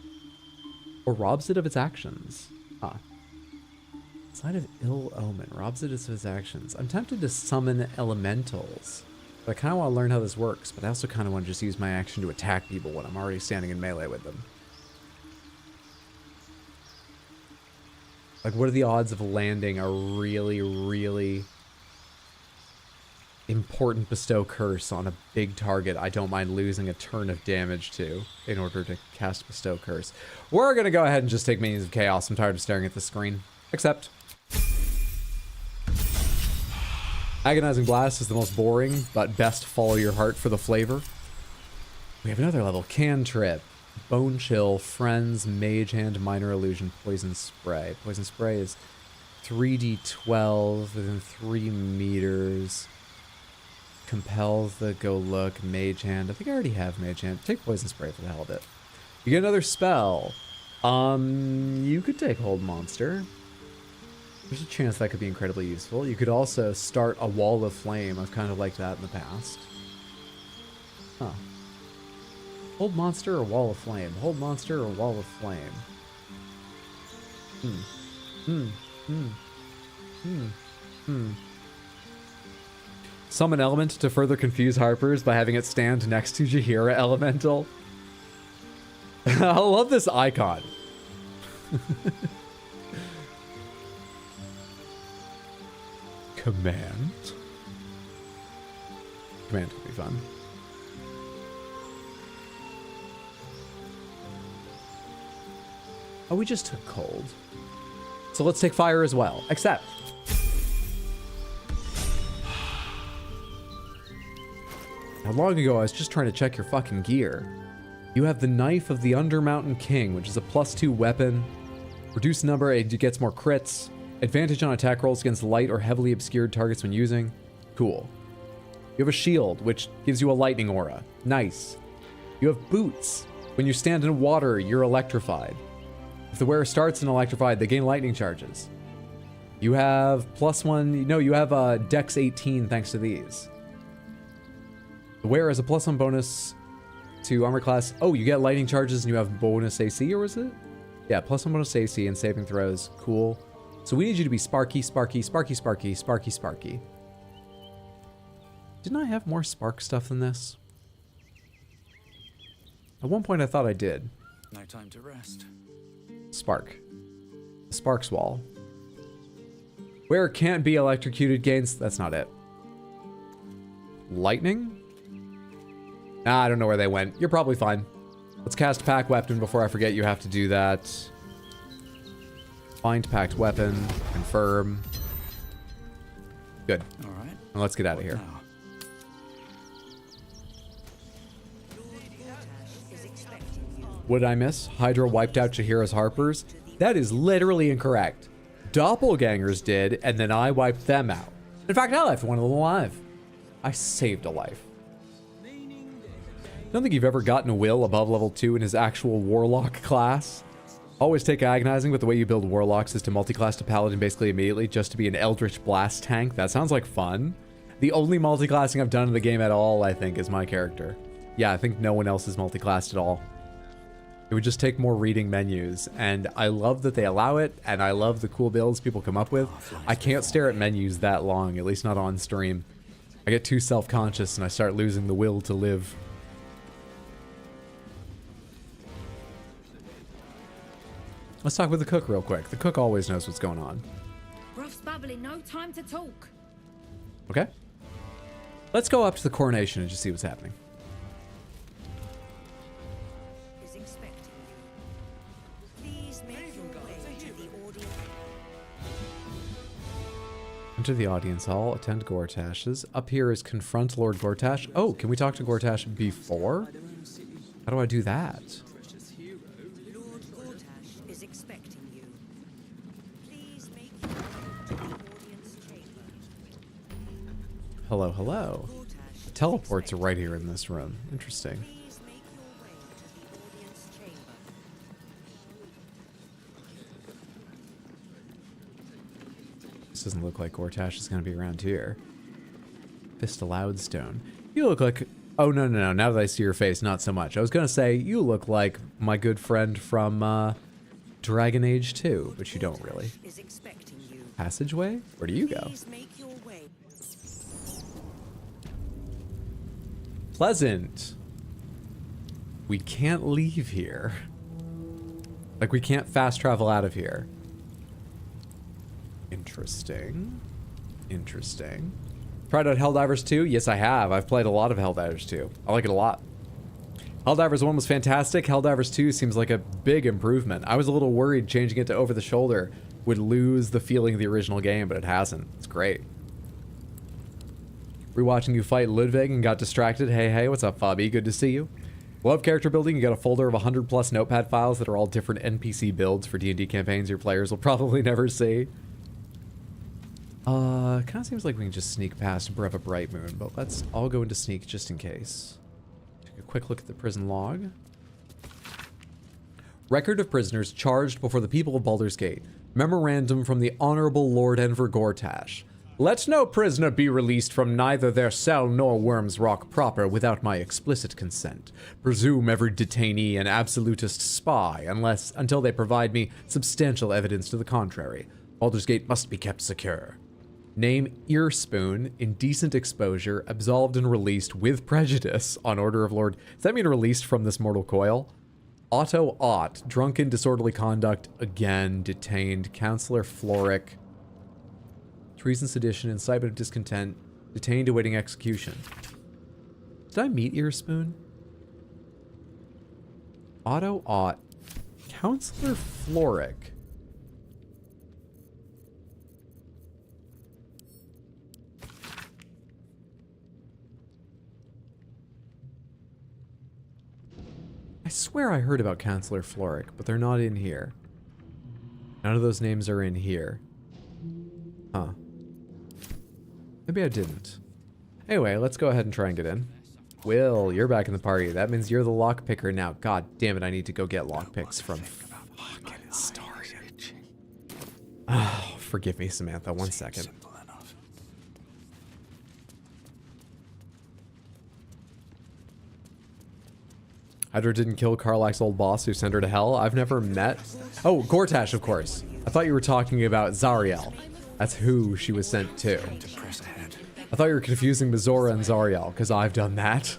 or robs it of its actions. Ah. Sign of Ill Omen. Robs it of its actions. I'm tempted to summon elementals. But I kind of want to learn how this works, but I also kind of want to just use my action to attack people when I'm already standing in melee with them. Like, what are the odds of landing a really, really important Bestow Curse on a big target I don't mind losing a turn of damage to in order to cast Bestow Curse? We're going to go ahead and just take Minions of Chaos. I'm tired of staring at the screen. Except Agonizing Blast is the most boring, but best follow your heart for the flavor. We have another level. Cantrip. Bone Chill, Friends, Mage Hand, Minor Illusion, Poison Spray. Poison Spray is 3d12 within 3 meters. Compel the Go Look, Mage Hand. I think I already have Mage Hand. Take Poison Spray for the hell of it. You get another spell. You could take Hold Monster. There's a chance that could be incredibly useful. You could also start a Wall of Flame. I've kind of liked that in the past. Huh. Hold Monster or Wall of Flame? Hold Monster or Wall of Flame? Summon Element to further confuse Harpers by having it stand next to Jaheira Elemental. I love this icon. Command. Command would be fun. Oh, we just took cold. So let's take fire as well. Except. Now, long ago, I was just trying to check your fucking gear. You have the Knife of the Undermountain King, which is a +2 weapon. Reduced number, it gets more crits. Advantage on attack rolls against light or heavily obscured targets when using. Cool. You have a shield, which gives you a lightning aura. Nice. You have boots. When you stand in water, you're electrified. If the wearer starts in electrified, they gain lightning charges. You have +1, no, you have Dex 18 thanks to these. The wearer has a +1 bonus to armor class. Oh, you get lightning charges and you have bonus AC, or is it? Yeah, +1 bonus AC and saving throws. Cool. So we need you to be Sparky, Sparky, Sparky, Sparky, Sparky, Sparky. Didn't I have more Spark stuff than this? At one point I thought I did. No time to rest. Spark. Sparks Wall. Where can't be electrocuted gains... That's not it. Lightning? I don't know where they went. You're probably fine. Let's cast Pack Weapon before I forget you have to do that. Find Packed Weapon. Confirm. Good. All right. Now let's get out of here. Now. What did I miss? Hydra wiped out Jaheira's Harpers? That is literally incorrect. Doppelgangers did, and then I wiped them out. In fact, I left one of them alive. I saved a life. I don't think you've ever gotten a Will above level 2 in his actual Warlock class. Always take agonizing, but the way you build warlocks is to multiclass to paladin basically immediately just to be an eldritch blast tank. That sounds like fun. The only multiclassing I've done in the game at all, I think, is my character. Yeah, I think no one else is multiclassed at all. It would just take more reading menus, and I love that they allow it, and I love the cool builds people come up with. I can't stare at menus that long, at least not on stream. I get too self-conscious and I start losing the will to live. Let's talk with the cook real quick. The cook always knows what's going on. Gruff's babbling, no time to talk. Okay. Let's go up to the coronation and just see what's happening. Is expecting you. Please make your way to the audience. Enter the audience hall, attend Gortash's. Up here is confront Lord Gortash. Oh, can we talk to Gortash before? How do I do that? Lord Gortash is expecting you. Please make your way to the audience chamber. Hello, hello. The teleports are right here in this room. Interesting. Please make your way to the audience chamber. This doesn't look like Gortash is going to be around here. Fist Loudstone. You look like... Oh, no, no, no. Now that I see your face, not so much. I was going to say, you look like my good friend from Dragon Age 2, but you don't really. Is expecting you. Passageway? Where do you go? Please make your way. Pleasant. We can't leave here. Like, we can't fast travel out of here. Interesting. Interesting. Tried out Helldivers 2? Yes, I have. I've played a lot of Helldivers 2. I like it a lot. Helldivers 1 was fantastic. Helldivers 2 seems like a big improvement. I was a little worried changing it to Over the Shoulder would lose the feeling of the original game, but it hasn't. It's great. Rewatching you fight Ludwig and got distracted. Hey, hey, what's up, Fabi? Good to see you. Love character building. You got a folder of 100 plus notepad files that are all different NPC builds for D&D campaigns your players will probably never see. Kind of seems like we can just sneak past Breva Brightmoon, but let's all go into sneak just in case. Take a quick look at the prison log. Record of prisoners charged before the people of Baldur's Gate. Memorandum from the Honorable Lord Enver Gortash. Let no prisoner be released from neither their cell nor Wyrm's Rock proper without my explicit consent. Presume every detainee an absolutist spy until they provide me substantial evidence to the contrary. Baldur's Gate must be kept secure. Name Earspoon, indecent exposure, absolved and released with prejudice on order of Lord... Does that mean released from this mortal coil? Otto Ott, drunken disorderly conduct, again, detained. Counselor Floric, treason, sedition, incitement of discontent, detained awaiting execution. Did I meet Earspoon? Otto Ott, Counselor Floric. I swear I heard about Counselor Floric, but they're not in here. None of those names are in here. Huh. Maybe I didn't. Anyway, let's go ahead and try and get in. Will, you're back in the party. That means you're the lockpicker now. God damn it, I need to go get lockpicks from fucking Starry. Oh, forgive me, Samantha. 1 second. Hydra didn't kill Karlach's old boss who sent her to hell. I've never met... Oh, Gortash, of course. I thought you were talking about Zariel. That's who she was sent to. I thought you were confusing Mizora and Zariel, because I've done that.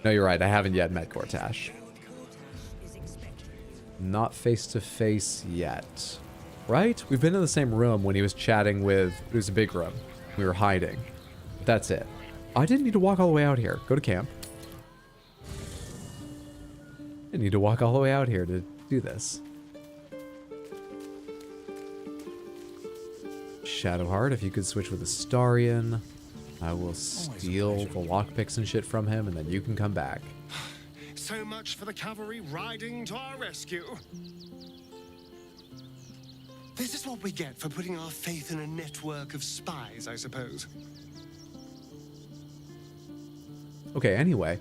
No, you're right. I haven't yet met Gortash. Not face-to-face yet. Right? We've been in the same room when he was chatting with... It was a big room. We were hiding. But that's it. I didn't need to walk all the way out here. Go to camp. I need to walk all the way out here to do this. Shadowheart, if you could switch with Astarion, I will steal the lockpicks and shit from him, and then you can come back. So much for the cavalry riding to our rescue. This is what we get for putting our faith in a network of spies, I suppose. Okay, anyway.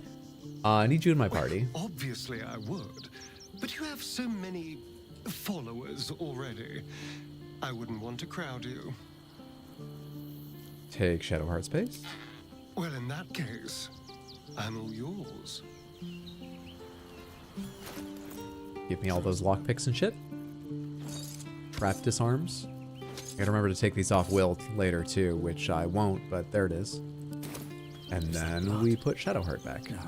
I need you in my party. Obviously I would. But But you have so many followers already. I wouldn't want to crowd you. Take Shadowheart space. Well, in that case, I'm all yours. Give me all those lockpicks and shit. Trap disarms. I gotta remember to take these off will later too, which I won't, but there it is. And then we put Shadowheart back. No,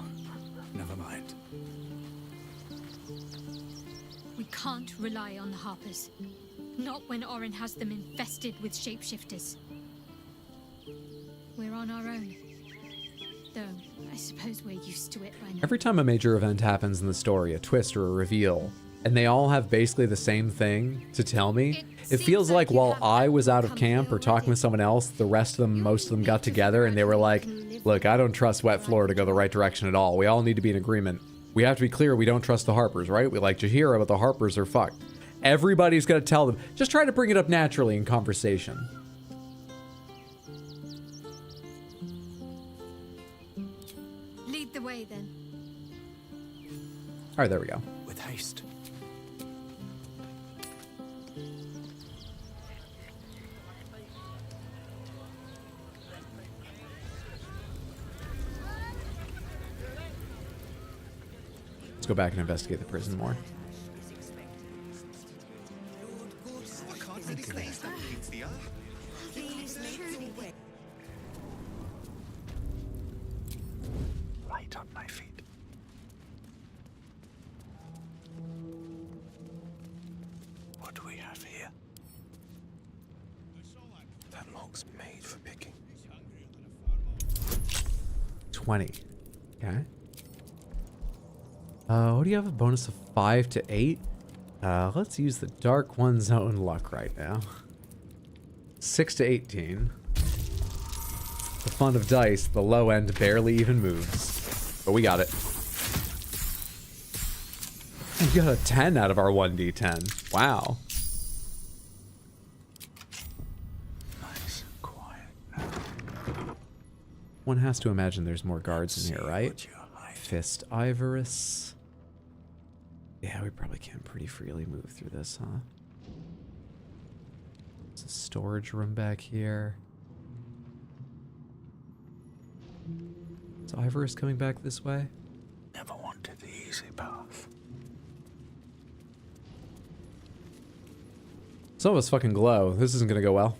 never mind. We can't rely on the Harpers. Not when Orin has them infested with shapeshifters. We're on our own. Though, I suppose we're used to it by now. Every time a major event happens in the story, a twist or a reveal, and they all have basically the same thing to tell me, it feels like while I was out of camp or talking with someone else, the rest of them, most of them got together and they were like, look, I don't trust Wet Floor to go the right direction at all. We all need to be in agreement. We have to be clear we don't trust the Harpers, right? We like Jaheira, but the Harpers are fucked. Everybody's got to tell them. Just try to bring it up naturally in conversation. Lead the way, then. All right, there we go. With haste. Let's go back and investigate the prison more. Right on my feet. What do we have here? That log's made for picking. 20. Okay. What do you have? A bonus of 5 to 8? Let's use the Dark One's own luck right now. 6 to 18. The fun of dice, the low end barely even moves. But we got it. We got a 10 out of our 1d10. Wow. Nice, quiet. One has to imagine there's more guards in here, right? Fist Ivorus. Yeah, we probably can pretty freely move through this, huh? There's a storage room back here. Is Ivorus coming back this way? Never wanted the easy path. Some of us fucking glow. This isn't gonna go well.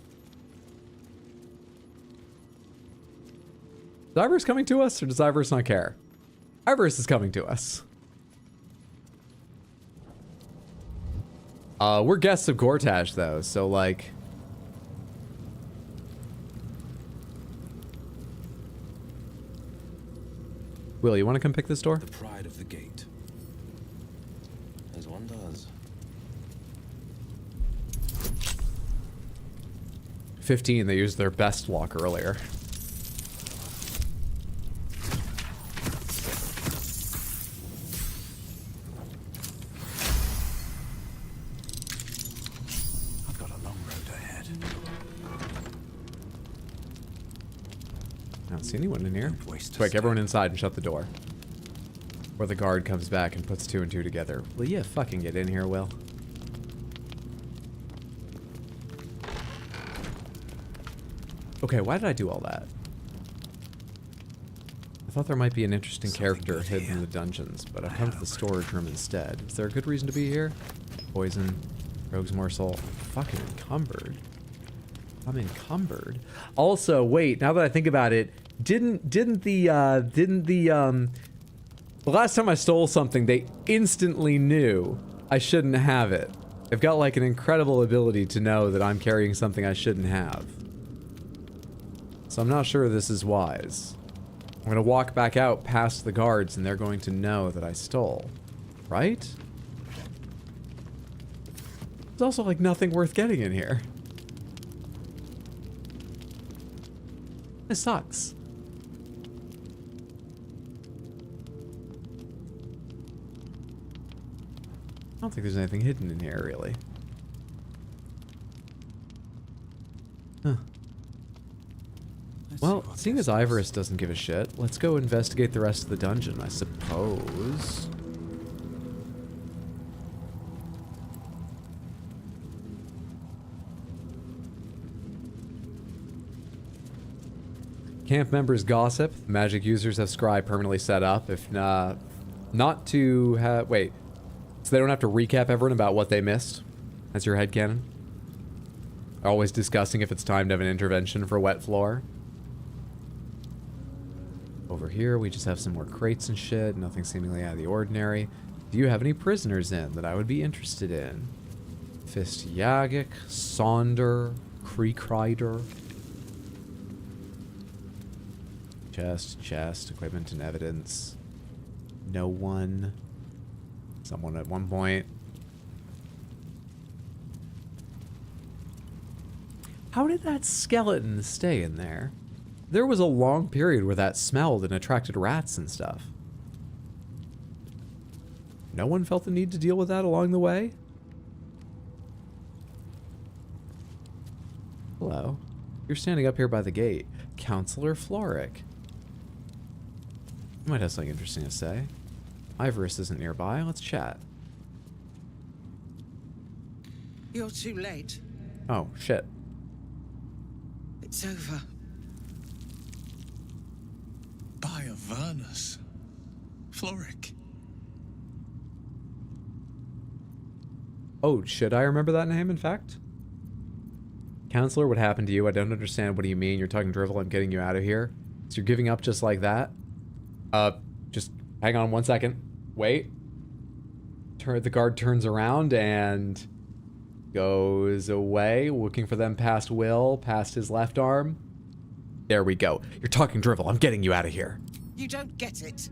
Is Ivorus coming to us, or does Ivorus not care? Ivorus is coming to us. We're guests of Gortash, though, so, like... Will, you want to come pick this door? The pride of the gate. As one does. 15, they used their best walk earlier. I've got a long road ahead. I don't see anyone in here. Quick, everyone inside and shut the door. Or the guard comes back and puts 2 and 2 together. Will you fucking get in here, Will? Okay, why did I do all that? I thought there might be an interesting character hidden in the dungeons, but I've come to the storage room instead. Is there a good reason to be here? Poison, rogue's morsel. I'm fucking encumbered. I'm encumbered. Also, wait, now that I think about it, the last time I stole something, they instantly knew I shouldn't have it. They've got like an incredible ability to know that I'm carrying something I shouldn't have. So I'm not sure this is wise. I'm gonna walk back out past the guards and they're going to know that I stole. Right? There's also like nothing worth getting in here. This sucks. I don't think there's anything hidden in here, really. Huh. Well, seeing as Ivorus doesn't give a shit, let's go investigate the rest of the dungeon, I suppose. Camp members gossip. Magic users have Scry permanently set up. If not to have... Wait. So they don't have to recap everyone about what they missed? That's your headcanon? Always discussing if it's time to have an intervention for wet floor. Over here, we just have some more crates and shit. Nothing seemingly out of the ordinary. Do you have any prisoners in that I would be interested in? Fist Yagic, Sonder, Creekrider. Chest, equipment and evidence. No one. Someone at one point. How did that skeleton stay in there? There was a long period where that smelled and attracted rats and stuff. No one felt the need to deal with that along the way? Hello. You're standing up here by the gate. Counselor Floric. You might have something interesting to say. Ivorus isn't nearby. Let's chat. You're too late. Oh, shit. It's over. By Avernus. Floric. Oh, should I remember that name, in fact? Counselor, what happened to you? I don't understand. What do you mean? You're talking drivel. I'm getting you out of here. So you're giving up just like that? Just hang on 1 second. Wait. The guard turns around and goes away, looking for them past Will, past his left arm. There we go. You're talking drivel. I'm getting you out of here. You don't get it.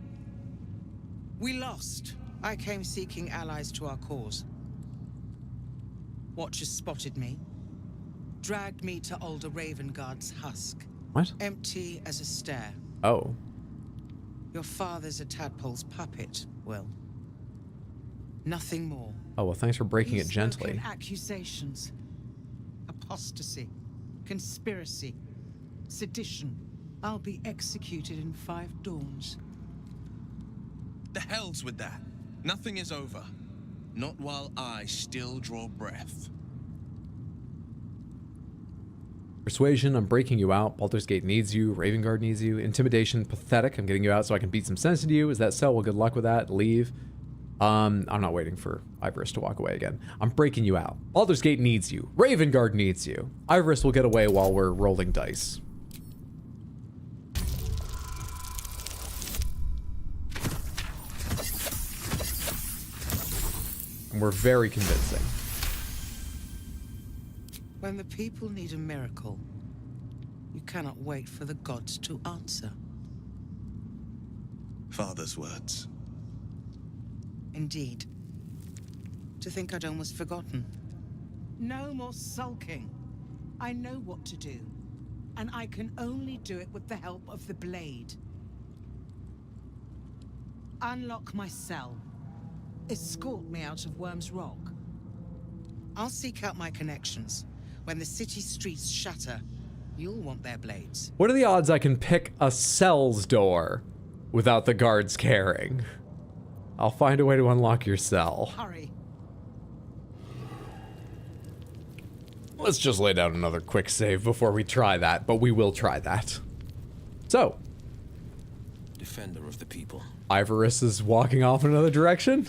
We lost. I came seeking allies to our cause. Watchers spotted me, dragged me to Older Ravengard's husk. What? Empty as a stair. Oh. Your father's a tadpole's puppet, Will. Nothing more. Oh, well, thanks for breaking it gently. Accusations. Apostasy. Conspiracy. Sedition. I'll be executed in 5 dawns. The hell's with that. Nothing is over. Not while I still draw breath. Persuasion, I'm breaking you out. Baldur's Gate needs you. Ravengard needs you. Intimidation, pathetic. I'm getting you out so I can beat some sense into you. Is that so? Well, good luck with that. Leave. I'm not waiting for Ivorus to walk away again. I'm breaking you out. Baldur's Gate needs you. Ravengard needs you. Ivorus will get away while we're rolling dice. And we're very convincing. When the people need a miracle, you cannot wait for the gods to answer. Father's words. Indeed. To think I'd almost forgotten. No more sulking. I know what to do, and I can only do it with the help of the blade. Unlock my cell. Escort me out of Wyrm's Rock. I'll seek out my connections. When the city streets shatter, you'll want their blades. What are the odds I can pick a cell's door without the guards caring? I'll find a way to unlock your cell. Hurry. Let's just lay down another quick save before we try that, but we will try that. So. Defender of the people. Ivorus is walking off in another direction.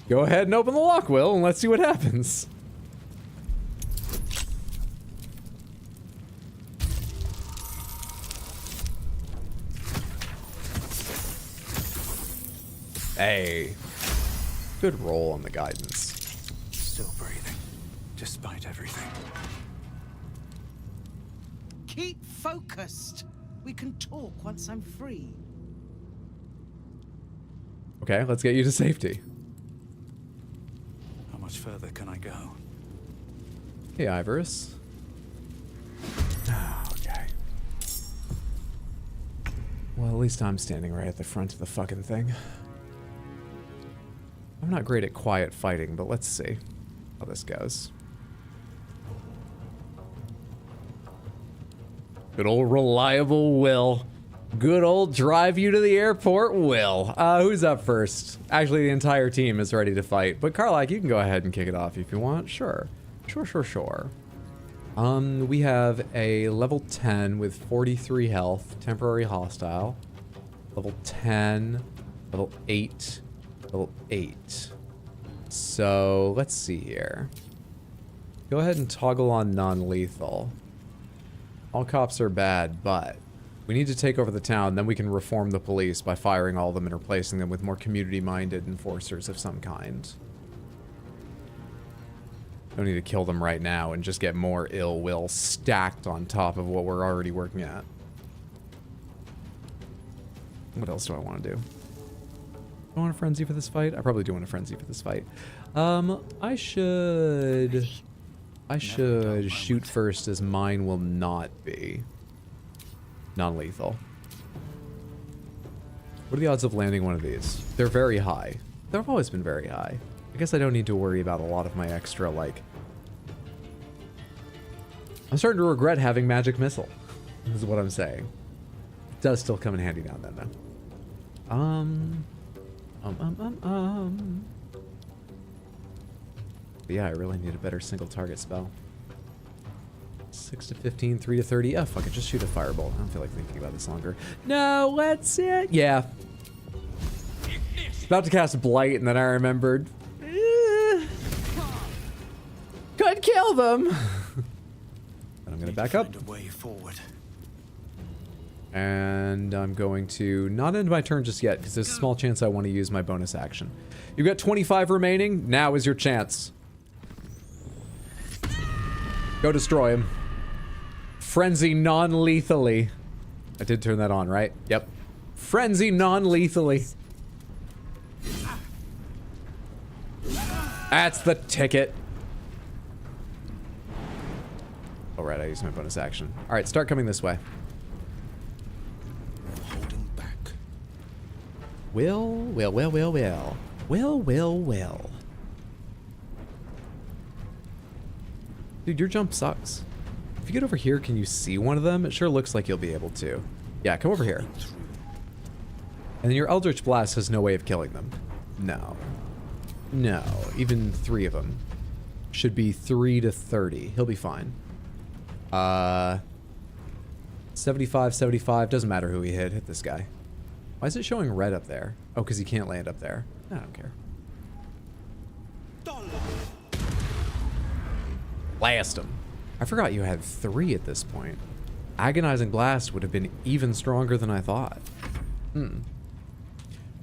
Go ahead and open the lock, Will, and let's see what happens. Hey. Good roll on the guidance. Still breathing, despite everything. Keep focused. We can talk once I'm free. Okay, let's get you to safety. How much further can I go? Hey, Ivorus. Okay. Well, at least I'm standing right at the front of the fucking thing. I'm not great at quiet fighting, but let's see how this goes. Good old reliable Will. Good old drive you to the airport Will. Who's up first? Actually, the entire team is ready to fight, but Karlak, you can go ahead and kick it off if you want. Sure. Sure. We have a level 10 with 43 health, temporary hostile. Level 10, level 8, level 8. So, let's see here. Go ahead and toggle on non-lethal. All cops are bad, but we need to take over the town, then we can reform the police by firing all of them and replacing them with more community-minded enforcers of some kind. Don't need to kill them right now and just get more ill will stacked on top of what we're already working at. What else do I want to do? Do I want a frenzy for this fight? I probably do want a frenzy for this fight. I should shoot first, as mine will not be non-lethal. What are the odds of landing one of these? They're very high. They've always been very high. I guess I don't need to worry about a lot of my extra, like... I'm starting to regret having magic missile, is what I'm saying. It does still come in handy now and then, though. But yeah, I really need a better single target spell. 6 to 15, 3 to 30. Oh, fuck it, just shoot a firebolt. I don't feel like thinking about this longer. No, let's it. Yeah. About to cast Blight, and then I remembered. Could kill them. But I'm gonna back up. Find a way forward. And I'm going to not end my turn just yet, because there's a small chance I want to use my bonus action. You've got 25 remaining. Now is your chance. Go destroy him. Frenzy non-lethally. I did turn that on, right? Yep. Frenzy non-lethally. That's the ticket. All right, I used my bonus action. All right, start coming this way. Holding back. Well. Dude, your jump sucks. If you get over here, can you see one of them? It sure looks like you'll be able to. Yeah, come over here. And then your Eldritch Blast has no way of killing them. No. No, even 3 of them. Should be 3 to 30. He'll be fine. 75, 75. Doesn't matter who he hit. Hit this guy. Why is it showing red up there? Oh, because he can't land up there. I don't care. Blast him. I forgot you had 3 at this point. Agonizing Blast would have been even stronger than I thought.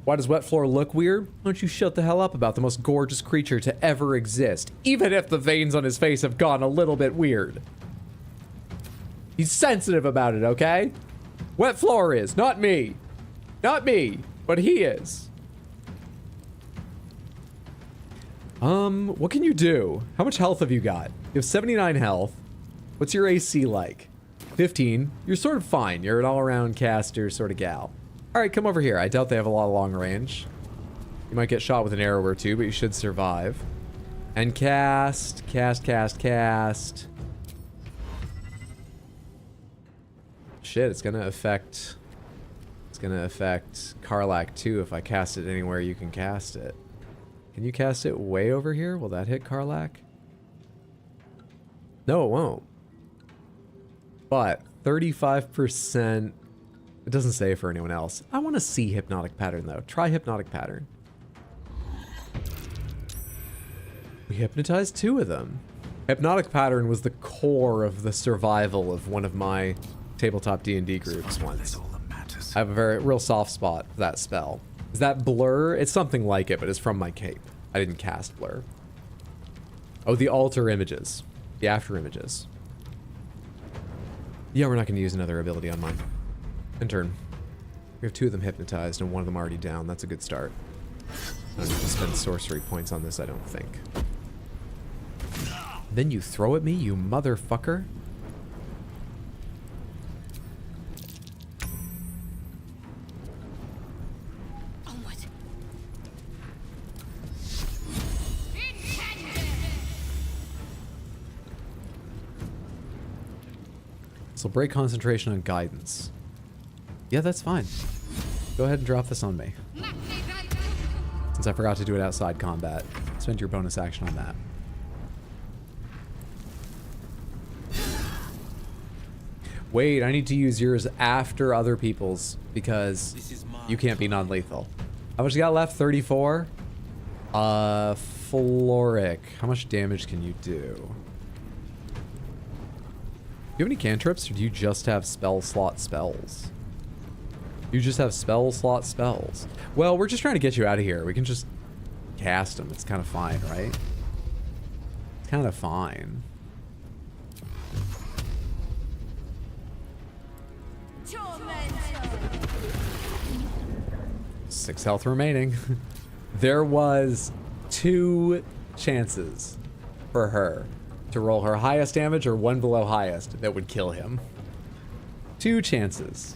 Why does Wet Floor look weird? Why don't you shut the hell up about the most gorgeous creature to ever exist, even if the veins on his face have gone a little bit weird. He's sensitive about it, okay? Wet Floor is, not me. Not me, but he is. What can you do? How much health have you got? You have 79 health. What's your AC like? 15. You're sort of fine. You're an all-around caster sort of gal. All right, come over here. I doubt they have a lot of long range. You might get shot with an arrow or two, but you should survive. And cast. Shit, it's gonna affect Karlach too if I cast it anywhere you can cast it. Can you cast it way over here? Will that hit Karlach? No, it won't. But 35%. It doesn't say for anyone else. I want to see Hypnotic Pattern though. Try Hypnotic Pattern. We hypnotized 2 of them. Hypnotic Pattern was the core of the survival of one of my tabletop D&D groups once. I have a real soft spot for that spell. Is that Blur? It's something like it, but it's from my cape. I didn't cast Blur. Oh, the alter images. The after images. Yeah, we're not going to use another ability on mine. In turn. We have 2 of them hypnotized and 1 of them already down. That's a good start. I don't need to spend sorcery points on this, I don't think. Then you throw at me, you motherfucker. So break concentration on guidance. Yeah, that's fine. Go ahead and drop this on me. Since I forgot to do it outside combat, spend your bonus action on that. Wait, I need to use yours after other people's because you can't be non-lethal. How much you got left? 34? Floric. How much damage can you do? Do you have any cantrips, or do you just have spell slot spells? You just have spell slot spells. Well, we're just trying to get you out of here. We can just cast them. It's kind of fine, right? It's kind of fine. 6 health remaining. There was 2 chances for her to roll her highest damage or one below highest that would kill him. 2 chances.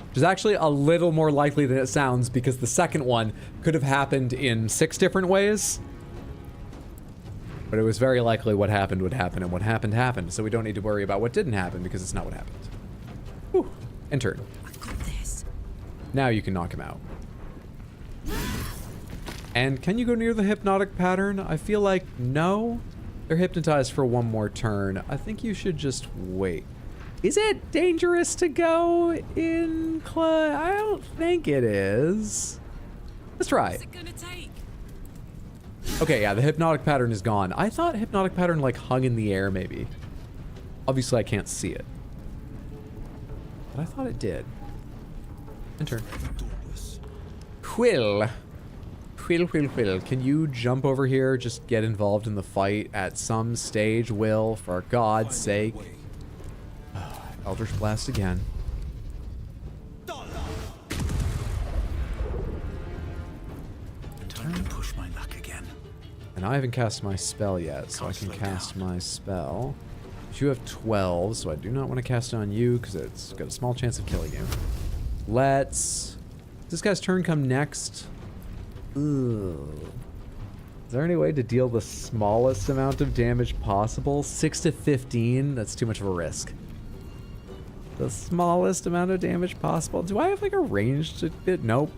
Which is actually a little more likely than it sounds because the second one could have happened in 6 different ways. But it was very likely what happened would happen, and what happened happened, so we don't need to worry about what didn't happen because it's not what happened. Whew. End turn. Now you can knock him out. And can you go near the hypnotic pattern? I feel like no. They're hypnotized for 1 more turn. I think you should just wait. Is it dangerous to go in I don't think it is. Let's try. What's it gonna take? Okay, yeah, the hypnotic pattern is gone. I thought hypnotic pattern like hung in the air maybe. Obviously I can't see it. But I thought it did. Enter. Quill. Quill. Can you jump over here? Just get involved in the fight at some stage, Will, for God's sake. Eldritch Blast again. Time to push my luck again. And I haven't cast my spell yet, so I can cast my spell. You have 12, so I do not want to cast it on you because it's got a small chance of killing you. Let's... Does this guy's turn come next? Ugh. Is there any way to deal the smallest amount of damage possible? 6 to 15? That's too much of a risk. The smallest amount of damage possible. Do I have like a ranged bit? Nope.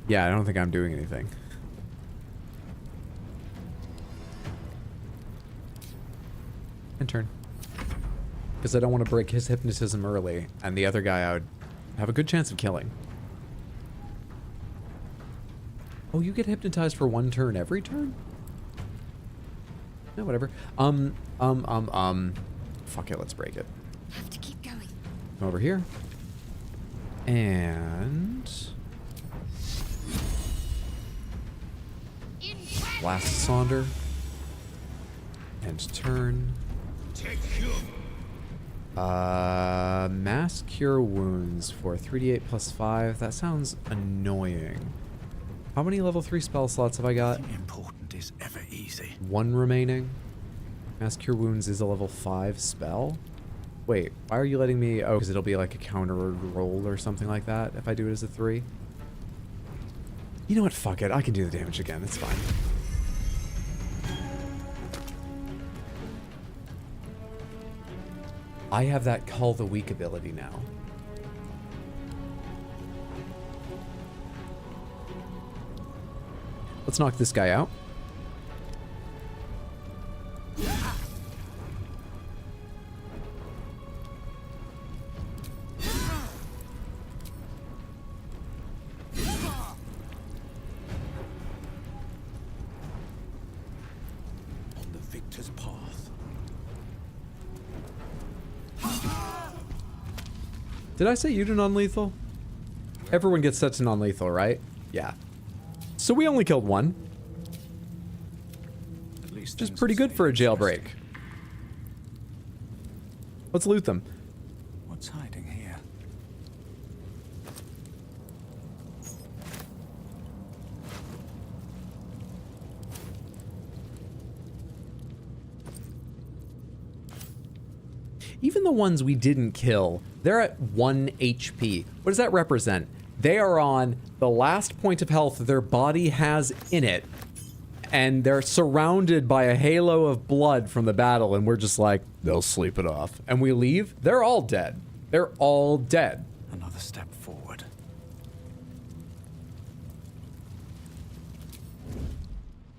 Yeah, I don't think I'm doing anything. End turn. Because I don't want to break his hypnotism early, and the other guy I would have a good chance of killing. Oh, you get hypnotized for 1 turn every turn? No, whatever. Fuck it, let's break it. Have to keep going. Come over here. And... Blast Sonder. And turn. Mass Cure Wounds for 3d8 plus 5. That sounds annoying. How many level 3 spell slots have I got? Important is ever easy. 1 remaining. Mass Cure Wounds is a level 5 spell. Wait, why are you letting me... Oh, because it'll be like a counter roll or something like that if I do it as a 3. You know what? Fuck it. I can do the damage again. It's fine. I have that Call the Weak ability now. Let's knock this guy out. On the victor's path. Did I say you do non-lethal? Everyone gets set to non-lethal, right? Yeah. So we only killed 1. At least which is pretty good for a jailbreak. Let's loot them. What's hiding here? Even the ones we didn't kill, they're at 1 HP. What does that represent? They are on the last point of health their body has in it and they're surrounded by a halo of blood from the battle, and we're just like, they'll sleep it off. And we leave, they're all dead. They're all dead. Another step forward.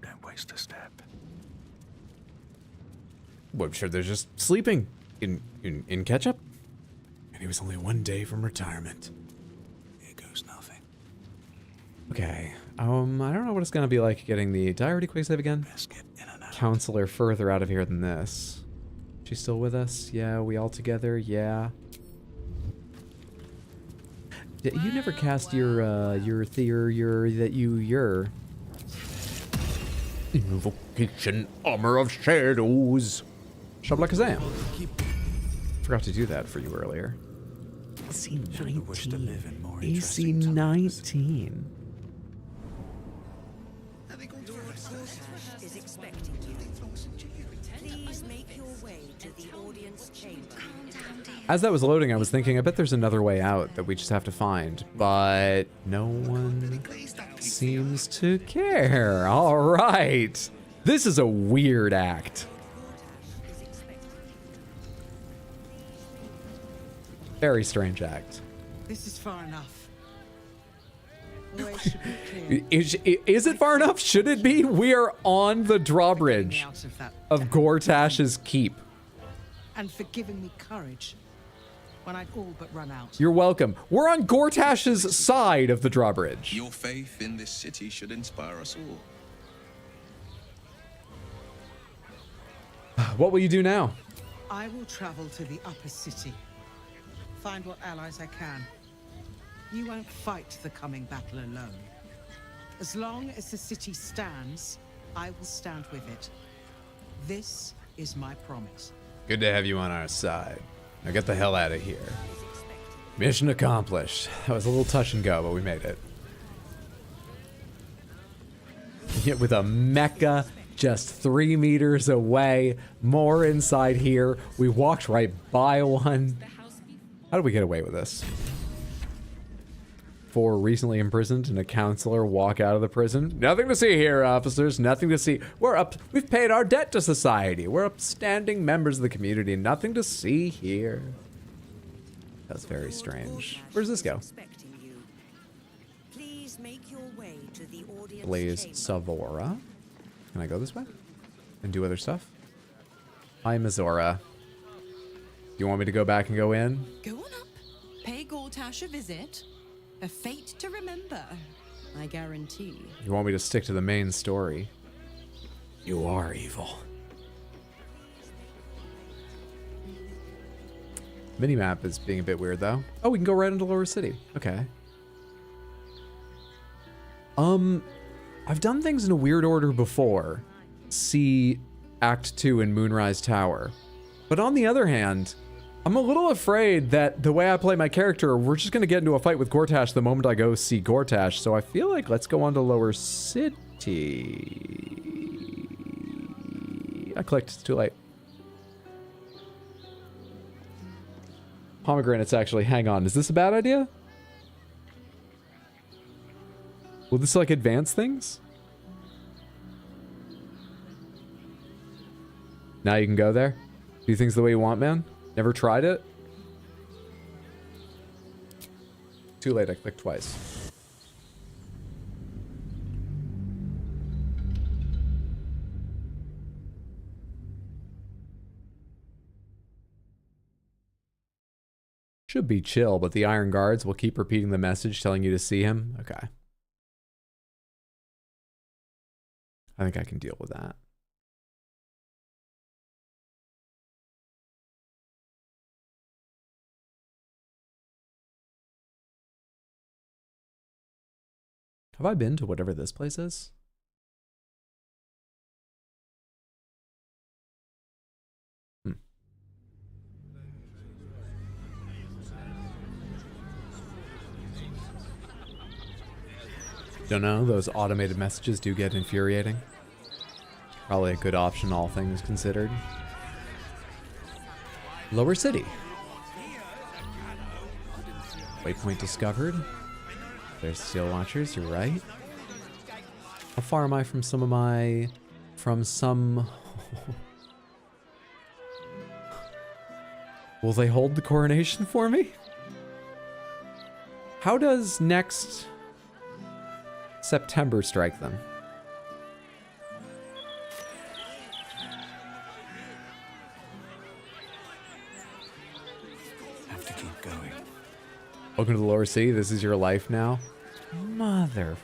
Don't waste a step. Well, I'm sure they're just sleeping in ketchup. And he was only 1 day from retirement. Here goes nothing. Okay. I don't know what it's gonna be like getting the. Did I already quick save again? Counselor further out of here than this. She's still with us? Yeah, we all together? Yeah. You never cast your Invocation Armor of Shadows. Shablakazam. Forgot to do that for you earlier. AC 19. AC 19. Is expecting you. Please make your way to the audience chamber. As that was loading, I was thinking, I bet there's another way out that we just have to find, but no one seems to care. All right. This is a weird act. Very strange act. This is far enough. The way should be clear. Is it far enough? Should it be? We are on the drawbridge of Gortash's keep. And for giving me courage when I'd all but run out. You're welcome. We're on Gortash's side of the drawbridge. Your faith in this city should inspire us all. What will you do now? I will travel to the upper city. Find what allies I can. You won't fight the coming battle alone. As long as the city stands, I will stand with it. This is my promise. Good to have you on our side. Now get the hell out of here. Mission accomplished. That was a little touch and go, but we made it. Yet with a mecha just 3 meters away, more inside here. We walked right by one. How did we get away with this? 4 recently imprisoned and a counselor walk out of the prison. Nothing to see here, officers. Nothing to see. We've paid our debt to society. We're upstanding members of the community. Nothing to see here. That's very strange. Where does this go? Please make your way to the audience Blaze Savora. Can I go this way? And do other stuff? Hi, Mizora. Do you want me to go back and go in? Go on up. Pay Gortash a visit. A fate to remember, I guarantee. You want me to stick to the main story? You are evil. Minimap is being a bit weird, though. Oh, we can go right into Lower City. Okay. I've done things in a weird order before. See Act 2 in Moonrise Tower. But on the other hand, I'm a little afraid that the way I play my character, we're just going to get into a fight with Gortash the moment I go see Gortash. So I feel like let's go on to Lower City. I clicked. It's too late. Pomegranates, actually. Hang on. Is this a bad idea? Will this, like, advance things? Now you can go there? Do things the way you want, man? Never tried it? Too late, I clicked twice. Should be chill, but the Iron Guards will keep repeating the message telling you to see him. Okay. I think I can deal with that. Have I been to whatever this place is? Don't know, those automated messages do get infuriating. Probably a good option, all things considered. Lower City. Waypoint discovered. There's Steel Watchers, you're right. How far am I from some... Will they hold the coronation for me? How does next September strike them? Have to keep going. Welcome to the lower city. This is your life now. Motherfucker.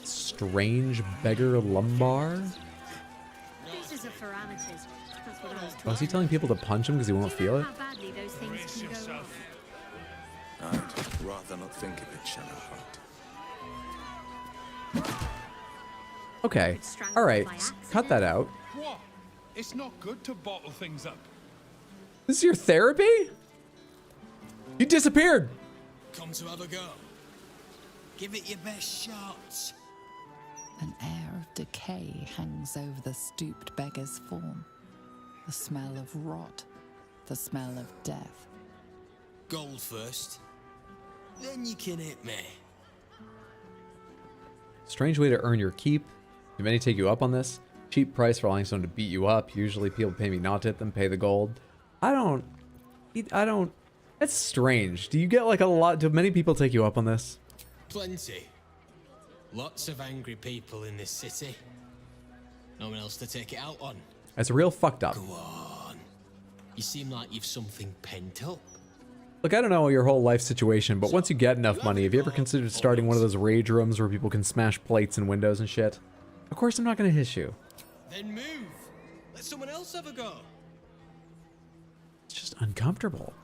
Strange beggar lumbar. This is a Feranities. That's what I was Oh, is he telling people to punch him because he won't feel it? how badly those things can go wrong. I'd rather not think of it, Shadowheart. Okay. All right. Cut that out. What? It's not good to bottle things up. This is your therapy? You disappeared. Come to have a go. Give it your best shot. An air of decay hangs over the stooped beggar's form. The smell of rot, the smell of death. Gold first. Then you can hit me. Strange way to earn your keep. Do many take you up on this? Cheap price for allowing someone to beat you up. Usually people pay me not to hit them, pay the gold. I don't. That's strange. Do you get like a lot? Do many people take you up on this? Plenty. Lots of angry people in this city. No one else to take it out on. That's real fucked up. Go on. You seem like you've something pent up. Look, I don't know your whole life situation, but once you get enough money, have you ever considered starting one of those rage rooms where people can smash plates and windows and shit? Of course I'm not gonna hiss you. Then move. Let someone else have a go. It's just uncomfortable.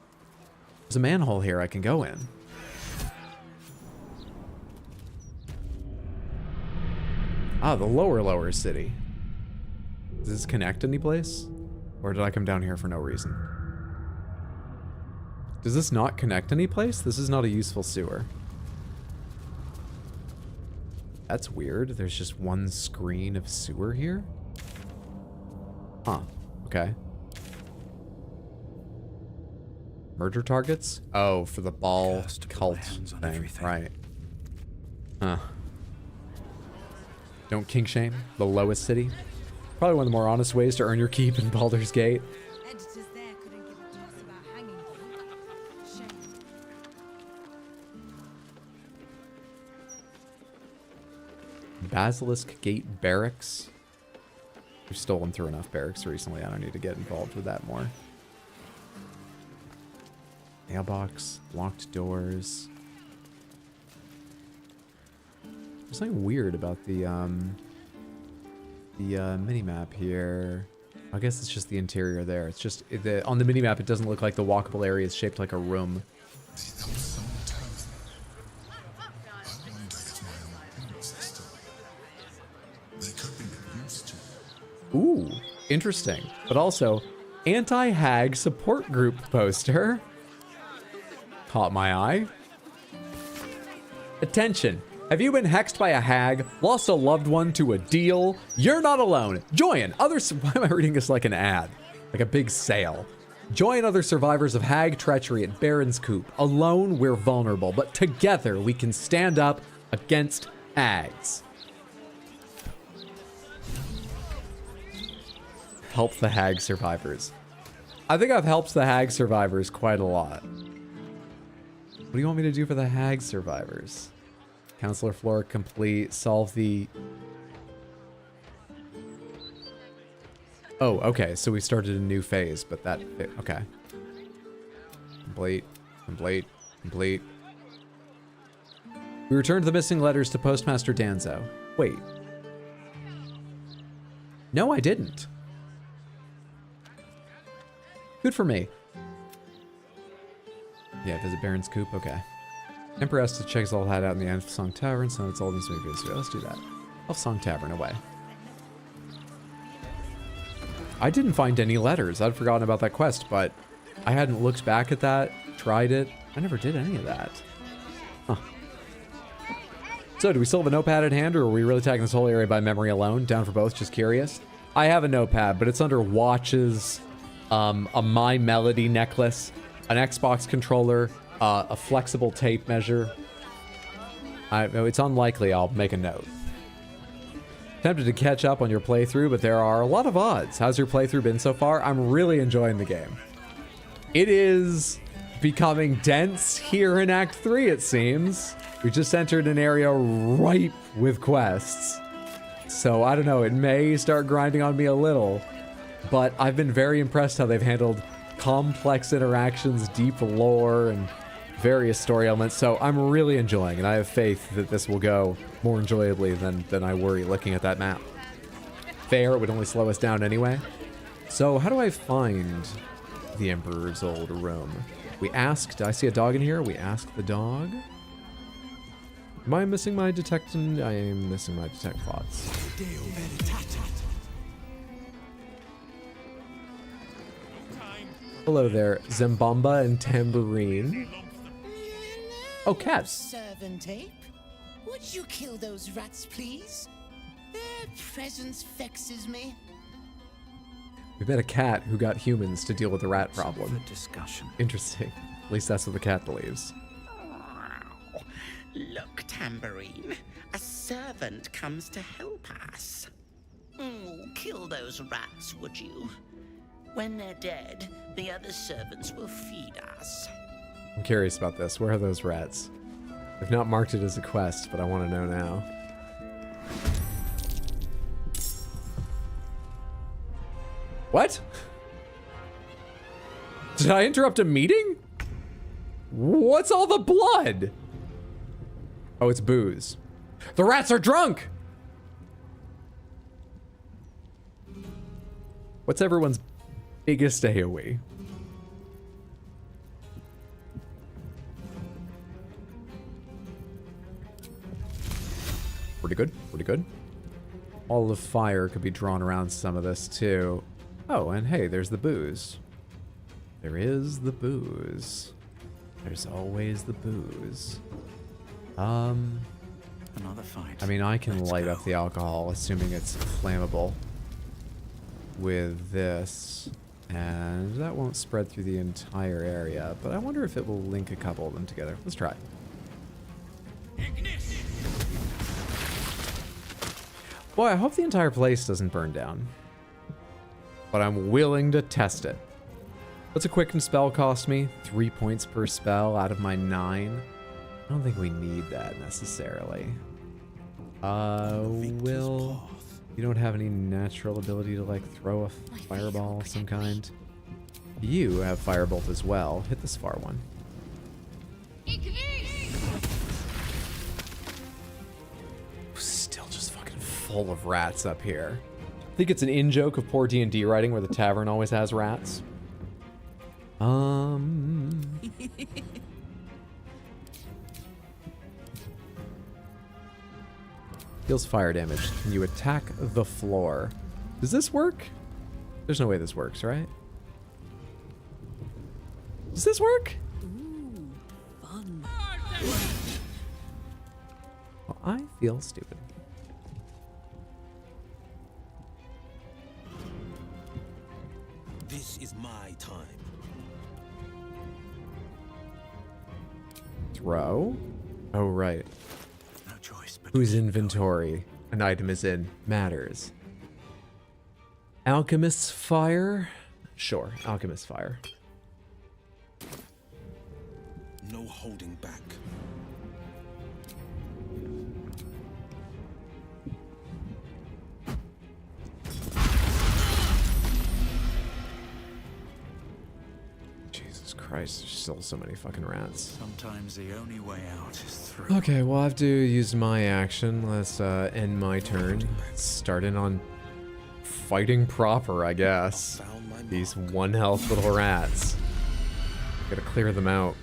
There's a manhole here I can go in. Ah, the lower city. Does this connect any place? Or did I come down here for no reason? Does this not connect any place? This is not a useful sewer. That's weird. There's just one screen of sewer here? Huh. Okay. Murder targets? Oh, for the ball cult thing. Right. Huh. Don't kink shame. The lowest city. Probably one of the more honest ways to earn your keep in Baldur's Gate. Editors there couldn't give a toss about hanging them. Shame. Basilisk Gate Barracks. We've stolen through enough barracks recently. I don't need to get involved with that more. Mailbox. Locked doors. There's something weird about the mini-map here. I guess it's just the interior there. It's just, on the mini-map, it doesn't look like the walkable area is shaped like a room. Ooh, interesting. But also, anti-hag support group poster. Caught my eye. Attention. Have you been hexed by a hag, lost a loved one to a deal? You're not alone. Join others. Why am I reading this like an ad? Like a big sale. Join other survivors of hag treachery at Baron's Coop. Alone, we're vulnerable, but together we can stand up against hags. Help the hag survivors. I think I've helped the hag survivors quite a lot. What do you want me to do for the hag survivors? Counselor floor complete. Solve the... Oh, okay. So we started a new phase, but that... Okay. Complete. Complete. Complete. We returned the missing letters to Postmaster Danzo. Wait. No, I didn't. Good for me. Yeah, visit Baron's Coop. Okay. Emperor has to check his old hideout in the Elf Song Tavern, so it's old and sweet. Let's do that. Elf Song Tavern, away. I didn't find any letters. I'd forgotten about that quest, but I hadn't looked back at that, tried it. I never did any of that. Huh. So, do we still have a notepad at hand, or are we really tagging this whole area by memory alone? Down for both, just curious. I have a notepad, but it's under watches, a My Melody necklace, an Xbox controller, a flexible tape measure. It's unlikely I'll make a note. Tempted to catch up on your playthrough, but there are a lot of odds. How's your playthrough been so far? I'm really enjoying the game. It is becoming dense here in Act 3, it seems. We just entered an area ripe with quests. So, I don't know, it may start grinding on me a little, but I've been very impressed how they've handled complex interactions, deep lore, and various story elements. So, I'm really enjoying it. I have faith that this will go more enjoyably than I worry looking at that map. Fair, it would only slow us down anyway. So, how do I find the Emperor's old room? We asked, I see a dog in here. We asked the dog. Am I missing my detect? I am missing my detect thoughts. Hello there, Zambamba and Tambourine. Oh, cats. Servant ape, would you kill those rats, please? Their presence vexes me. We met a cat who got humans to deal with the rat problem. Discussion. Interesting. At least that's what the cat believes. Look, Tambourine, a servant comes to help us. Kill those rats, would you? When they're dead, the other servants will feed us. I'm curious about this. Where are those rats? I've not marked it as a quest, but I want to know now. What? Did I interrupt a meeting? What's all the blood? Oh, it's booze. The rats are drunk! What's everyone's biggest AoE? Pretty good, pretty good. All of fire could be drawn around some of this too. Oh, and hey, there's the booze. There is the booze. There's always the booze. Another fight. I mean, I can light up the alcohol, assuming it's flammable, with this, and that won't spread through the entire area, but I wonder if it will link a couple of them together. Let's try. Boy, I hope the entire place doesn't burn down, but I'm willing to test it. What's a quicken spell cost me? 3 points per spell out of my 9. I don't think we need that necessarily. Will, you don't have any natural ability to like throw a fireball of some kind? You have firebolt as well. Hit this far one. Still just fucking full of rats up here. I think it's an in-joke of poor D&D writing where the tavern always has rats. Deals fire damage. Can you attack the floor? Does this work? There's no way this works, right? Does this work? Ooh, fun. Well, I feel stupid. This is my time. Throw? Oh, right. No choice but Whose inventory an item is in matters. Alchemist's fire? Sure, Alchemist's fire. No holding back. Jesus Christ, there's still so many fucking rats. Sometimes the only way out is through. Okay, well, I have to use my action. Let's end my turn. Start in on fighting proper, I guess. These one health little rats. Gotta clear them out.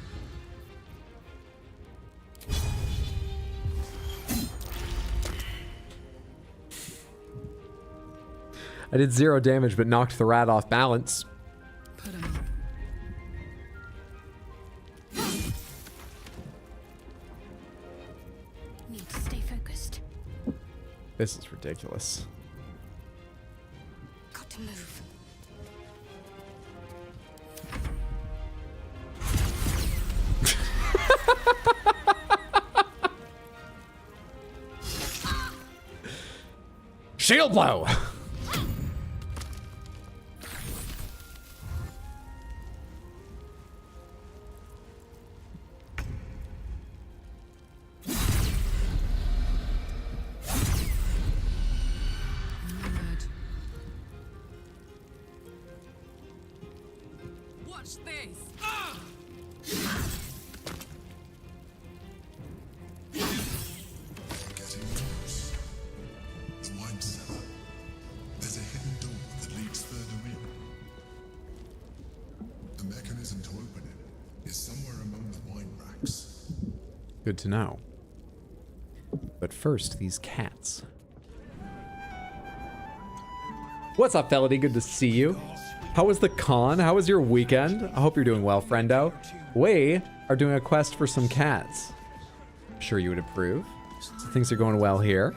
I did 0 damage, but knocked the rat off balance. Need to stay focused. This is ridiculous. Got to move. Shield blow! Watch this! Getting close. The wine cellar. There's a hidden door that leads further in. The mechanism to open it is somewhere among the wine racks. Good to know. But first, these cats. What's up, Felony? Good to see you. How was the con? How was your weekend? I hope you're doing well, friendo. We are doing a quest for some cats. I'm sure you would approve. So things are going well here.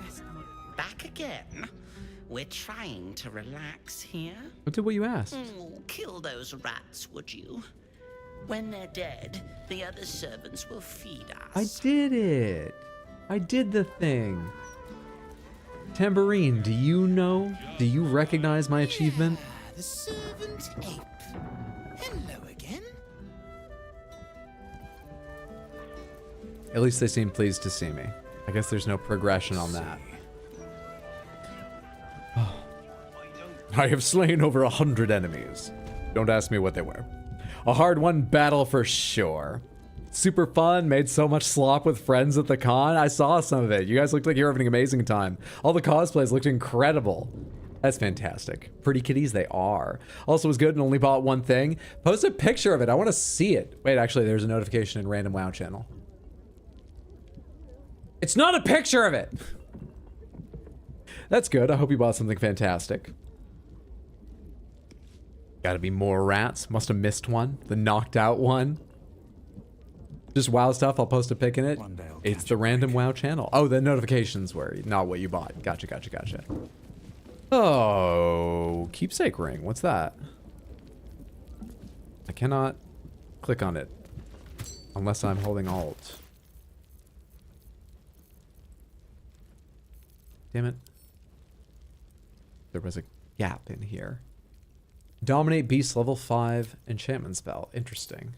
Back again? We're trying to relax here. What did what you asked? Kill those rats, would you? When they're dead, the other servants will feed us. I did it. I did the thing. Tambourine, do you know? Do you recognize my achievement? The servant ape. Hello again. At least they seem pleased to see me. I guess there's no progression on that. I have slain over 100 enemies. Don't ask me what they were. A hard-won battle for sure. Super fun, made so much slop with friends at the con. I saw some of it. You guys looked like you were having an amazing time. All the cosplays looked incredible. That's fantastic. Pretty kitties they are. Also was good and only bought one thing. Post a picture of it. I want to see it. Wait, actually, there's a notification in Random WoW channel. It's not a picture of it. That's good. I hope you bought something fantastic. Gotta be more rats. Must have missed one. The knocked out one. Just WoW stuff. I'll post a pic in it. It's the Random WoW channel. Oh, the notifications were not what you bought. Gotcha, gotcha, gotcha. Oh, keepsake ring. What's that? I cannot click on it unless I'm holding Alt. Damn it. There was a gap in here. Dominate Beast level 5 enchantment spell. Interesting.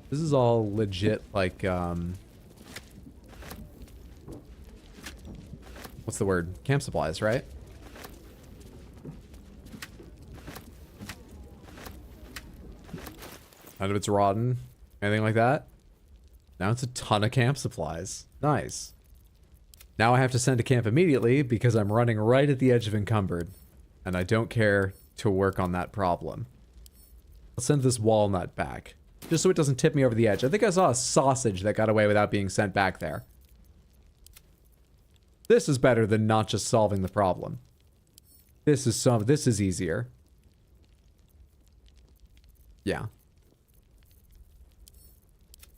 This is all legit, like, what's the word? Camp supplies, right? None of it's rotten. Anything like that? Now it's a ton of camp supplies. Nice. Now I have to send to camp immediately because I'm running right at the edge of encumbered. And I don't care to work on that problem. I'll send this walnut back. Just so it doesn't tip me over the edge. I think I saw a sausage that got away without being sent back there. This is better than not just solving the problem. This is easier. Yeah.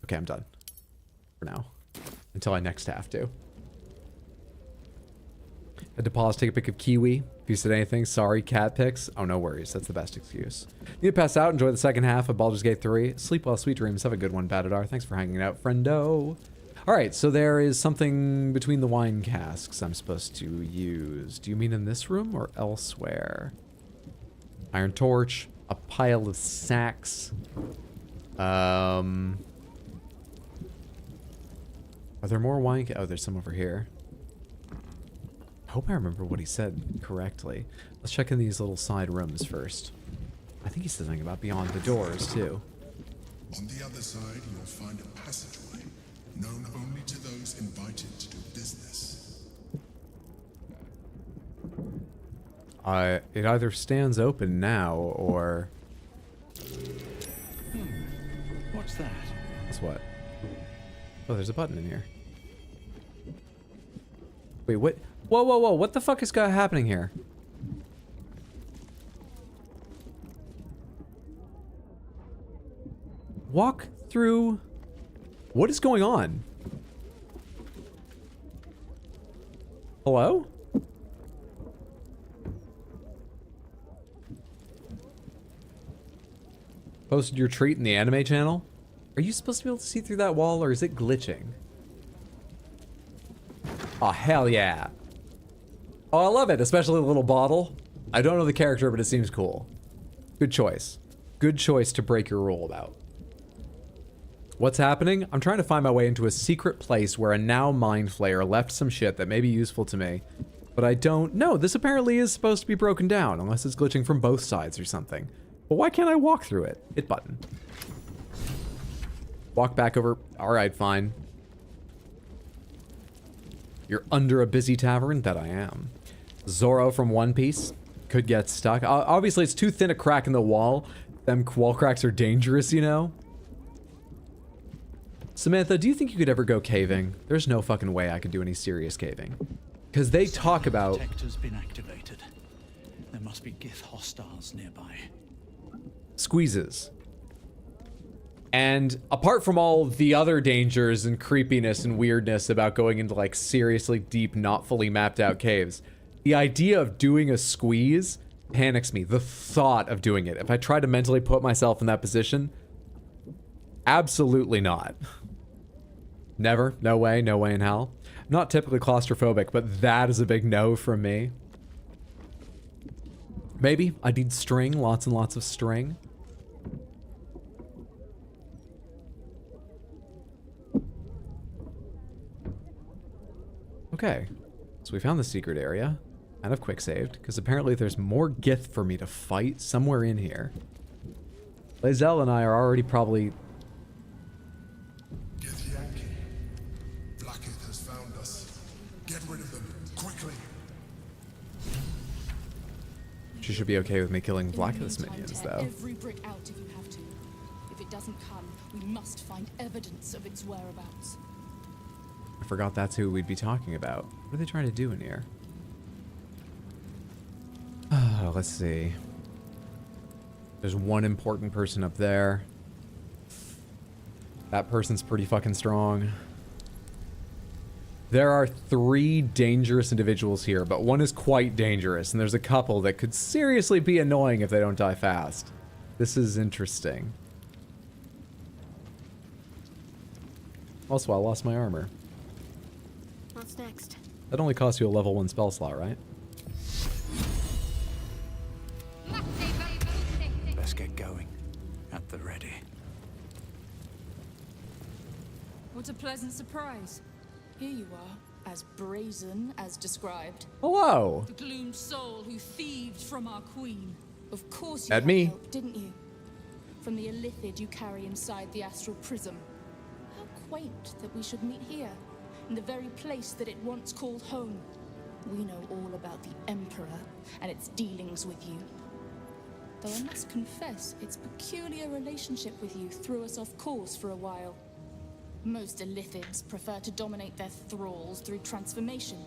Okay, I'm done. For now. Until I next have to. Had to pause, take a pic of Kiwi. If you said anything, sorry, cat pics. Oh, no worries. That's the best excuse. Need to pass out. Enjoy the second half of Baldur's Gate 3. Sleep well, sweet dreams. Have a good one, Batadar. Thanks for hanging out, friendo. All right, so there is something between the wine casks I'm supposed to use. Do you mean in this room or elsewhere? Iron torch, a pile of sacks. Are there more wine? Oh, there's some over here. I hope I remember what he said correctly. Let's check in these little side rooms first. I think he said something about beyond the doors, too. On the other side, you'll find a passageway, known only to those invited to do business. It either stands open now, or... What's that? That's what? Oh, there's a button in here. Wait, what? Whoa, whoa, whoa, what the fuck is happening here? Walk through... What is going on? Hello? Posted your treat in the anime channel? Are you supposed to be able to see through that wall, or is it glitching? Oh, hell yeah. Oh, I love it, especially the little bottle. I don't know the character, but it seems cool. Good choice. Good choice to break your rule about. What's happening? I'm trying to find my way into a secret place where a now mind flayer left some shit that may be useful to me. But I don't know. This apparently is supposed to be broken down, unless it's glitching from both sides or something. But why can't I walk through it? Hit button. Walk back over. Alright, fine. You're under a busy tavern? That I am. Zorro from One Piece. Could get stuck. Obviously, it's too thin a crack in the wall. Them wall cracks are dangerous, you know? Samantha, do you think you could ever go caving? There's no fucking way I could do any serious caving. Because they talk about... Detector's been activated. There must be Gith hostiles nearby. Squeezes. And apart from all the other dangers and creepiness and weirdness about going into like seriously deep, not fully mapped out caves, the idea of doing a squeeze panics me. The thought of doing it. If I try to mentally put myself in that position, absolutely not. Never. No way. No way in hell. I'm not typically claustrophobic, but that is a big no from me. Maybe. I need string. Lots and lots of string. Okay. So we found the secret area. And I've quick saved, because apparently there's more Gith for me to fight somewhere in here. Lae'zel and I are already probably... Blackith has found us. Get rid of them, quickly. She should be okay with me killing Blackith's minions, though. Every brick out if you have to. If it doesn't come, we must find evidence of its whereabouts. I forgot that's who we'd be talking about. What are they trying to do in here? Let's see. There's one important person up there. That person's pretty fucking strong. There are 3 dangerous individuals here, but one is quite dangerous, and there's a couple that could seriously be annoying if they don't die fast. This is interesting. Also, I lost my armor. What's next? That only costs you a level 1 spell slot, right? Let's get going. At the ready. What a pleasant surprise. Here you are, as brazen as described. Hello. The gloomed soul who thieved from our queen. Of course you At had me. help, didn't you? From the illithid you carry inside the astral prism. How quaint that we should meet here, in the very place that it once called home. We know all about the Emperor and its dealings with you. Though I must confess, its peculiar relationship with you threw us off course for a while. Most illithids prefer to dominate their thralls through transformation.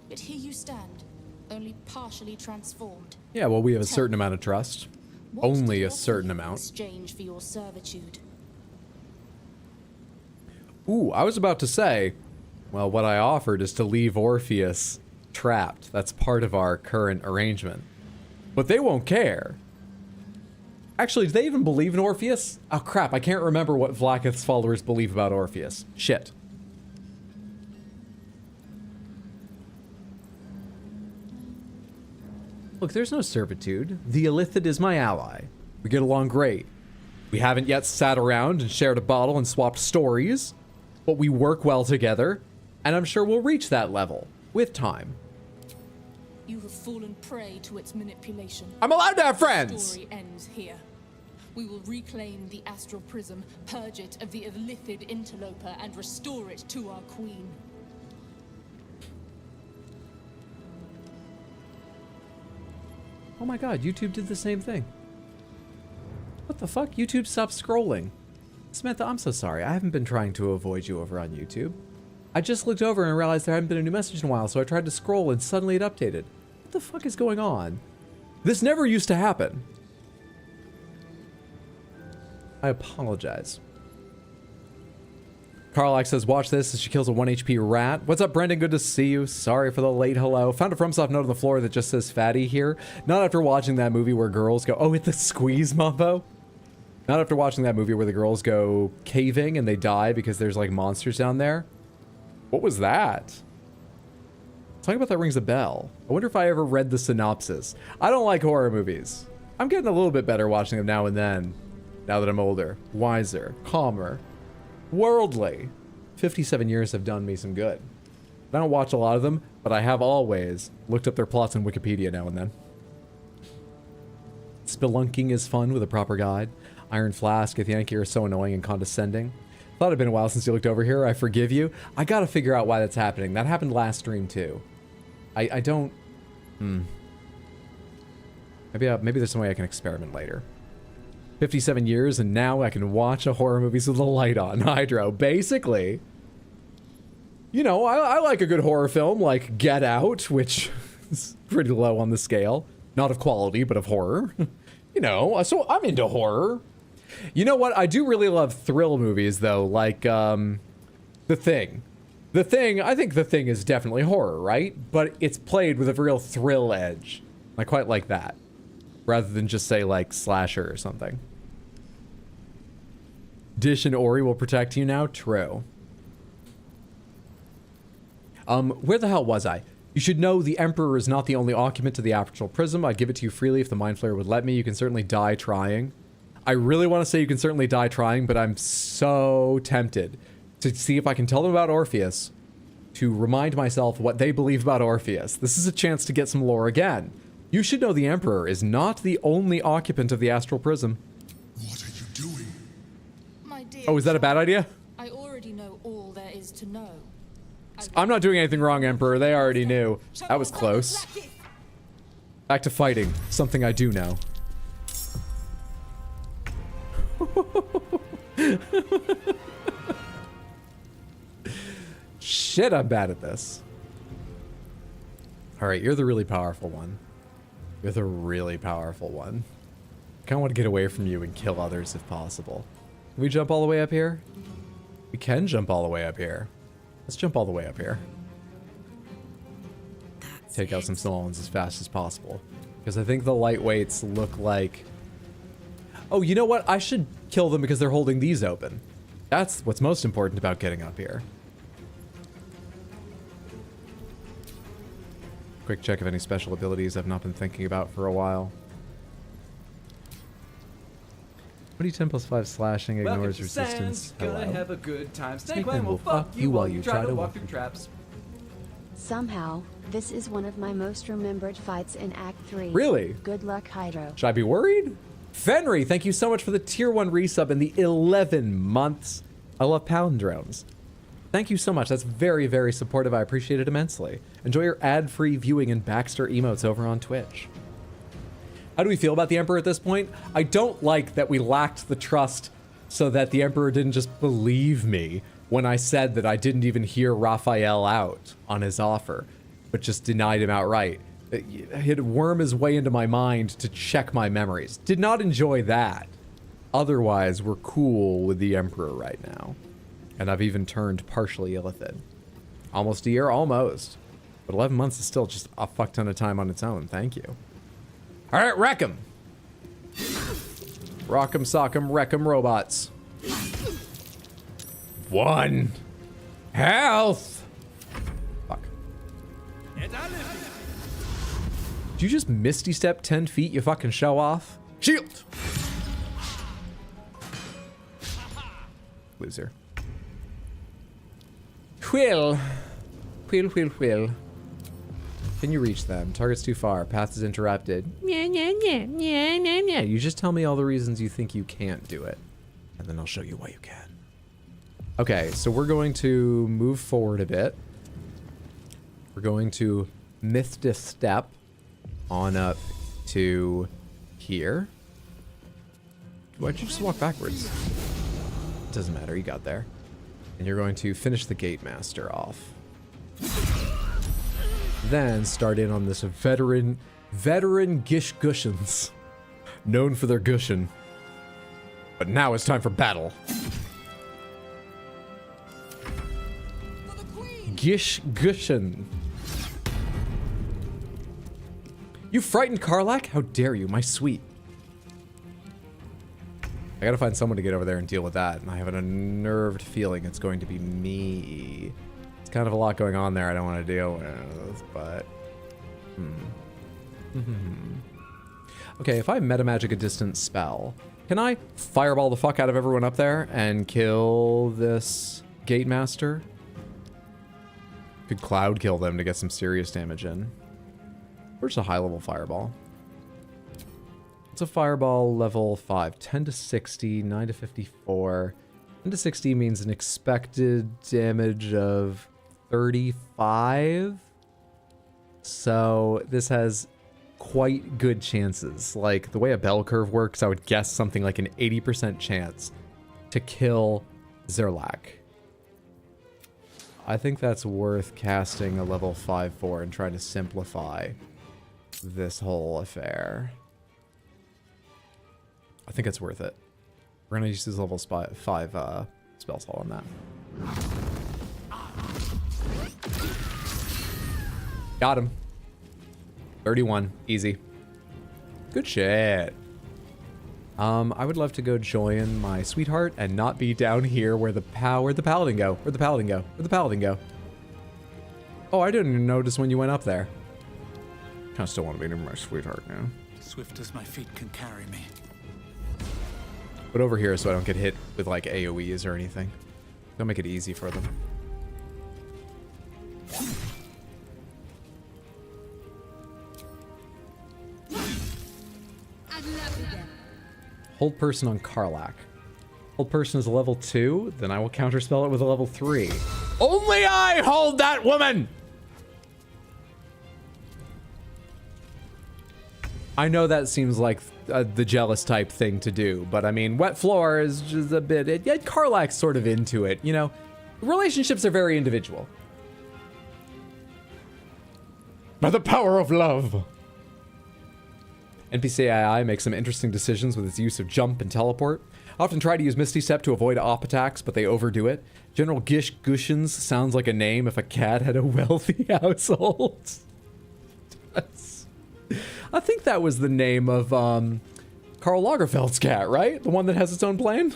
But here you stand, only partially transformed. Yeah, well, we have a certain amount of trust. Only a certain amount. Exchange for your servitude. Ooh, I was about to say, well, what I offered is to leave Orpheus trapped. That's part of our current arrangement. But they won't care. Actually, do they even believe in Orpheus? Oh crap, I can't remember what Vlaakith's followers believe about Orpheus. Shit. Look, there's no servitude. The illithid is my ally. We get along great. We haven't yet sat around and shared a bottle and swapped stories, but we work well together, and I'm sure we'll reach that level with time. You have fallen prey to its manipulation. I'm allowed to have friends! The story ends here. We will reclaim the astral prism, purge it of the illithid interloper, and restore it to our queen. Oh my god, YouTube did the same thing. What the fuck? YouTube stopped scrolling. Samantha, I'm so sorry. I haven't been trying to avoid you over on YouTube. I just looked over and realized there hadn't been a new message in a while, so I tried to scroll and suddenly it updated. What the fuck is going on? This never used to happen. I apologize. Carlac says, watch this as she kills a 1 HP rat. What's up, Brendan? Good to see you. Sorry for the late hello. Found a FromSoft note on the floor that just says fatty here. Not after watching that movie where girls go, oh, hit the squeeze, Mumbo. Not after watching that movie where the girls go caving and they die because there's like monsters down there. What was that? Talking about that rings a bell. I wonder if I ever read the synopsis. I don't like horror movies. I'm getting a little bit better watching them now and then. Now that I'm older, wiser, calmer, worldly. 57 years have done me some good. I don't watch a lot of them, but I have always looked up their plots on Wikipedia now and then. Spelunking is fun with a proper guide. Iron Flask, if Yankee are so annoying and condescending. Thought it'd been a while since you looked over here. I forgive you. I gotta figure out why that's happening. That happened last stream too. I don't... Maybe there's some way I can experiment later. 57 years and now I can watch a horror movies with the light on. Hydro, basically. You know, I like a good horror film like Get Out, which is pretty low on the scale. Not of quality, but of horror. You know, so I'm into horror. You know what? I do really love thrill movies, though, like, The Thing. The Thing, I think The Thing is definitely horror, right? But it's played with a real thrill edge. I quite like that. Rather than just say, like, slasher or something. Dish and Ori will protect you now? True. Where the hell was I? You should know the Emperor is not the only occupant to the Astral Prism. I'd give it to you freely if the Mind Flayer would let me. You can certainly die trying. I really want to say you can certainly die trying, but I'm so tempted to see if I can tell them about Orpheus, to remind myself what they believe about Orpheus. This is a chance to get some lore again. You should know the Emperor is not the only occupant of the Astral Prism. What are you doing? My dear, oh, is that a bad idea? I already know all there is to know. I'm not doing anything wrong, Emperor. They already knew. That was close. Back to fighting. Something I do know. Shit, I'm bad at this. Alright, you're the really powerful one. You're the really powerful one. I kind of want to get away from you and kill others if possible. Can we jump all the way up here? We can jump all the way up here. Let's jump all the way up here. Take out some small ones as fast as possible. Because I think the lightweights look like... Oh, you know what? I should kill them because they're holding these open. That's what's most important about getting up here. Quick check of any special abilities I've not been thinking about for a while. 2010 plus 5 slashing ignores resistance. Gonna have a good time. Snakeman will fuck you while you try to walk through traps. Somehow, this is one of my most remembered fights in Act 3. Really? Good luck, Hydro. Should I be worried? Fenry, thank you so much for the tier 1 resub in the 11 months. I love palindromes. Thank you so much. That's very, very supportive. I appreciate it immensely. Enjoy your ad-free viewing and Baxter emotes over on Twitch. How do we feel about the Emperor at this point? I don't like that we lacked the trust so that the Emperor didn't just believe me when I said that I didn't even hear Raphael out on his offer, but just denied him outright. He'd worm his way into my mind to check my memories. Did not enjoy that. Otherwise, we're cool with the Emperor right now. And I've even turned partially illithid. Almost a year? Almost. But 11 months is still just a fuck ton of time on its own. Thank you. All right, wreck 'em. Rock 'em, sock 'em, wreck 'em, robots. 1 health. Fuck. Did you just misty step 10 feet, you fucking show off? Shield! Loser. Quill. Quill. Can you reach them? Target's too far. Path is interrupted. You just tell me all the reasons you think you can't do it, and then I'll show you why you can. Okay, so we're going to move forward a bit. We're going to misty step on up to here. Why'd you just walk backwards? It doesn't matter, you got there. And you're going to finish the Gate Master off. Then start in on this veteran Gish Gushins. Known for their gushin. But now it's time for battle. Gish Gushin. You frightened Karlach? How dare you, my sweet. I gotta find someone to get over there and deal with that, and I have an unnerved feeling it's going to be me. It's kind of a lot going on there I don't want to deal with, but... Okay, if I metamagic a distant spell, can I fireball the fuck out of everyone up there and kill this gate master? Could cloud kill them to get some serious damage in. Where's a high level fireball? It's a fireball level 5. 10 to 60, 9 to 54. 10 to 60 means an expected damage of 35. So this has quite good chances. Like, the way a bell curve works, I would guess something like an 80% chance to kill Zerlak. I think that's worth casting a level 5/4 and trying to simplify this whole affair. I think it's worth it. We're gonna use this level 5 spell slot on that. Got him. 31. Easy. Good shit. I would love to go join my sweetheart and not be down here where the paladin go. Where'd the paladin go? Where'd the paladin go? Oh, I didn't even notice when you went up there. I still want to be near my sweetheart now. Swift as my feet can carry me. But over here so I don't get hit with like AoEs or anything. Don't make it easy for them. Hold person on Karlach. Hold person is a level 2, then I will counterspell it with a level 3. Only I hold that woman! I know that seems like the jealous type thing to do, but I mean, wet floor is just a bit... Karlach's sort of into it, you know? Relationships are very individual. By the power of love! NPC AI makes some interesting decisions with its use of jump and teleport. I often try to use Misty Step to avoid op attacks, but they overdo it. General Gish Gushins sounds like a name if a cat had a wealthy household. I think that was the name of Karl Lagerfeld's cat, right? The one that has its own plane?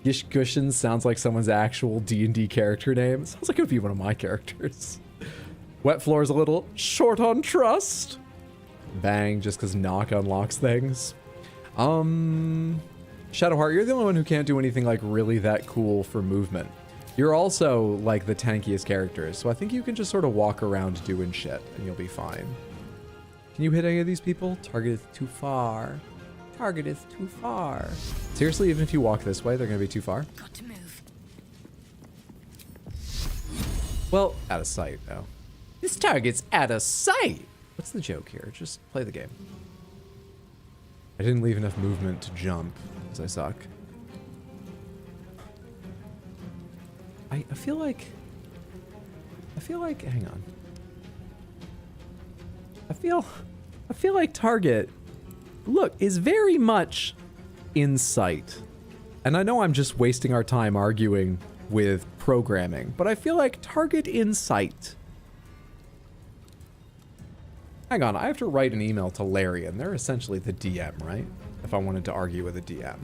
Gish Gushins sounds like someone's actual D&D character name. It sounds like it would be one of my characters. Wet Floor's a little short on trust. Bang, just because knock unlocks things. Shadowheart, you're the only one who can't do anything like really that cool for movement. You're also like the tankiest characters, so I think you can just sort of walk around doing shit and you'll be fine. Can you hit any of these people? Target is too far. Target is too far. Seriously, even if you walk this way, they're gonna be too far? Got to move. Well, out of sight though. This target's out of sight! What's the joke here? Just play the game. I didn't leave enough movement to jump, because I suck. I feel like, hang on. I feel like target, look, is very much in sight. And I know I'm just wasting our time arguing with programming, but I feel like target in sight. Hang on, I have to write an email to Larry, and they're essentially the DM, right? If I wanted to argue with a DM.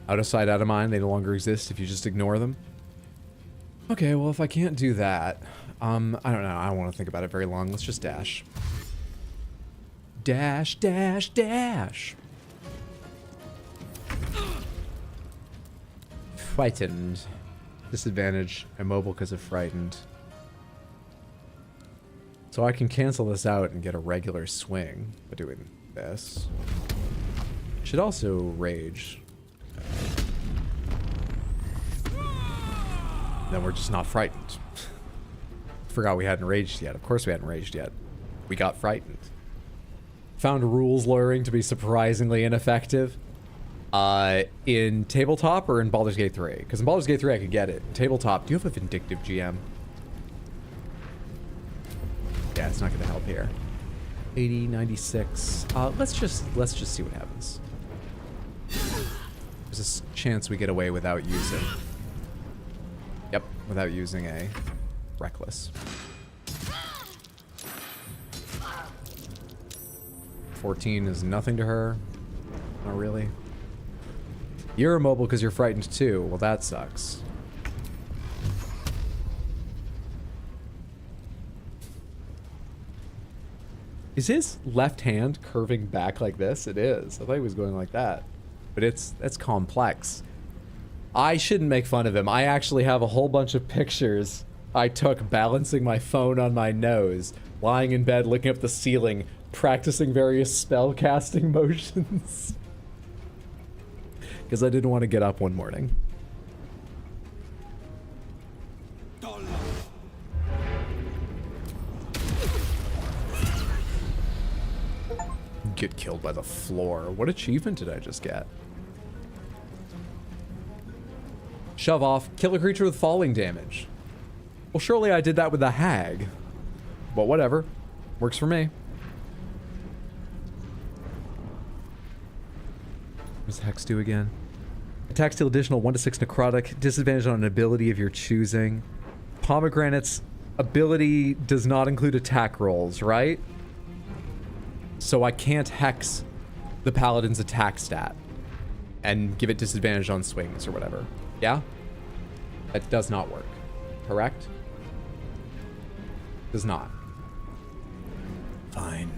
Out of sight, out of mind, they no longer exist if you just ignore them. Okay, well, if I can't do that, I don't know, I don't want to think about it very long. Let's just dash. Dash, dash, dash. Frightened. Disadvantage. I'm mobile because of frightened. So I can cancel this out and get a regular swing by doing this. Should also rage. Then we're just not frightened. Forgot we hadn't raged yet. Of course we hadn't raged yet. We got frightened. Found rules lawyering to be surprisingly ineffective. In Tabletop or in Baldur's Gate 3? Because in Baldur's Gate 3 I could get it. In Tabletop, do you have a vindictive GM? Yeah, it's not going to help here. 80, 96. Let's just see what happens. There's a chance we get away without using. Yep, without using a reckless. 14 is nothing to her. Not really. You're immobile because you're frightened too. Well, that sucks. Is his left hand curving back like this? It is. I thought he was going like that. But that's complex. I shouldn't make fun of him. I actually have a whole bunch of pictures I took balancing my phone on my nose, lying in bed, looking up the ceiling, practicing various spell casting motions. Because I didn't want to get up one morning. Get killed by the floor. What achievement did I just get? Shove off. Kill a creature with falling damage. Well, surely I did that with the hag. But whatever. Works for me. What does Hex do again? Attacks deal additional 1/6 necrotic. Disadvantage on an ability of your choosing. Pomegranate's ability does not include attack rolls, right? So I can't hex the paladin's attack stat and give it disadvantage on swings or whatever. Yeah? That does not work. Correct? Does not. Fine.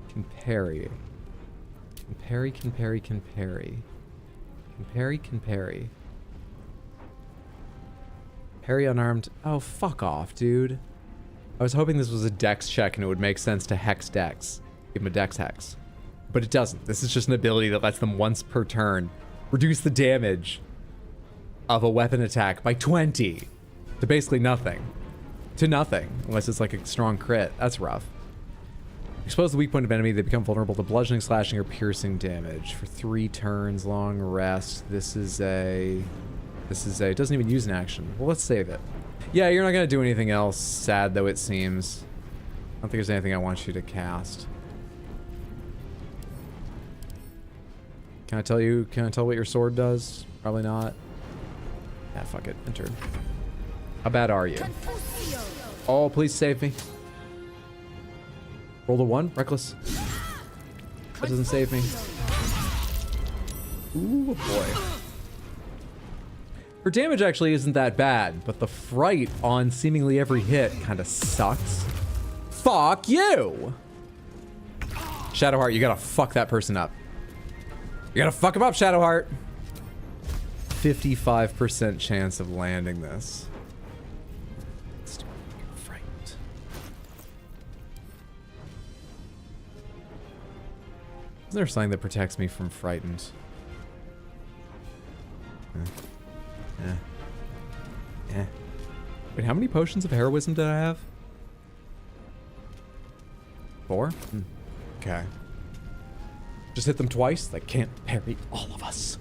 Can parry. Can parry, can parry, can parry. Can parry, can parry. Parry unarmed. Oh, fuck off, dude. I was hoping this was a dex check and it would make sense to hex dex. Give him a dex hex. But it doesn't. This is just an ability that lets them once per turn reduce the damage of a weapon attack by 20 to basically nothing. To nothing, unless it's like a strong crit. That's rough. Expose the weak point of enemy, they become vulnerable to bludgeoning, slashing, or piercing damage. For 3 turns, long rest. This is a... it doesn't even use an action. Well, let's save it. Yeah, you're not going to do anything else, sad though it seems. I don't think there's anything I want you to cast. Can I tell what your sword does? Probably not. Yeah, fuck it. Enter. How bad are you? Oh, please save me. Roll the 1. Reckless. That doesn't save me. Ooh, boy. Her damage actually isn't that bad, but the fright on seemingly every hit kind of sucks. Fuck you! Shadowheart, you gotta fuck that person up. You gotta fuck him up, Shadowheart! 55% chance of landing this. Fright. Is there something that protects me from frightened? Yeah. Yeah. Wait, how many potions of heroism did I have? 4? Okay. Just hit them twice. They can't parry all of us.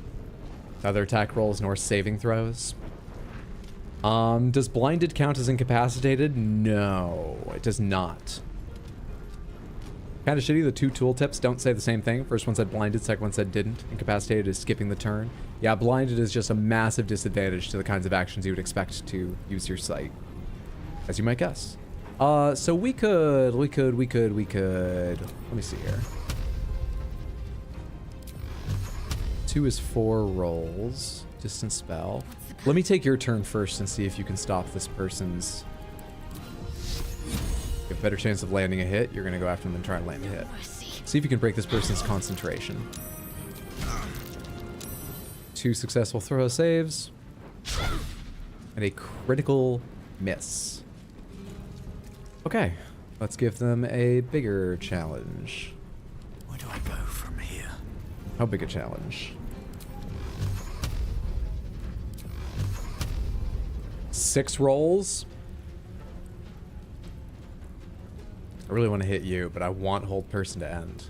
Neither attack rolls nor saving throws. Does blinded count as incapacitated? No, it does not. Kind of shitty, the 2 tooltips don't say the same thing. First one said blinded, second one said didn't. Incapacitated is skipping the turn. Yeah, blinded is just a massive disadvantage to the kinds of actions you would expect to use your sight, as you might guess. So we could. Let me see here. 2 is 4 rolls. Distance spell. Let me take your turn first and see if you can stop this person's... You have a better chance of landing a hit. You're going to go after them and try and land a hit. See if you can break this person's concentration. 2 successful throw saves. And a critical miss. Okay. Let's give them a bigger challenge. Where do I go from here? How big a challenge? 6 rolls. I really want to hit you, but I want hold person to end.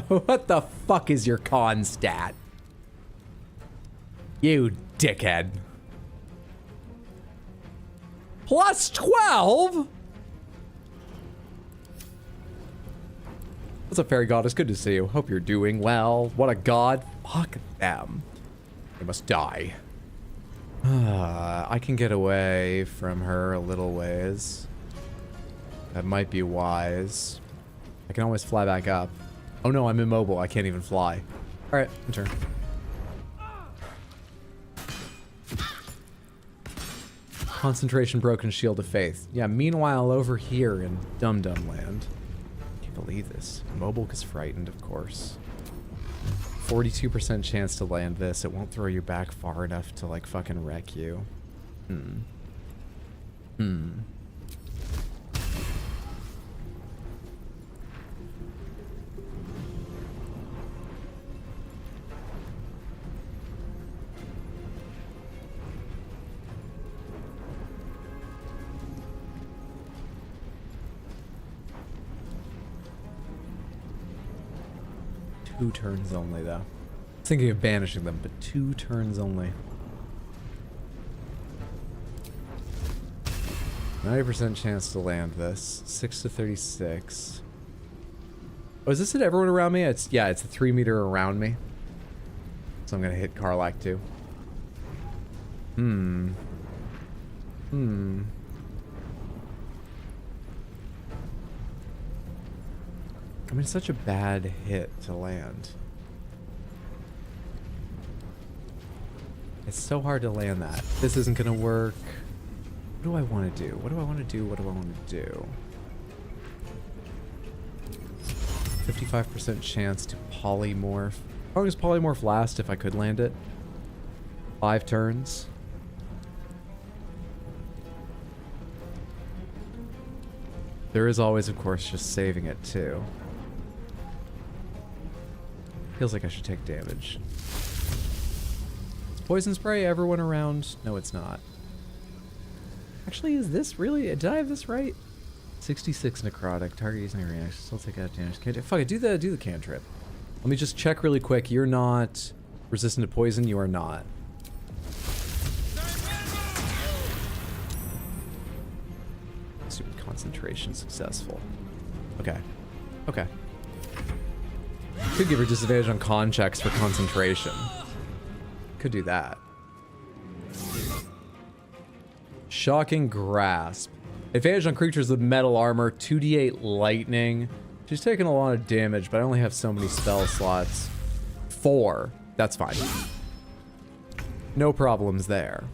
What the fuck is your con stat? You dickhead. +12? What's up, fairy goddess? Good to see you. Hope you're doing well. What a god. Fuck them. They must die. I can get away from her a little ways. That might be wise. I can always fly back up. Oh no, I'm immobile. I can't even fly. Alright, my turn. Concentration broken, shield of faith. Yeah, meanwhile over here in Dum Dum Land. Can't believe this. Immobile because frightened, of course. 42% chance to land this. It won't throw you back far enough to like fucking wreck you. Hmm. 2 turns only, though. Thinking of banishing them, but 2 turns only. 90% chance to land this. 6 to 36. Oh, is this at everyone around me? It's a 3 meter around me. So I'm gonna hit Karlach too. I mean, it's such a bad hit to land. It's so hard to land that. This isn't gonna work. What do I want to do? What do I want to do? What do I want to do? 55% chance to polymorph. How long does polymorph last if I could land it? 5 turns. There is always, of course, just saving it too. Feels like I should take damage. Poison spray, everyone around? No, it's not. Actually, is this really? Did I have this right? 66 necrotic. Target using a reaction. Still take out damage. Fuck it. Do the cantrip. Let me just check really quick. You're not resistant to poison. You are not. Stupid concentration successful. Okay. Okay. Could give her disadvantage on con checks for concentration. Could do that. Shocking Grasp. Advantage on creatures with metal armor. 2d8 lightning. She's taking a lot of damage, but I only have so many spell slots. 4. That's fine. No problems there.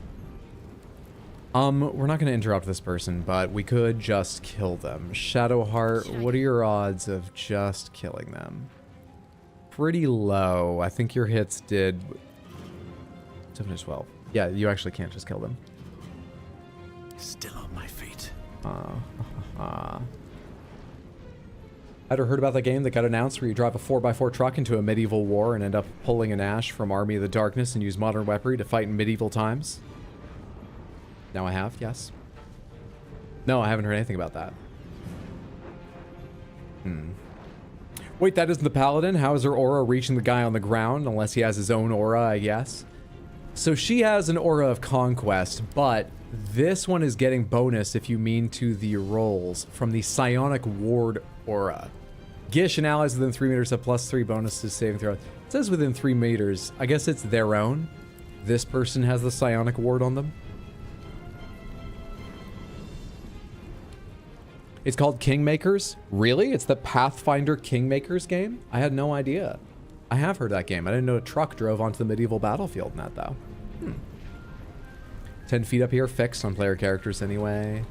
We're not going to interrupt this person, but we could just kill them. Shadowheart, what are your odds of just killing them? Pretty low. I think your hits did 7 to 12. Yeah, you actually can't just kill them. Still on my feet. Ever heard about that game that got announced where you drive a 4x4 truck into a medieval war and end up pulling an Ash from Army of the Darkness and use modern weaponry to fight in medieval times? Now I have, yes. No, I haven't heard anything about that. Wait, that isn't the Paladin? How is her aura reaching the guy on the ground? Unless he has his own aura, I guess. So she has an aura of conquest, but this one is getting bonus if you mean to the rolls from the Psionic Ward aura. Gish and allies within 3 meters have +3 bonus to saving throw. It says within 3 meters. I guess it's their own. This person has the Psionic Ward on them. It's called Kingmakers? Really? It's the Pathfinder Kingmakers game? I had no idea. I have heard that game. I didn't know a truck drove onto the medieval battlefield in that, though. 10 feet up here, fixed on player characters anyway.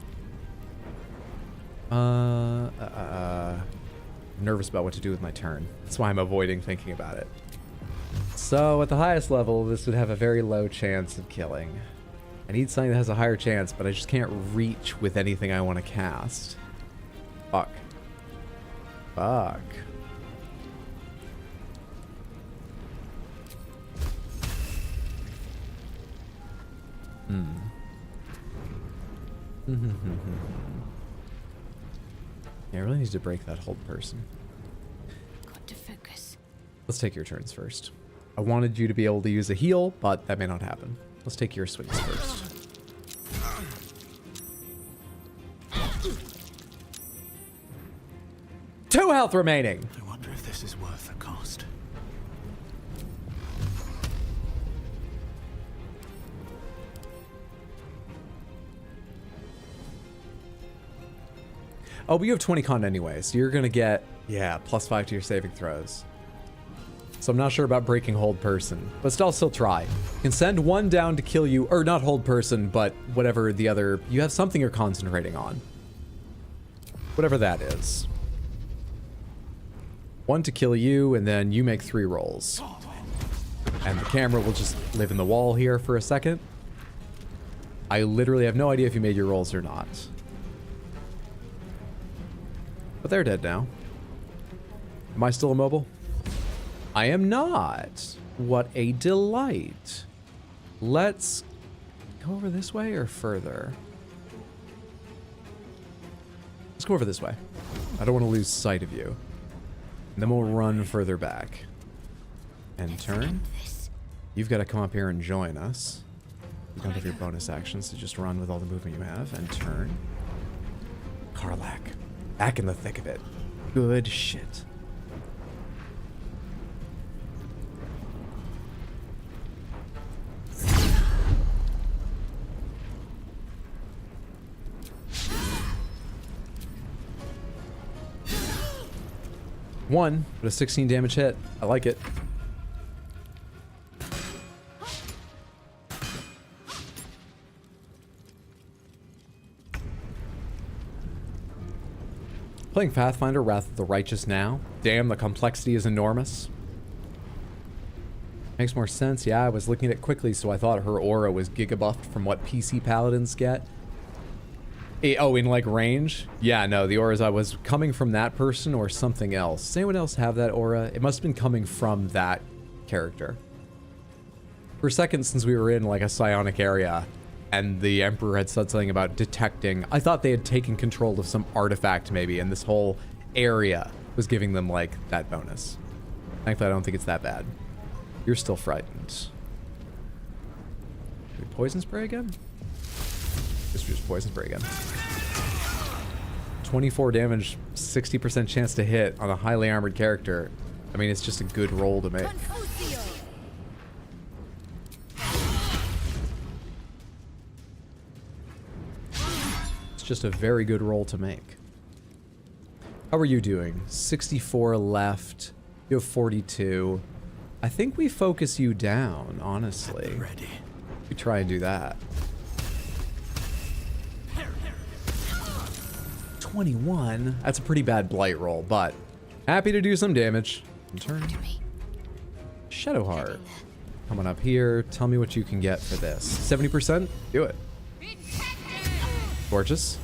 Nervous about what to do with my turn. That's why I'm avoiding thinking about it. So, at the highest level, this would have a very low chance of killing. I need something that has a higher chance, but I just can't reach with anything I want to cast. Fuck. Fuck. Yeah, I really need to break that hold person. Got to focus. Let's take your turns first. I wanted you to be able to use a heal, but that may not happen. Let's take your swings first. Two health remaining. I wonder is worth the cost. Oh, but you have 20 con anyway, so you're gonna get, yeah, +5 to your saving throws. So I'm not sure about breaking hold person, but still try. You can send one down to kill you, or not hold person, but whatever the other, you have something you're concentrating on. Whatever that is. One to kill you, and then you make 3 rolls. And the camera will just live in the wall here for a second. I literally have no idea if you made your rolls or not. But they're dead now. Am I still immobile? I am not. What a delight. Let's go over this way or further. Let's go over this way. I don't want to lose sight of you. And then we'll run further back. And turn. You've got to come up here and join us. You don't have your bonus actions, so just run with all the movement you have. And turn. Karlach. Back in the thick of it. Good shit. One, but a 16 damage hit. I like it. Playing Pathfinder Wrath of the Righteous now. Damn, the complexity is enormous. Makes more sense. Yeah, I was looking at it quickly, so I thought her aura was gigabuffed from what PC paladins get. Oh, in like range? Yeah, no, the auras I was coming from that person or something else. Does anyone else have that aura? It must have been coming from that character. For a second, since we were in like a psionic area and the Emperor had said something about detecting, I thought they had taken control of some artifact maybe, and this whole area was giving them like that bonus. Thankfully, I don't think it's that bad. You're still frightened. Should we poison spray again? Just poison spray again. 24 damage, 60% chance to hit on a highly armored character. I mean, it's just a good roll to make. It's just a very good roll to make. How are you doing? 64 left. You have 42. I think we focus you down, honestly. Ready. We try and do that. 21. That's a pretty bad blight roll, but happy to do some damage. In turn. Shadowheart. Coming up here. Tell me what you can get for this. 70%? Do it. Gorgeous.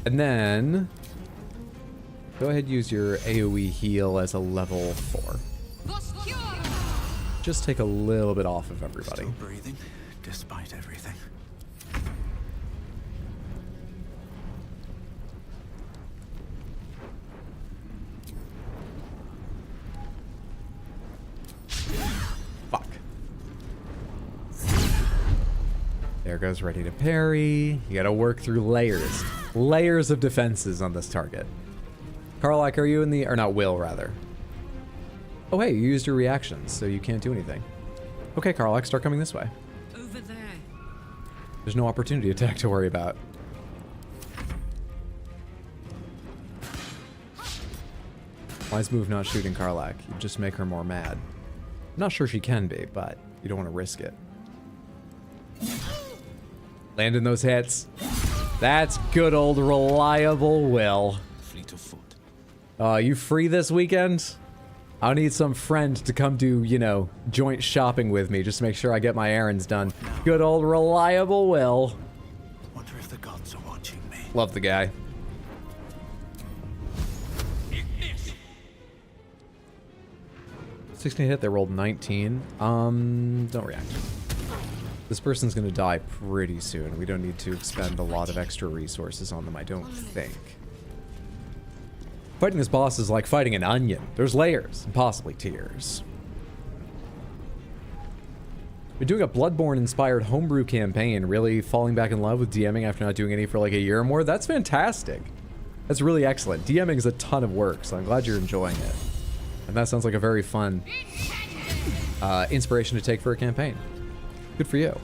And then go ahead and use your AoE heal as a level 4. Just take a little bit off of everybody. Still breathing, despite everything. Fuck. There goes ready to parry. You gotta work through layers. Layers of defenses on this target. Karlach, are you in the... or not, Will, rather. Oh, hey, you used your reactions, so you can't do anything. Okay, Karlach, start coming this way. Over there. There's no opportunity attack to worry about. Why is Move not shooting Karlach? You just make her more mad. I'm not sure she can be, but you don't want to risk it. Landing those hits. That's good old reliable Will. Fleet of foot. You free this weekend? I'll need some friend to come do, you know, joint shopping with me just to make sure I get my errands done. Good old reliable Will. Wonder if the gods are watching me. Love the guy. $16 hit, they rolled 19. Don't react. This person's gonna die pretty soon. We don't need to expend a lot of extra resources on them, I don't think. Fighting this boss is like fighting an onion. There's layers and possibly tiers. Been doing a Bloodborne-inspired homebrew campaign, really falling back in love with DMing after not doing any for like a year or more. That's fantastic. That's really excellent. DMing is a ton of work, so I'm glad you're enjoying it. And that sounds like a very fun inspiration to take for a campaign. Good for you.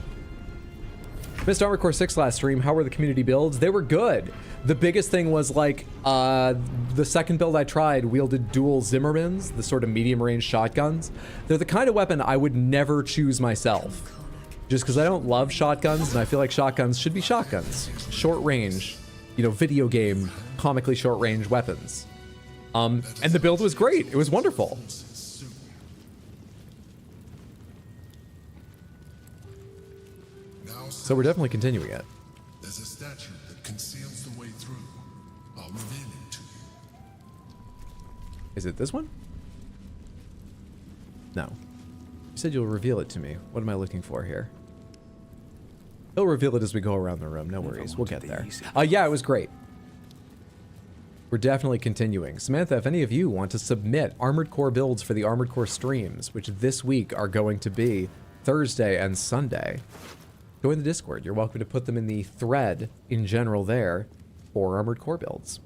Missed Armored Core 6 last stream. How were the community builds? They were good. The biggest thing was like the second build I tried wielded dual Zimmermans, the sort of medium range shotguns. They're the kind of weapon I would never choose myself. Just because I don't love shotguns and I feel like shotguns should be shotguns. Short range, you know, video game, comically short range weapons. And the build was great. It was wonderful. So we're definitely continuing it. There's a statue that conceals the way through. I'll reveal it to you. Is it this one? No. You said you'll reveal it to me. What am I looking for here? He'll reveal it as we go around the room. No worries. We'll get there. Yeah, it was great. We're definitely continuing. Samantha, if any of you want to submit Armored Core builds for the Armored Core streams, which this week are going to be Thursday and Sunday, join the Discord. You're welcome to put them in the thread in general there for Armored Core builds.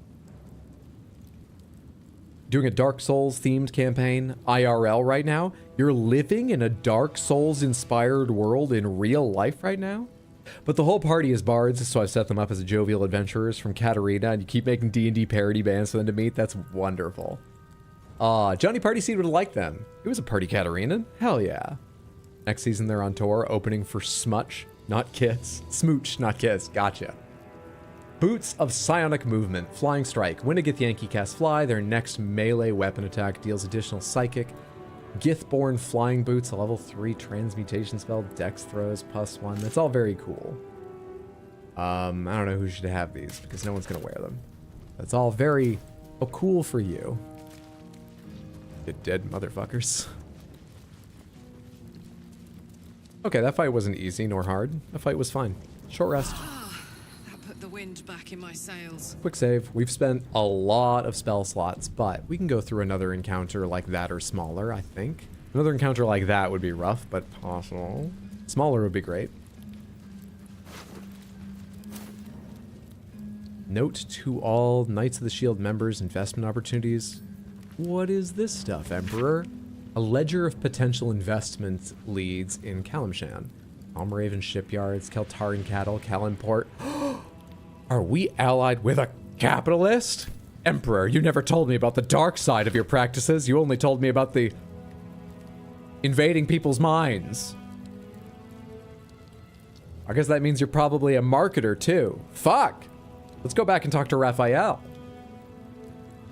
Doing a Dark Souls themed campaign IRL right now. You're living in a Dark Souls inspired world in real life right now. But the whole party is bards, so I've set them up as jovial adventurers from Katarina, and you keep making D&D parody bands for them to meet. That's wonderful. Johnny Party Seed would have liked them. It was a party Katarina. Hell yeah. Next season they're on tour, opening for Smutch, not Kiss. Smooch, not Kiss. Gotcha. Boots of Psionic Movement. Flying Strike. When to get the Yankee cast fly, their next melee weapon attack deals additional psychic. Githborn Flying Boots, a level 3 transmutation spell, Dex throws, +1. That's all very cool. I don't know who should have these because no one's going to wear them. That's all very cool for you. You dead motherfuckers. Okay, that fight wasn't easy nor hard. The fight was fine. Short rest. That put the wind back in my sails. Quick save. We've spent a lot of spell slots, but we can go through another encounter like that or smaller, I think. Another encounter like that would be rough, but possible. Smaller would be great. Note to all Knights of the Shield members, investment opportunities. What is this stuff, Emperor? A ledger of potential investment leads in Kalimshan. Almraven Shipyards, Keltarin Cattle, Kalimport. Are we allied with a capitalist? Emperor, you never told me about the dark side of your practices. You only told me about the invading people's minds. I guess that means you're probably a marketer too. Fuck! Let's go back and talk to Raphael.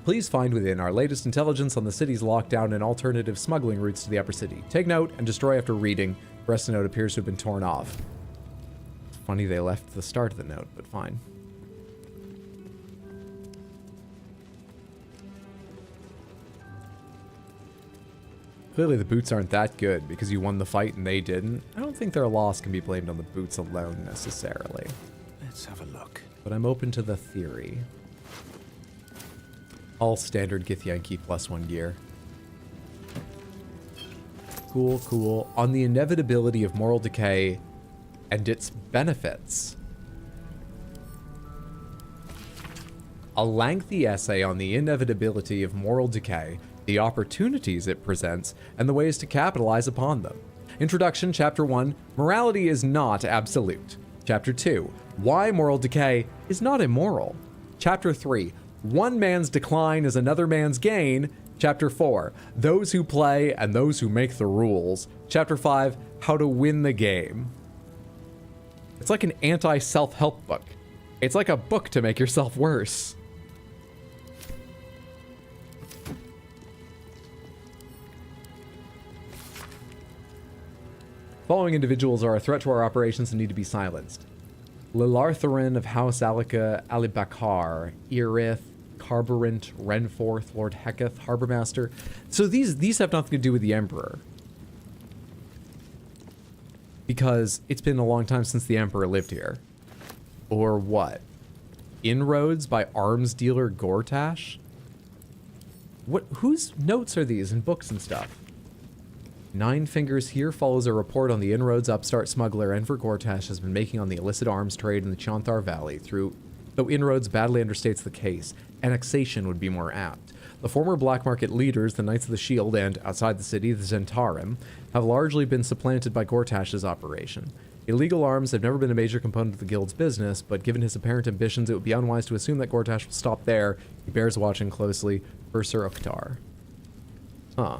Please find within our latest intelligence on the city's lockdown and alternative smuggling routes to the upper city. Take note and destroy after reading. The rest of the note appears to have been torn off. It's funny they left the start of the note, but fine. Clearly the boots aren't that good because you won the fight and they didn't. I don't think their loss can be blamed on the boots alone necessarily. Let's have a look. But I'm open to the theory. All standard Githyanki +1 gear. Cool, cool. On the inevitability of moral decay and its benefits. A lengthy essay on the inevitability of moral decay, the opportunities it presents, and the ways to capitalize upon them. Introduction, Chapter 1, Morality is not absolute. Chapter 2, Why moral decay is not immoral. Chapter 3, One man's decline is another man's gain. Chapter 4, Those who play and those who make the rules. Chapter 5, How to win the game. It's like an anti-self-help book. It's like a book to make yourself worse. Following individuals are a threat to our operations and need to be silenced. Lilartharin of House Alika Alibakar, Irith, Carburant, Renforth, Lord Heketh, Harbormaster. So these have nothing to do with the Emperor. Because it's been a long time since the Emperor lived here. Or what? Inroads by arms dealer Gortash? What? Whose notes are these in books and stuff? Nine Fingers here follows a report on the inroads upstart smuggler Enver Gortash has been making on the illicit arms trade in the Chanthar Valley. Though Inroads badly understates the case, annexation would be more apt. The former black market leaders, the Knights of the Shield, and, outside the city, the Zentarim, have largely been supplanted by Gortash's operation. Illegal arms have never been a major component of the guild's business, but given his apparent ambitions, it would be unwise to assume that Gortash will stop there. He bears watching closely. For Sir Oktar. Huh.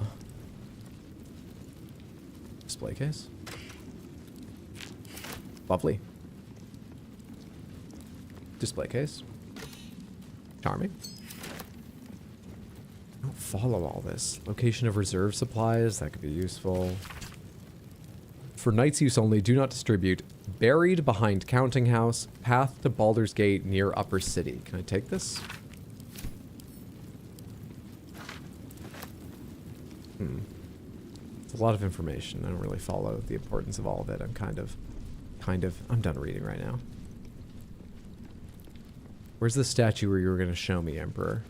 Display case. Lovely. Display case. Charming. I don't follow all this. Location of reserve supplies, that could be useful. For Knight's use only, do not distribute. Buried behind Counting House, path to Baldur's Gate near Upper City. Can I take this? It's a lot of information. I don't really follow the importance of all of it. I'm I'm done reading right now. Where's the statue where you were going to show me, Emperor?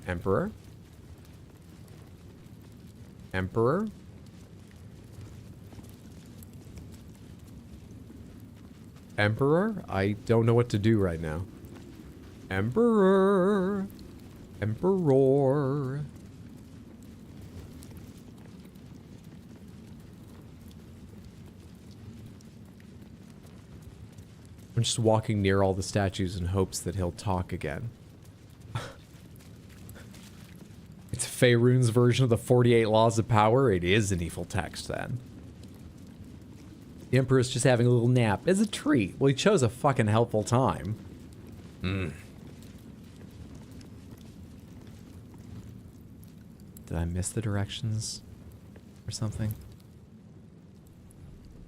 Emperor? Emperor? Emperor? I don't know what to do right now. Emperor! Emperor! I'm just walking near all the statues in hopes that he'll talk again. It's Faerun's version of the 48 Laws of Power. It is an evil text, then. The Emperor's just having a little nap. As a treat. Well, he chose a fucking helpful time. Did I miss the directions or something?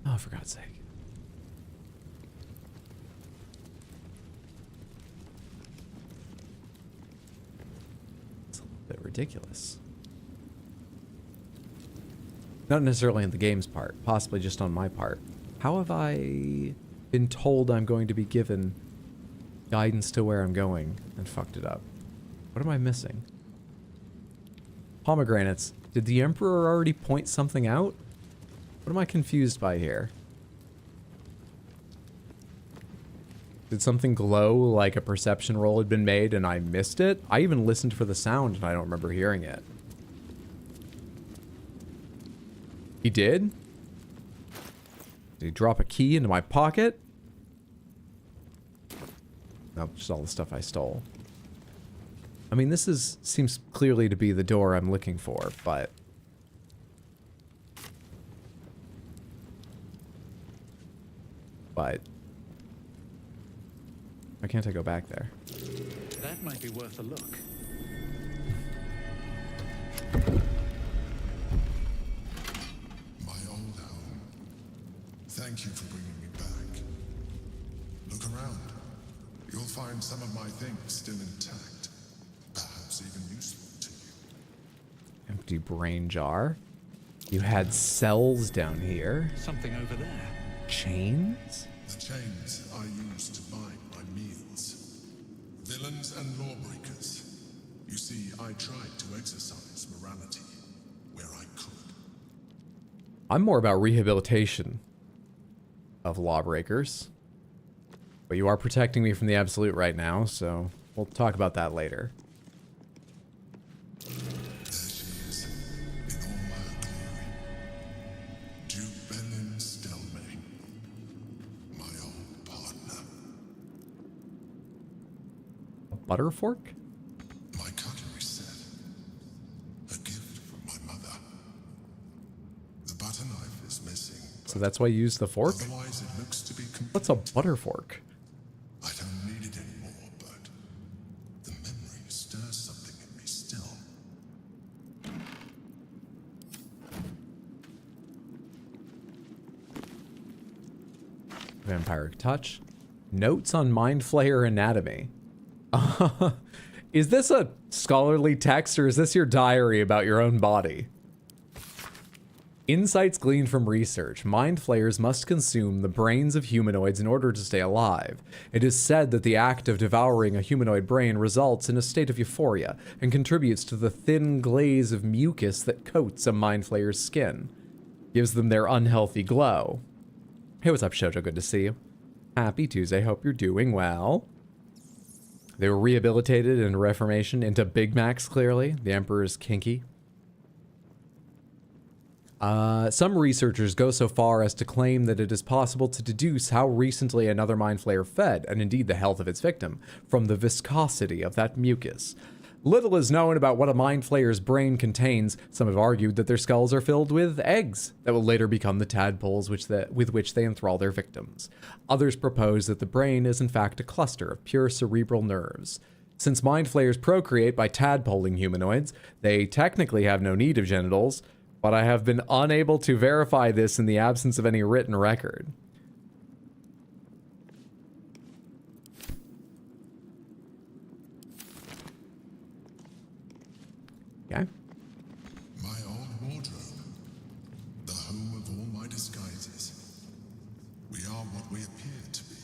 Oh, for God's sake. It's a little bit ridiculous. Not necessarily on the game's part, possibly just on my part. How have I been told I'm going to be given guidance to where I'm going and fucked it up? What am I missing? Pomegranates. Did the Emperor already point something out? What am I confused by here? Did something glow like a perception roll had been made and I missed it? I even listened for the sound and I don't remember hearing it. He did? Did he drop a key into my pocket? Nope, just all the stuff I stole. I mean, this seems clearly to be the door I'm looking for, but... why can't I go back there? That might be worth a look. My old home. Thank you for bringing me back. Look around. You'll find some of my things still intact. Perhaps even useful to you. Empty brain jar. You had cells down here. Something over there. Chains? The chains I use to bind my meals. Villains and lawbreakers. You see, I tried to exercise morality where I could. I'm more about rehabilitation of lawbreakers. But you are protecting me from the absolute right now, so we'll talk about that later. There she is, in all her glory. Duke Belin Stelmane, my old partner. A butter fork? My cutlery set. A gift from my mother. The butter knife is missing. So that's why you use the fork? Otherwise, it looks to be complete. What's a butter fork? I don't need it anymore, but the memory stirs something in me still. Vampiric touch. Notes on Mind Flayer anatomy. Is this a scholarly text or is this your diary about your own body? Insights gleaned from research. Mind flayers must consume the brains of humanoids in order to stay alive. It is said that the act of devouring a humanoid brain results in a state of euphoria and contributes to the thin glaze of mucus that coats a mind flayer's skin. Gives them their unhealthy glow. Hey, what's up, Shoujo? Good to see you. Happy Tuesday. Hope you're doing well. They were rehabilitated in Reformation into Big Macs, clearly. The Emperor's kinky. Some researchers go so far as to claim that it is possible to deduce how recently another mind flayer fed, and indeed the health of its victim, from the viscosity of that mucus. Little is known about what a mind flayer's brain contains. Some have argued that their skulls are filled with eggs that will later become the tadpoles with which they enthrall their victims. Others propose that the brain is in fact a cluster of pure cerebral nerves. Since mind flayers procreate by tadpoling humanoids, they technically have no need of genitals, but I have been unable to verify this in the absence of any written record. Okay. My old wardrobe, the home of all my disguises. We are what we appear to be,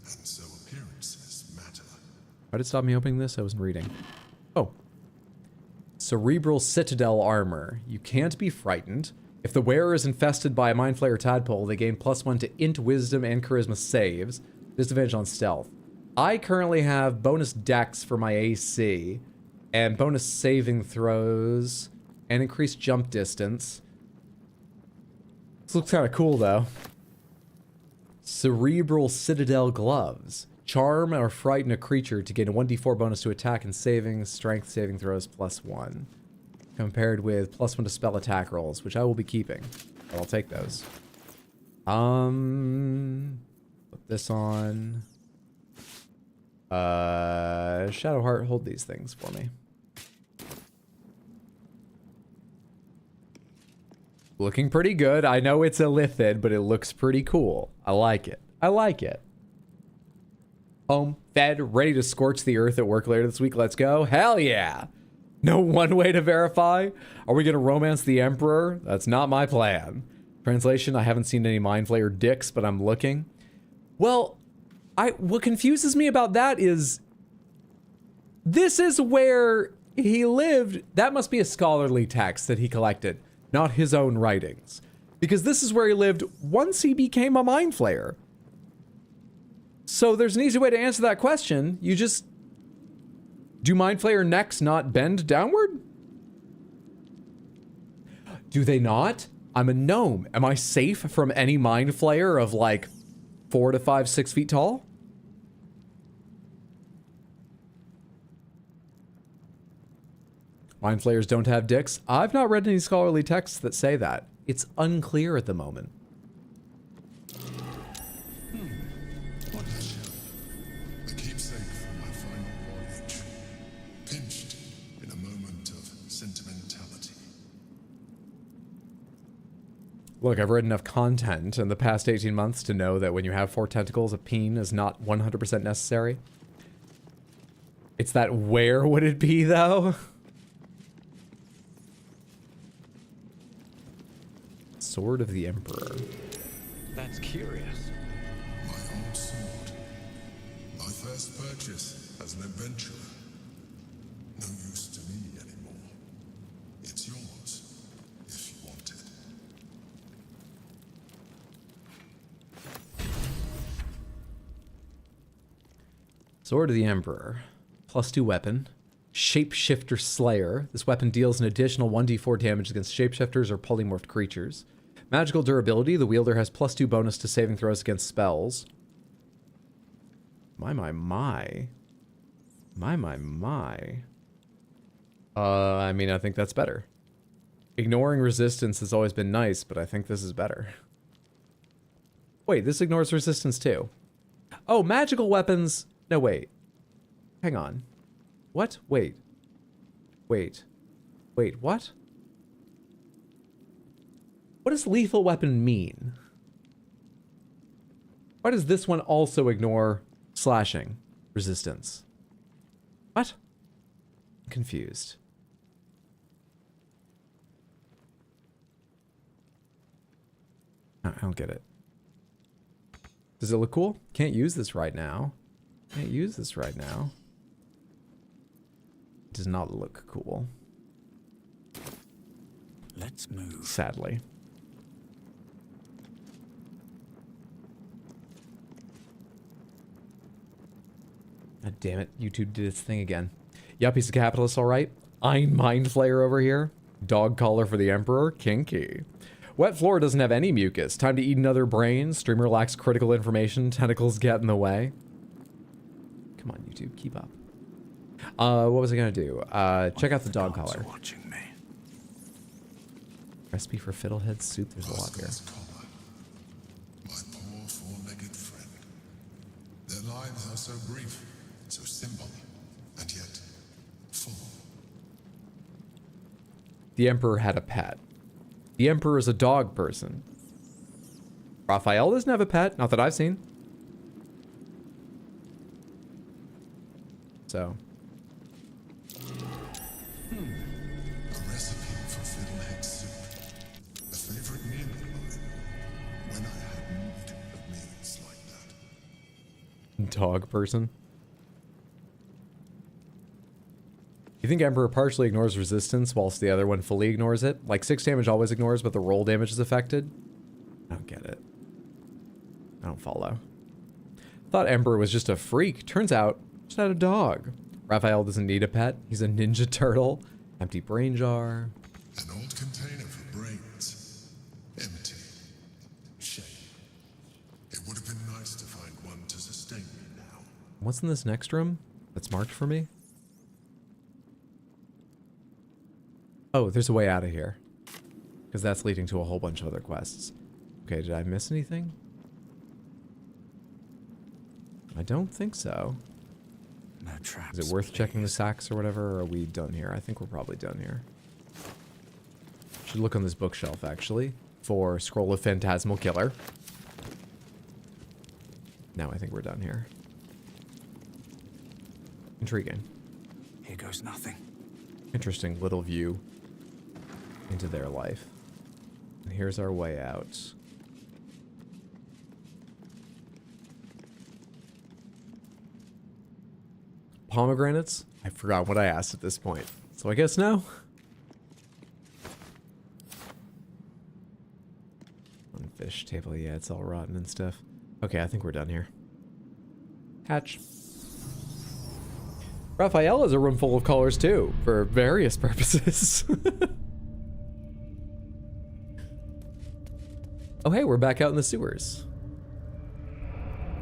and so appearances matter. Why did it stop me opening this? I wasn't reading. Oh. Cerebral Citadel Armor. You can't be frightened. If the wearer is infested by a Mind Flayer tadpole, they gain +1 to Int, Wisdom, and Charisma saves. Disadvantage on Stealth. I currently have bonus Dex for my AC, and bonus saving throws, and increased jump distance. This looks kind of cool, though. Cerebral Citadel Gloves. Charm or frighten a creature to gain a 1d4 bonus to attack and saving, strength saving throws +1. Compared with +1 to spell attack rolls, which I will be keeping. But I'll take those. Put this on. Shadowheart, hold these things for me. Looking pretty good. I know it's a Lithid, but it looks pretty cool. I like it. I like it. Home, fed, ready to scorch the earth at work later this week. Let's go. Hell yeah. No one way to verify? Are we going to romance the Emperor? That's not my plan. Translation, I haven't seen any Mind Flayer dicks, but I'm looking. Well, what confuses me about that is this is where he lived. That must be a scholarly text that he collected, not his own writings. Because this is where he lived once he became a Mind Flayer. So there's an easy way to answer that question. You just... Do Mind Flayer necks not bend downward? Do they not? I'm a gnome. Am I safe from any Mind Flayer of like 4 to 5, 6 feet tall? Mind Flayers don't have dicks. I've not read any scholarly texts that say that. It's unclear at the moment. Look, I've read enough content in the past 18 months to know that when you have 4 tentacles, a peen is not 100% necessary. It's that where would it be, though? Sword of the Emperor. That's curious. My old sword. My first purchase as an adventurer. No use to me anymore. It's yours, if you want it. Sword of the Emperor. +2 weapon. Shapeshifter Slayer. This weapon deals an additional 1d4 damage against shapeshifters or polymorphed creatures. Magical durability. The wielder has +2 bonus to saving throws against spells. My. I mean, I think that's better. Ignoring resistance has always been nice, but I think this is better. Wait, this ignores resistance too. Oh, magical weapons. No, wait. Hang on. What? Wait, what? What does lethal weapon mean? Why does this one also ignore slashing resistance? What? I'm confused. I don't get it. Does it look cool? Can't use this right now. It does not look cool. Let's move. Sadly. God damn it. YouTube did its thing again. Yup, he's a capitalist, all right. Ein Mind Flayer over here. Dog collar for the Emperor. Kinky. Wet floor doesn't have any mucus. Time to eat another brain. Streamer lacks critical information. Tentacles get in the way. Come on, YouTube. Keep up. What was I going to do? Check out the dog collar. Watching me. Recipe for fiddlehead soup. There's a lot here. My poor four-legged friend. Their lives are so brief, so simple, and yet full. The Emperor had a pet. The Emperor is a dog person. Raphael doesn't have a pet, not that I've seen. So. A recipe for fiddlehead soup. A favorite meal of mine. When I had need of meals like that. Dog person. You think Emperor partially ignores resistance whilst the other one fully ignores it? Like 6 damage always ignores, but the roll damage is affected? I don't get it. I don't follow. Thought Emperor was just a freak. Turns out, just had a dog. Raphael doesn't need a pet. He's a ninja turtle. Empty brain jar. An old container for brains. Empty. Shame. It would have been nice to find one to sustain me now. What's in this next room that's marked for me? Oh, there's a way out of here. Because that's leading to a whole bunch of other quests. Okay, did I miss anything? I don't think so. No traps. Is it worth checking the sacks or whatever, or are we done here? I think we're probably done here. Should look on this bookshelf, actually, for Scroll of Phantasmal Killer. No, I think we're done here. Intriguing. Here goes nothing. Interesting little view into their life. And here's our way out. Pomegranates? I forgot what I asked at this point. So I guess no. One fish table, yeah, it's all rotten and stuff. Okay, I think we're done here. Hatch. Raphael has a room full of colors too, for various purposes. Oh hey, we're back out in the sewers.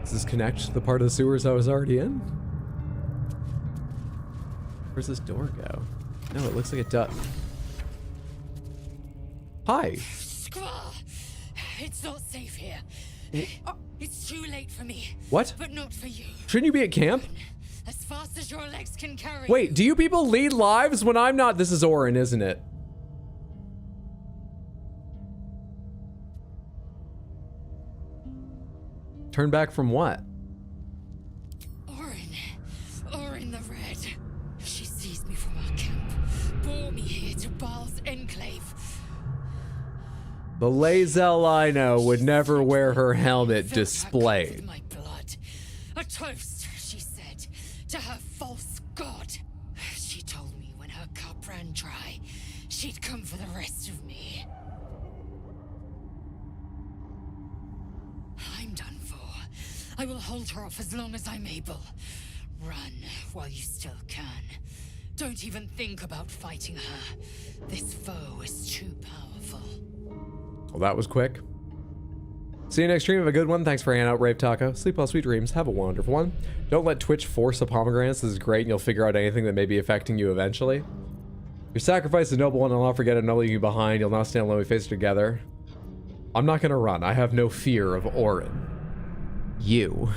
Does this connect to the part of the sewers I was already in? Where's this door go? No, it looks like it does. Hi. Squall! It's not safe here. It's too late for me. What? But not for you. Shouldn't you be at camp? As fast as your legs can carry. Wait, do you people lead lives when I'm not? This is Orin, isn't it? Turn back from what? Orin the Red. She seized me from our camp, bore me here to Baal's enclave. The Lae'zel I know would never wear her helmet displayed. My blood. A toast, she said, to her false god. She told me when her cup ran dry, she'd come for the rest of me. I'm done for. I will hold her off as long as I'm able. Run while you still can. Don't even think about fighting her. This foe is too powerful. Well, that was quick. See you next stream. Have a good one. Thanks for hanging out, Rave Taco. Sleep well, sweet dreams. Have a wonderful one. Don't let Twitch force a pomegranate. This is great, and you'll figure out anything that may be affecting you eventually. Your sacrifice is a noble one. I'll not forget it. Not leave you behind. You'll not stand alone. We face it together. I'm not gonna run. I have no fear of Orin. You.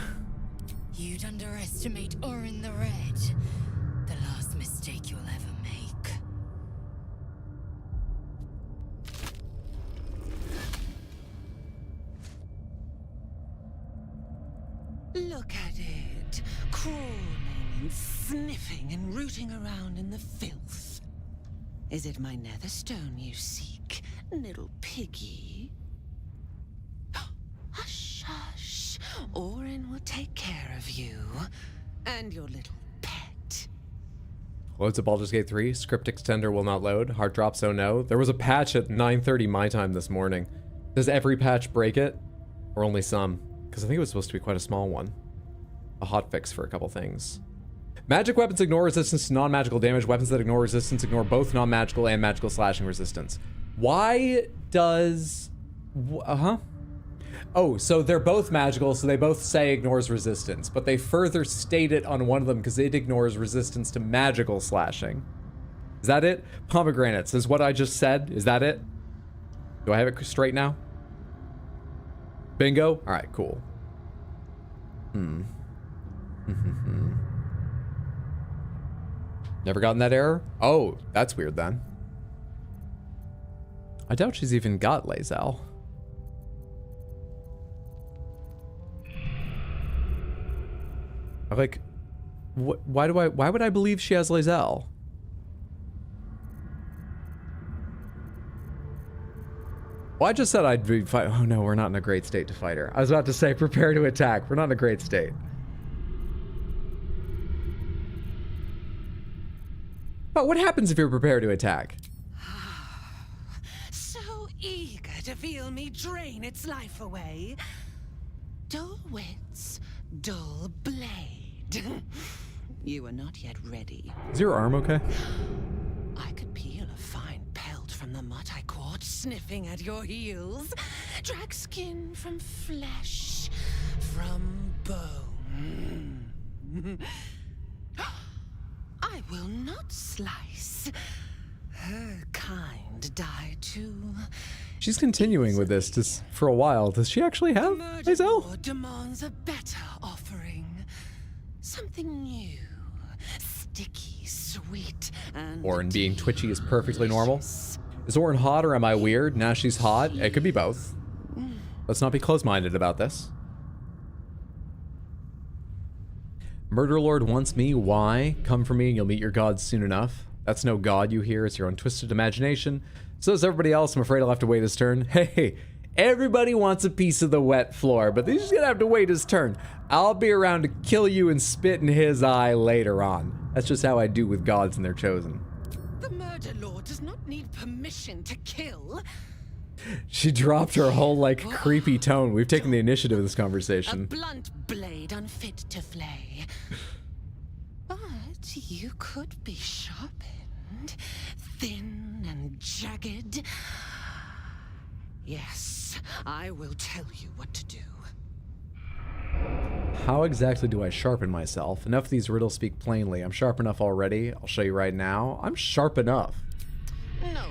You'd underestimate Orin the Red. The last mistake you'll ever make. Look at it, crawling and sniffing and rooting around in the filth. Is it my netherstone you seek, little piggy? Hush, hush. Orin will take care of you and your little pet. Loads of Baldur's Gate 3. Script extender will not load. Heart drops, oh no. There was a patch at 9:30 my time this morning. Does every patch break it? Or only some? Because I think it was supposed to be quite a small one. A hotfix for a couple things. Magic weapons ignore resistance to non-magical damage. Weapons that ignore resistance ignore both non-magical and magical slashing resistance. Why does... Oh, so they're both magical, so they both say ignores resistance, but they further state it on one of them because it ignores resistance to magical slashing. Is that it? Pomegranates is what I just said. Is that it? Do I have it straight now? Bingo? All right, cool. Never gotten that error? Oh, that's weird then. I doubt she's even got Lae'zel. Like, why would I believe she has Lae'zel? Well, I just said I'd be fight. Oh no, we're not in a great state to fight her. I was about to say, prepare to attack. We're not in a great state. But what happens if you're prepared to attack? So eager to feel me drain its life away. Dull wits, dull blade. You are not yet ready. Is your arm okay? I could peel a fine pelt from the mutt I caught sniffing at your heels. Drag skin from flesh, from bone. I will not slice. Her kind die too. She's continuing with this just for a while. Does she actually have Lae'zel? Demands a better offering. Something new, sticky, sweet, and Orin being twitchy is perfectly normal. Is Orin hot or am I weird? Now she's hot. It could be both. Let's not be close-minded about this. Murder Lord wants me. Why? Come for me and you'll meet your gods soon enough. That's no god you hear. It's your own twisted imagination. So is everybody else. I'm afraid I'll have to wait his turn. Hey, everybody wants a piece of the wet floor, but he's gonna have to wait his turn. I'll be around to kill you and spit in his eye later on. That's just how I do with gods and their chosen. The Murder Lord does not need permission to kill. She dropped her whole, like, creepy tone. We've taken the initiative of this A conversation. blunt blade unfit to flay. But you could be sharpened, thin and jagged. Yes, I will tell you what to do. How exactly do I sharpen myself? Enough of these riddles speak plainly. I'm sharp enough already. I'll show you right now. I'm sharp enough. No,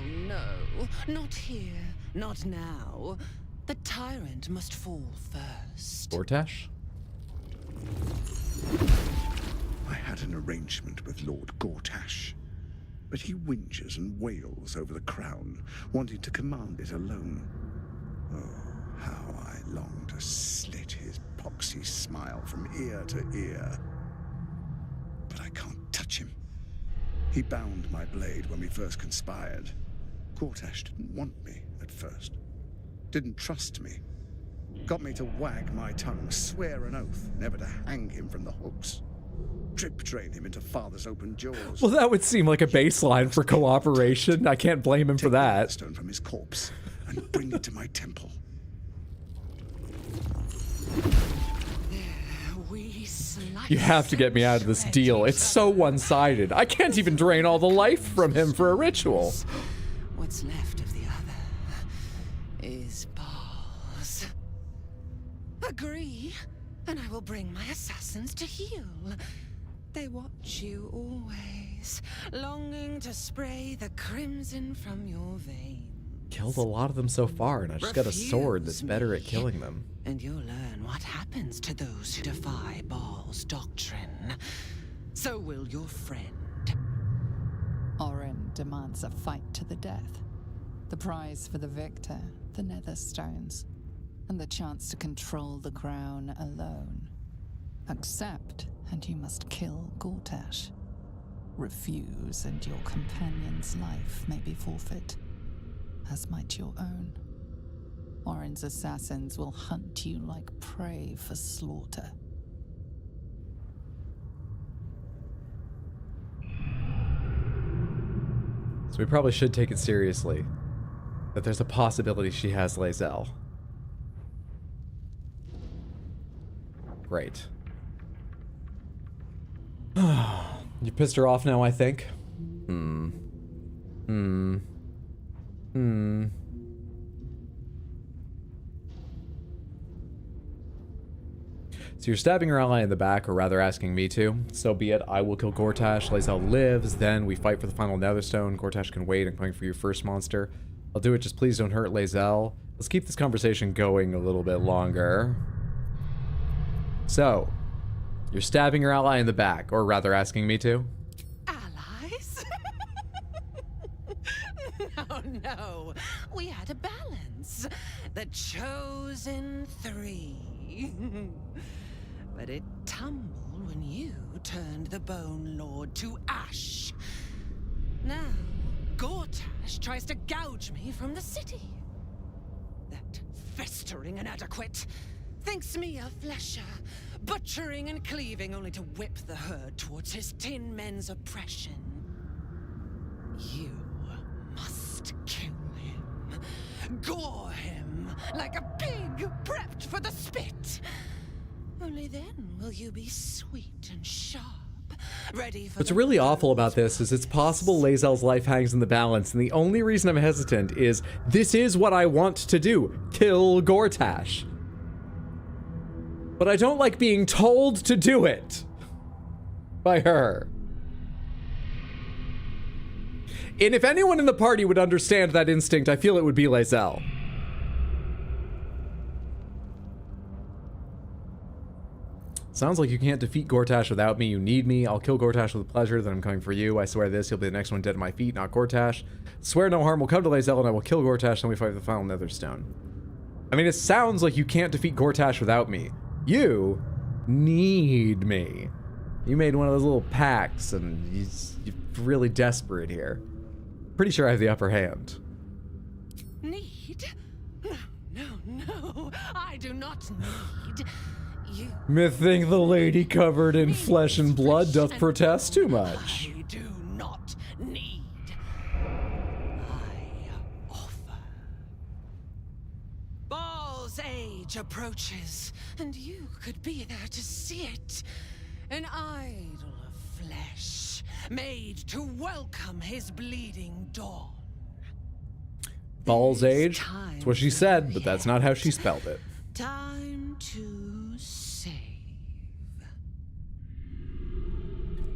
not here, not now. The tyrant must fall first. Gortash? I had an arrangement with Lord Gortash, but he whinges and wails over the crown, wanting to command it alone. Oh, how I long to slit his poxy smile from ear to ear. But I can't touch him. He bound my blade when we first conspired. Gortash didn't want me at first. Didn't trust me. Got me to wag my tongue, swear an oath never to hang him from the hooks. Drip train him into father's open jaws. Well, that would seem like a baseline for cooperation. I can't blame him for that. Stone from his corpse and bring it to my temple. You have to get me out of this deal. It's so one-sided. I can't even drain all the life from him for a ritual. What's left of the other is balls. Agree, and I will bring my assassins to heal. They watch you always, longing to spray the crimson from your veins. Killed a lot of them so far, and I just got a sword that's better at killing them. And you'll learn what happens to those who defy Baal's doctrine. So will your friend. Orin demands a fight to the death. The prize for the victor, the nether stones, and the chance to control the crown alone. Accept, and you must kill Gortash. Refuse, and your companion's life may be forfeit, as might your own. Orin's assassins will hunt you like prey for slaughter. So we probably should take it seriously. That there's a possibility she has Lae'zel. Great. You pissed her off now, I think. So you're stabbing your ally in the back, or rather asking me to. So be it. I will kill Gortash. Lae'zel lives. Then we fight for the final Netherstone. Gortash can wait. I'm coming for your first monster. I'll do it. Just please don't hurt Lae'zel. Let's keep this conversation going a little bit longer. So, you're stabbing your ally in the back, or rather asking me to. Allies? No. We had a balance. The chosen three. But it tumbled when you turned the Bone Lord to ash. Now, Gortash tries to gouge me from the city. That festering inadequate thinks me a flesher, butchering and cleaving only to whip the herd towards his tin men's oppression. You must kill him. Gore him like a pig prepped for the spit. Only then will you be sweet and sharp, ready for What's really awful about this is it's possible Lae'zel's life hangs in the balance, and the only reason I'm hesitant is this is what I want to do. Kill Gortash. But I don't like being told to do it by her. And if anyone in the party would understand that instinct, I feel it would be Lae'zel. Sounds like you can't defeat Gortash without me. You need me. I'll kill Gortash with pleasure, then I'm coming for you. I swear this, you'll be the next one dead at my feet, not Gortash. Swear no harm will come to Lae'zel, and I will kill Gortash, then we fight for the final Netherstone. I mean, it sounds like you can't defeat Gortash without me. You need me. You made one of those little pacts, and you're really desperate here. Pretty sure I have the upper hand. Need? No. I do not need you. Methink the lady covered in flesh and blood doth protest too much. I do not need. I offer. Baal's age approaches, and you could be there to see it. An idol of flesh, made to welcome his bleeding dawn. Baal's age? That's what she said, but that's not how she spelled it. Time to save.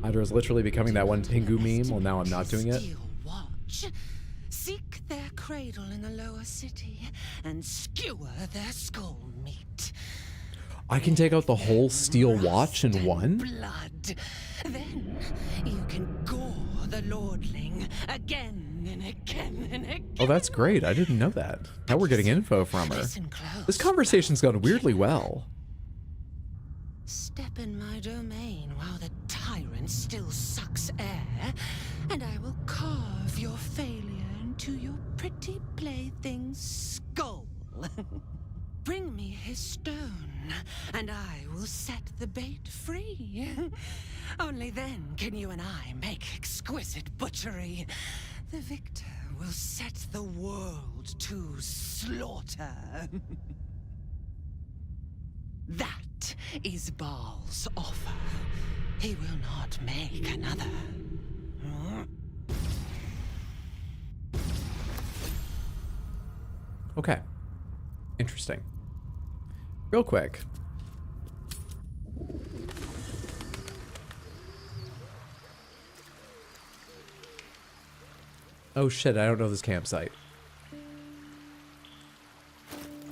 Hydra's literally becoming that one Pingu meme. Well, now I'm not doing it. Watch. Seek their cradle in the lower city and skewer their skull meat. I can take out the whole steel watch in one? Blood. Then you can gore the lordling again and again and again. Oh, that's great. I didn't know that. Now we're getting info from her. This conversation's gone weirdly well. Step in my domain while the tyrant still sucks air, and I will carve your failure into your pretty plaything's skull. Bring me his stone, and I will set the bait free. Only then can you and I make exquisite butchery. The victor will set the world to slaughter. That is Baal's offer. He will not make another. Okay. Interesting. Real quick. Oh shit, I don't know this campsite.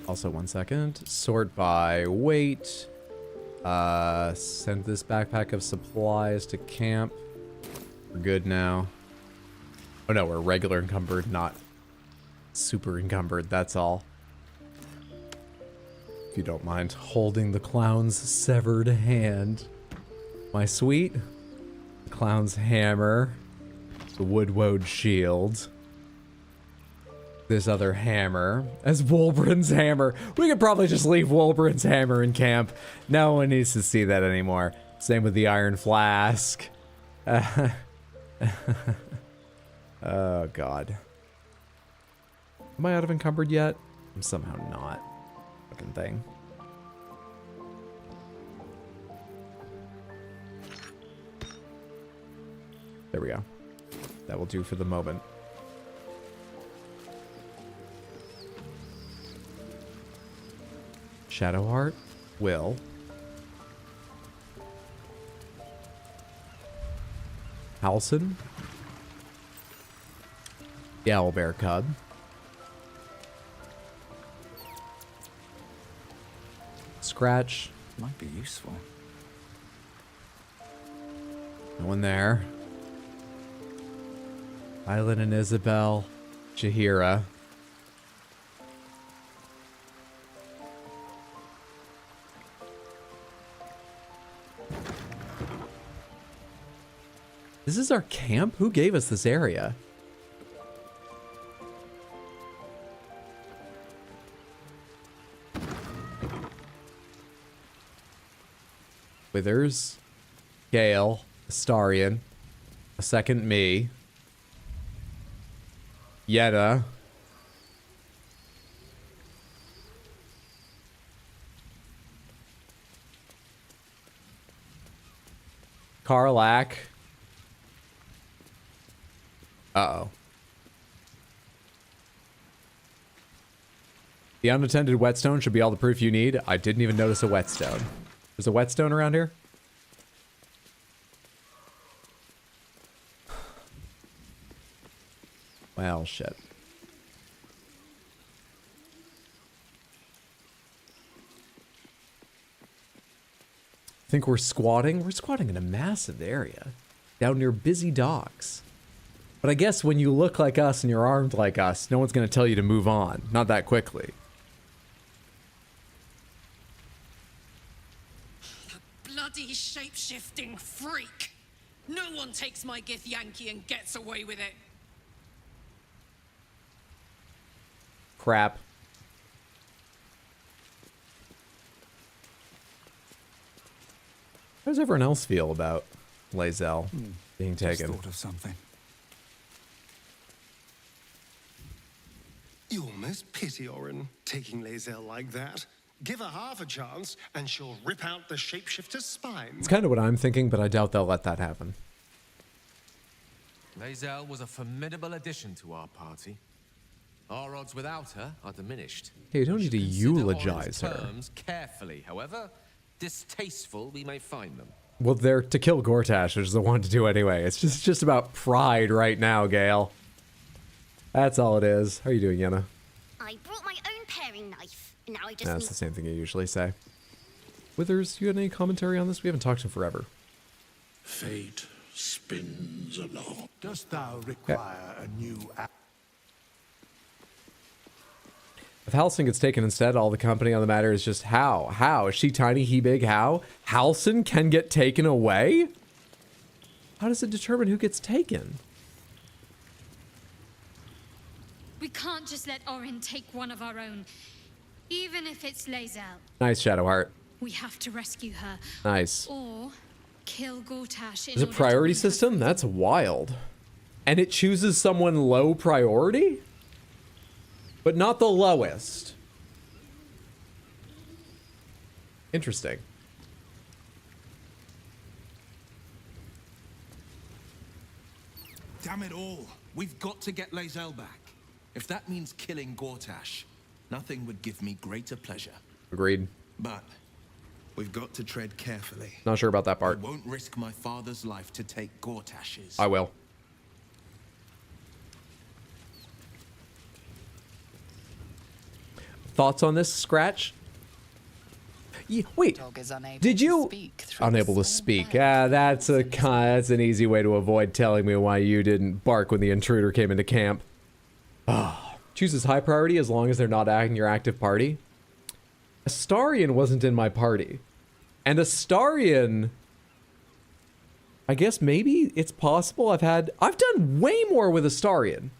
Also, 1 second. Sort by weight. Send this backpack of supplies to camp. We're good now. Oh no, we're regular encumbered, not super encumbered, that's all. If you don't mind holding the clown's severed hand. My sweet. The clown's hammer. The wood-woad shield. This other hammer. As Wolbrin's hammer. We could probably just leave Wolbrin's hammer in camp. No one needs to see that anymore. Same with the iron flask. Oh, God. Am I out of encumbered yet? I'm somehow not. Fucking thing. There we go. That will do for the moment. Shadowheart will. Halson. The owlbear cub. Scratch. Might be useful. No one there. Island and Isabel. Jahira. This is our camp? Who gave us this area? Withers, Gale, Astarion, a second me, Yetta, Karlak. Uh-oh. The unattended whetstone should be all the proof you need. I didn't even notice a whetstone. There's a whetstone around here? Well, shit. Think we're squatting? We're squatting in a massive area. Down near busy docks. But I guess when you look like us and you're armed like us, no one's going to tell you to move on. Not that quickly. Bloody shape-shifting freak! No one takes my Githyanki and gets away with it. Crap. How does everyone else feel about Lae'zel being taken? Just thought of something. You almost pity Orin taking Lae'zel like that. Give her half a chance, and she'll rip out the shapeshifter's spine. It's kind of what I'm thinking, but I doubt they'll let that happen. Lae'zel was a formidable addition to our party. Our odds without her are diminished. Hey, you don't need to eulogize her. Terms carefully, however distasteful we may find them. Well, they're to kill Gortash, which is the one to do anyway. It's just about pride right now, Gale. That's all it is. How are you doing, Yenna? I brought my own paring knife. Now I just That's the same thing you usually say. Withers, you had any commentary on this? We haven't talked in forever. Fate spins along. Dost thou require a new app? If Halson gets taken instead, all the company on the matter is just how? How? Is she tiny, he big? How? Halson can get taken away? How does it determine who gets taken? We can't just let Orin take one of our own, even if it's Lae'zel. Nice, Shadowheart. We have to rescue her. Nice. Or kill Gortash. There's a priority system? That's wild. And it chooses someone low priority? But not the lowest. Interesting. Damn it all. We've got to get Lae'zel back. If that means killing Gortash, nothing would give me greater pleasure. Agreed. But we've got to tread carefully. Not sure about that part. I won't risk my father's life to take Gortash's. I will. Thoughts on this, Scratch? Wait, did you... Unable to speak. That's an easy way to avoid telling me why you didn't bark when the intruder came into camp. Chooses high priority as long as they're not in your active party. Astarion wasn't in my party. And Astarion... I guess maybe it's possible I've done way more with Astarion.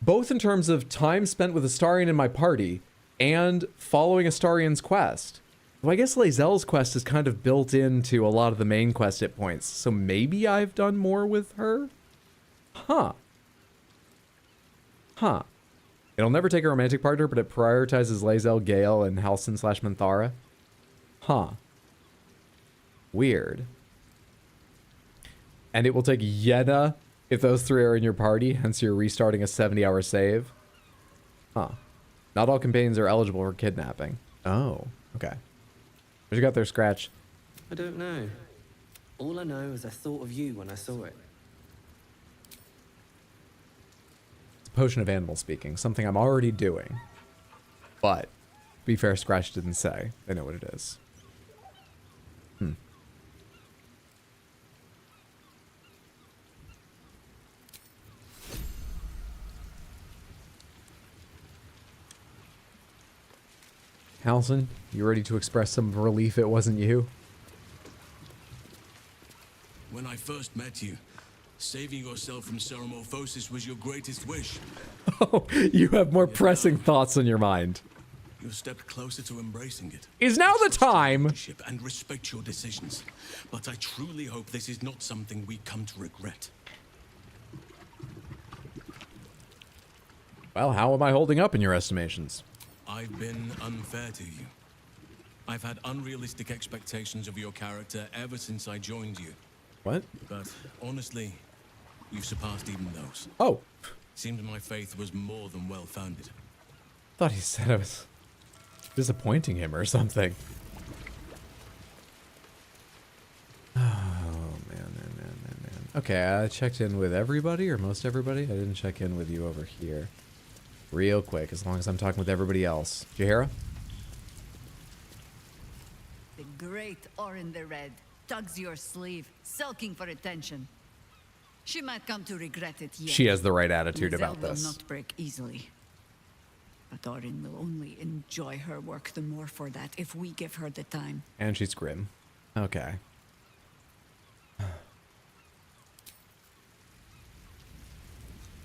Both in terms of time spent with Astarion in my party and following Astarion's quest. Well, I guess Lae'zel's quest is kind of built into a lot of the main quest hit points, so maybe I've done more with her? Huh. It'll never take a romantic partner, but it prioritizes Lae'zel, Gale, and Halson/Minthara. Huh. Weird. and it will take Yenna if those 3 are in your party, hence you're restarting a 70-hour save. Huh. Not all companions are eligible for kidnapping. Oh, okay. What you got there, Scratch? I don't know. All I know is I thought of you when I saw it. It's a potion of animal speaking, something I'm already doing. But, to be fair, Scratch didn't say. They know what it is. Halson, you ready to express some relief it wasn't you? When I first met you, saving yourself from Ceremorphosis was your greatest wish. Oh, you have more pressing thoughts on your mind. You stepped closer to embracing it. Is now the time! And respect your decisions. But I truly hope this is not something we come to regret. Well, how am I holding up in your estimations? I've been unfair to you. I've had unrealistic expectations of your character ever since I joined you. What? But honestly, you've surpassed even those. Oh. Seemed my faith was more than well-founded. Thought he said I was disappointing him or something. Oh, man. Okay, I checked in with everybody, or most everybody. I didn't check in with you over here. Real quick, as long as I'm talking with everybody else. Jahira? The great Orin the Red tugs your sleeve, sulking for attention. She might come to regret it yet. She has the right attitude Lizelle about will this. not break easily. But Orin will only enjoy her work the more for that if we give her the time. And she's grim. Okay.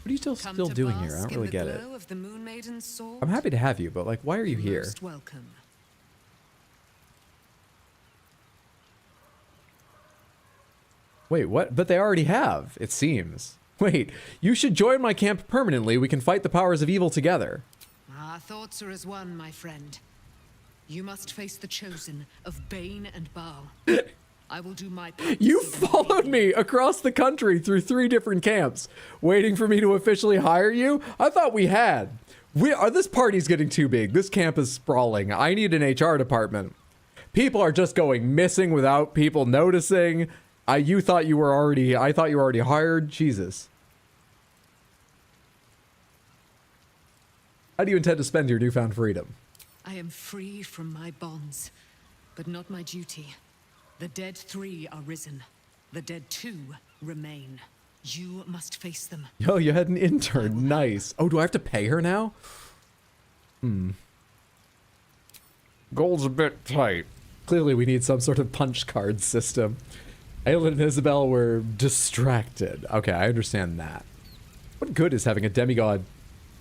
What are you still doing here? I don't really get it. Of the Moon Maiden's sword? I'm happy to have you, but like, why are you here? Most welcome. Wait, what? But they already have, it seems. Wait, you should join my camp permanently. We can fight the powers of evil together. Our thoughts are as one, my friend. You must face the chosen of Bane and Baal. I will do my part. You followed me across the country through 3 different camps, waiting for me to officially hire you? I thought we had. This party's getting too big. This camp is sprawling. I need an HR department. People are just going missing without people noticing. I thought you were already hired. Jesus. How do you intend to spend your newfound freedom? I am free from my bonds, but not my duty. The dead 3 are risen. The dead 2 remain. You must face them. Yo, you had an intern. Nice. Oh, do I have to pay her now? Goal's a bit tight. Clearly, we need some sort of punch card system. Aelin and Isabel were distracted. Okay, I understand that. What good is having a demigod,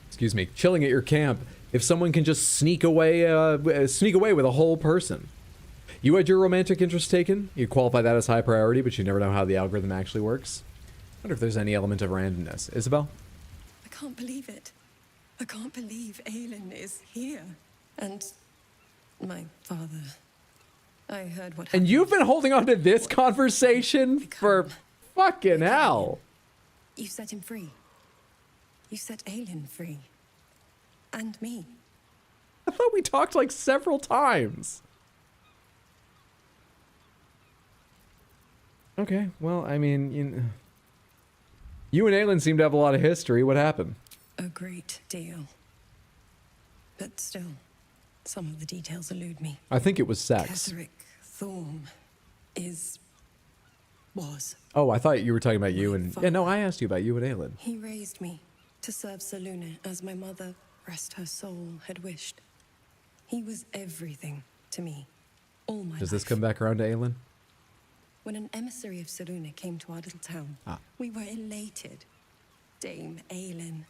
excuse me, chilling at your camp if someone can just sneak away with a whole person? You had your romantic interest taken. You qualify that as high priority, but you never know how the algorithm actually works. I wonder if there's any element of randomness. Isabel? I can't believe it. I can't believe Aelin is here. And my father. I heard what happened. And you've been holding on to this conversation for fucking hell. You set him free. You set Aelin free. And me. I thought we talked like several times. Okay, well, I mean, you and Aelin seem to have a lot of history. What happened? A great deal. But still, some of the details elude me. I think it was sex. Ketheric Thorm was. Oh, I thought you were talking about you and... Yeah, no, I asked you about you and Aelin. He raised me to serve Selûne as my mother, rest her soul, had wished. He was everything to me, all my Does this life. come back around to Aelin? When an emissary of Selûne came to our little town, we were elated. Dame Aelin,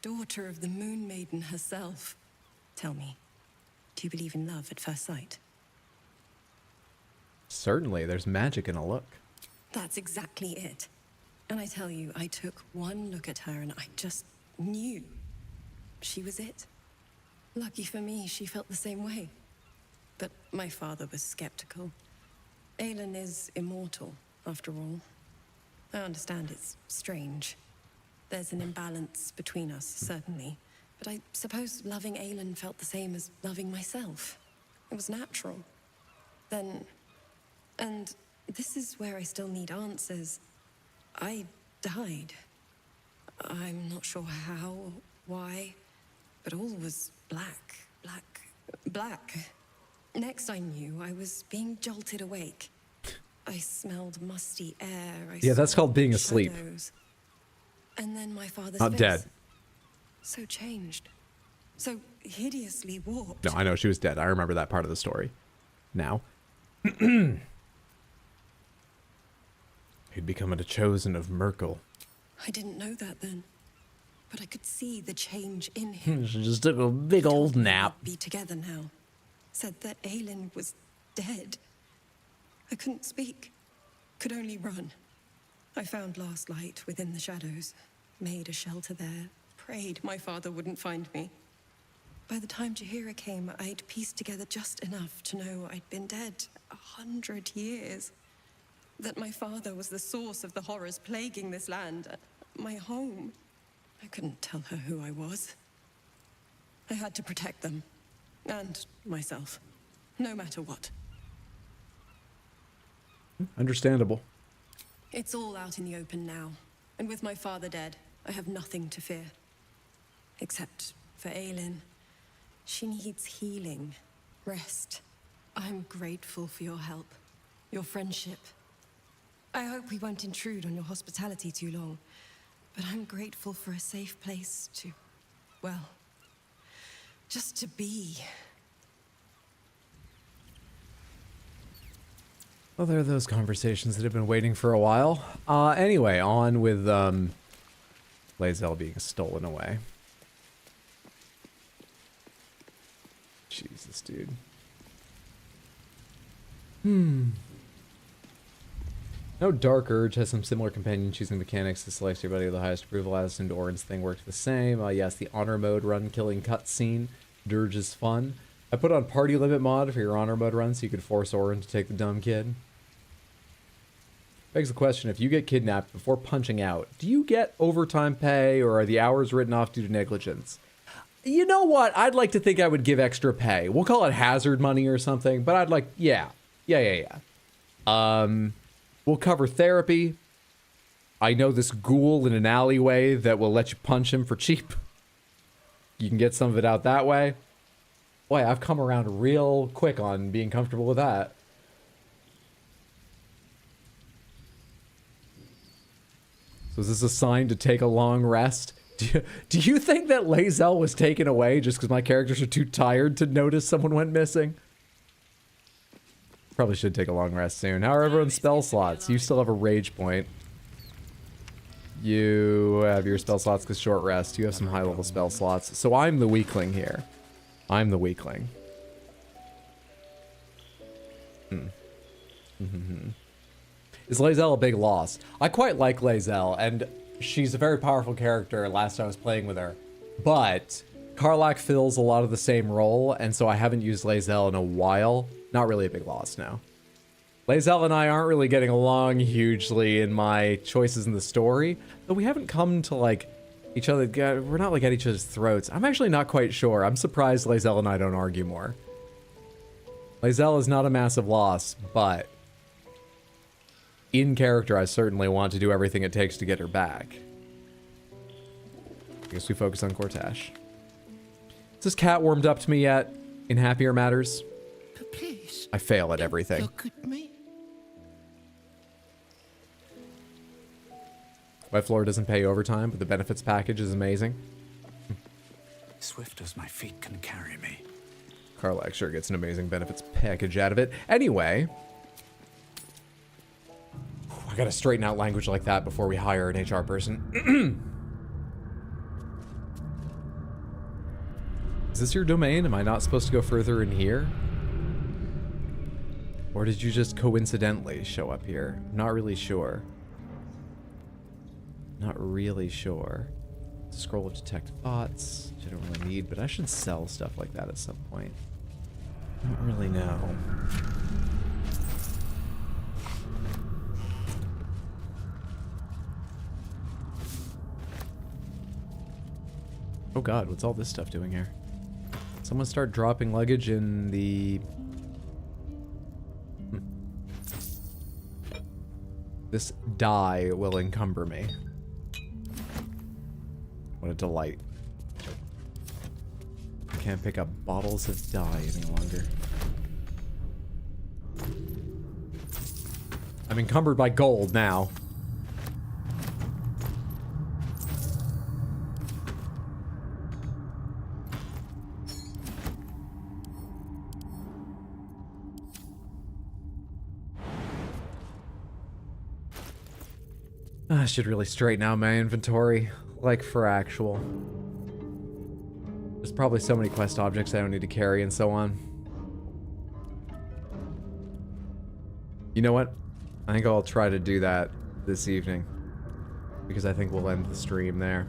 daughter of the Moon Maiden herself. Tell me, do you believe in love at first sight? Certainly, there's magic in a look. That's exactly it. And I tell you, I took one look at her and I just knew she was it. Lucky for me, she felt the same way. But my father was skeptical. Aelin is immortal, after all. I understand it's strange. There's an imbalance between us, certainly. But I suppose loving Aelin felt the same as loving myself. It was natural. Then... And this is where I still need answers. I died. I'm not sure how, why, but all was black, black, black. Next I knew, I was being jolted awake. I smelled musty air. Yeah, that's called being asleep. Shadows. And then my father's Not face. dead. So changed. So hideously warped. No, I know she was dead. I remember that part of the story. Now. He'd become a chosen of Merkel. I didn't know that then. But I could see the change in him. She just took a big old nap. Be together now. Said that Aelin was dead. I couldn't speak. Could only run. I found last light within the shadows. Made a shelter there. Prayed my father wouldn't find me. By the time Jaheira came, I'd pieced together just enough to know I'd been dead 100 years. That my father was the source of the horrors plaguing this land. My home. I couldn't tell her who I was. I had to protect them. And myself. No matter what. Understandable. It's all out in the open now. And with my father dead, I have nothing to fear. Except for Aelin. She needs healing. Rest. I'm grateful for your help. Your friendship. I hope we won't intrude on your hospitality too long. But I'm grateful for a safe place to... well... just to be. Well, there are those conversations that have been waiting for a while. Anyway, on with Lae'zel being stolen away. Jesus, dude. No, Dark Urge has some similar companion choosing mechanics to select your buddy with the highest approval. I assumed Orin's thing worked the same. Yes, the honor mode run killing cutscene. Dirge is fun. I put on party limit mod for your honor mode run so you could force Orin to take the dumb kid. Begs the question, if you get kidnapped before punching out, do you get overtime pay or are the hours written off due to negligence? You know what? I'd like to think I would give extra pay. We'll call it hazard money or something, but I'd like, yeah. We'll cover therapy. I know this ghoul in an alleyway that will let you punch him for cheap. You can get some of it out that way. Boy, I've come around real quick on being comfortable with that. So is this a sign to take a long rest? Do you think that Lae'zel was taken away just because my characters are too tired to notice someone went missing? Probably should take a long rest soon. How are everyone's spell slots? You still have a rage point. You have your spell slots because short rest. You have some high level spell slots. So I'm the weakling here. I'm the weakling. Is Lae'zel a big loss? I quite like Lae'zel, and she's a very powerful character last time I was playing with her. But Karlach fills a lot of the same role, and so I haven't used Lae'zel in a while. Not really a big loss now. Lae'zel and I aren't really getting along hugely in my choices in the story, though we haven't come to like each other. We're not like at each other's throats. I'm actually not quite sure. I'm surprised Lae'zel and I don't argue more. Lae'zel is not a massive loss, but in character, I certainly want to do everything it takes to get her back. I guess we focus on Cortash. Is this cat warmed up to me yet in Happier Matters? Please. I fail at everything. Look at me. My floor doesn't pay overtime, but the benefits package is amazing. Swift as my feet can carry me. Karlach sure gets an amazing benefits package out of it. Anyway, I gotta straighten out language like that before we hire an HR person. Is this your domain? Am I not supposed to go further in here? Or did you just coincidentally show up here? I'm not really sure. Not really sure. Scroll of detect bots, which I don't really need, but I should sell stuff like that at some point. I don't really know. Oh god, what's all this stuff doing here? Someone start dropping luggage in the... This dye will encumber me. What a delight. I can't pick up bottles of dye any longer. I'm encumbered by gold now. I should really straighten out my inventory, like for actual. There's probably so many quest objects I don't need to carry and so on. You know what? I think I'll try to do that this evening, because I think we'll end the stream there.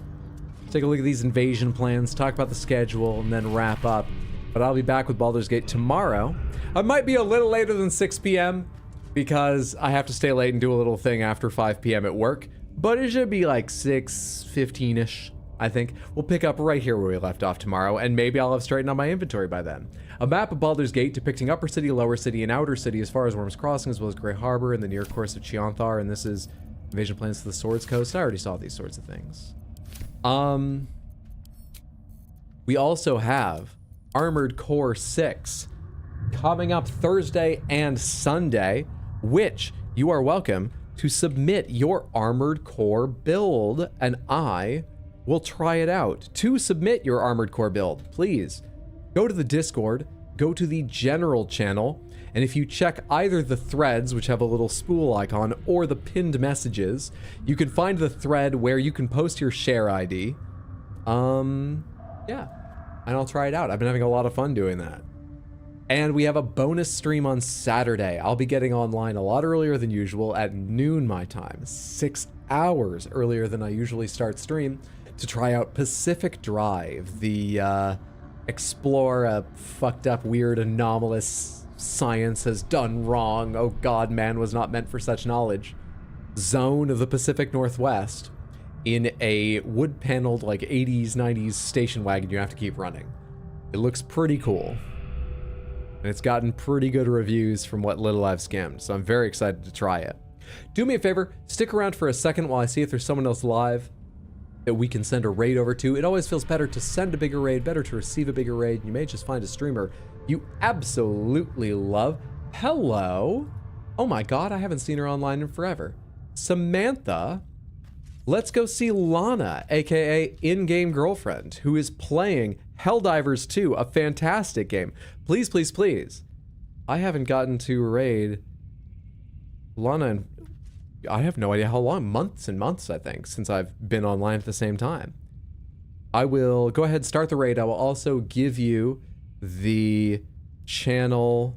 Take a look at these invasion plans, talk about the schedule, and then wrap up. But I'll be back with Baldur's Gate tomorrow. I might be a little later than 6 p.m. because I have to stay late and do a little thing after 5 p.m. at work. But it should be like 6:15-ish, I think. We'll pick up right here where we left off tomorrow, and maybe I'll have straightened out my inventory by then. A map of Baldur's Gate depicting Upper City, Lower City, and Outer City as far as Wyrm's Crossing, as well as Grey Harbor and the near course of Cheonthar, and this is invasion plans to the Swords Coast. I already saw these sorts of things. We also have Armored Core 6 coming up Thursday and Sunday, which you are welcome to submit your Armored Core build, and I will try it out. To submit your Armored Core build, please go to the Discord, go to the general channel, and if you check either the threads, which have a little spool icon, or the pinned messages, you can find the thread where you can post your share ID. Yeah, and I'll try it out. I've been having a lot of fun doing that. And we have a bonus stream on Saturday. I'll be getting online a lot earlier than usual at noon my time, 6 hours earlier than I usually start stream, to try out Pacific Drive, the explore a fucked up, weird, anomalous science has done wrong, oh god, man was not meant for such knowledge, zone of the Pacific Northwest in a wood-paneled, like 80s, 90s station wagon you have to keep running. It looks pretty cool. And it's gotten pretty good reviews from what little I've skimmed, so I'm very excited to try it. Do me a favor, stick around for a second while I see if there's someone else live that we can send a raid over to. It always feels better to send a bigger raid, better to receive a bigger raid. You may just find a streamer you absolutely love. Hello. Oh my god, I haven't seen her online in forever. Samantha. Let's go see Lana, aka in-game girlfriend, who is playing Helldivers 2, a fantastic game. Please, please, please. I haven't gotten to raid Lana in, I have no idea how long, months and months, I think, since I've been online at the same time. I will go ahead and start the raid. I will also give you the channel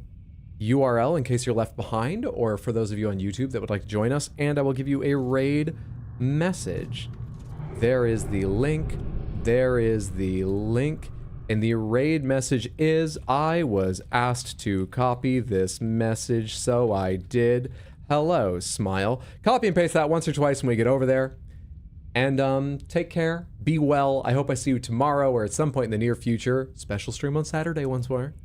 URL in case you're left behind, or for those of you on YouTube that would like to join us, and I will give you a raid message. There is the link. There is the link. And the raid message is, I was asked to copy this message, so I did. Hello, smile. Copy and paste that once or twice when we get over there. And take care. Be well. I hope I see you tomorrow or at some point in the near future. Special stream on Saturday once more.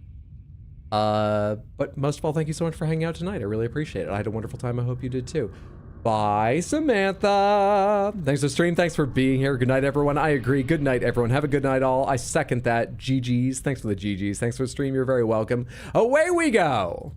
But most of all, thank you so much for hanging out tonight. I really appreciate it. I had a wonderful time. I hope you did too. Bye, Samantha. Thanks for the stream. Thanks for being here. Good night, everyone. I agree. Good night, everyone. Have a good night, all. I second that. GGs. Thanks for the GGs. Thanks for the stream. You're very welcome. Away we go.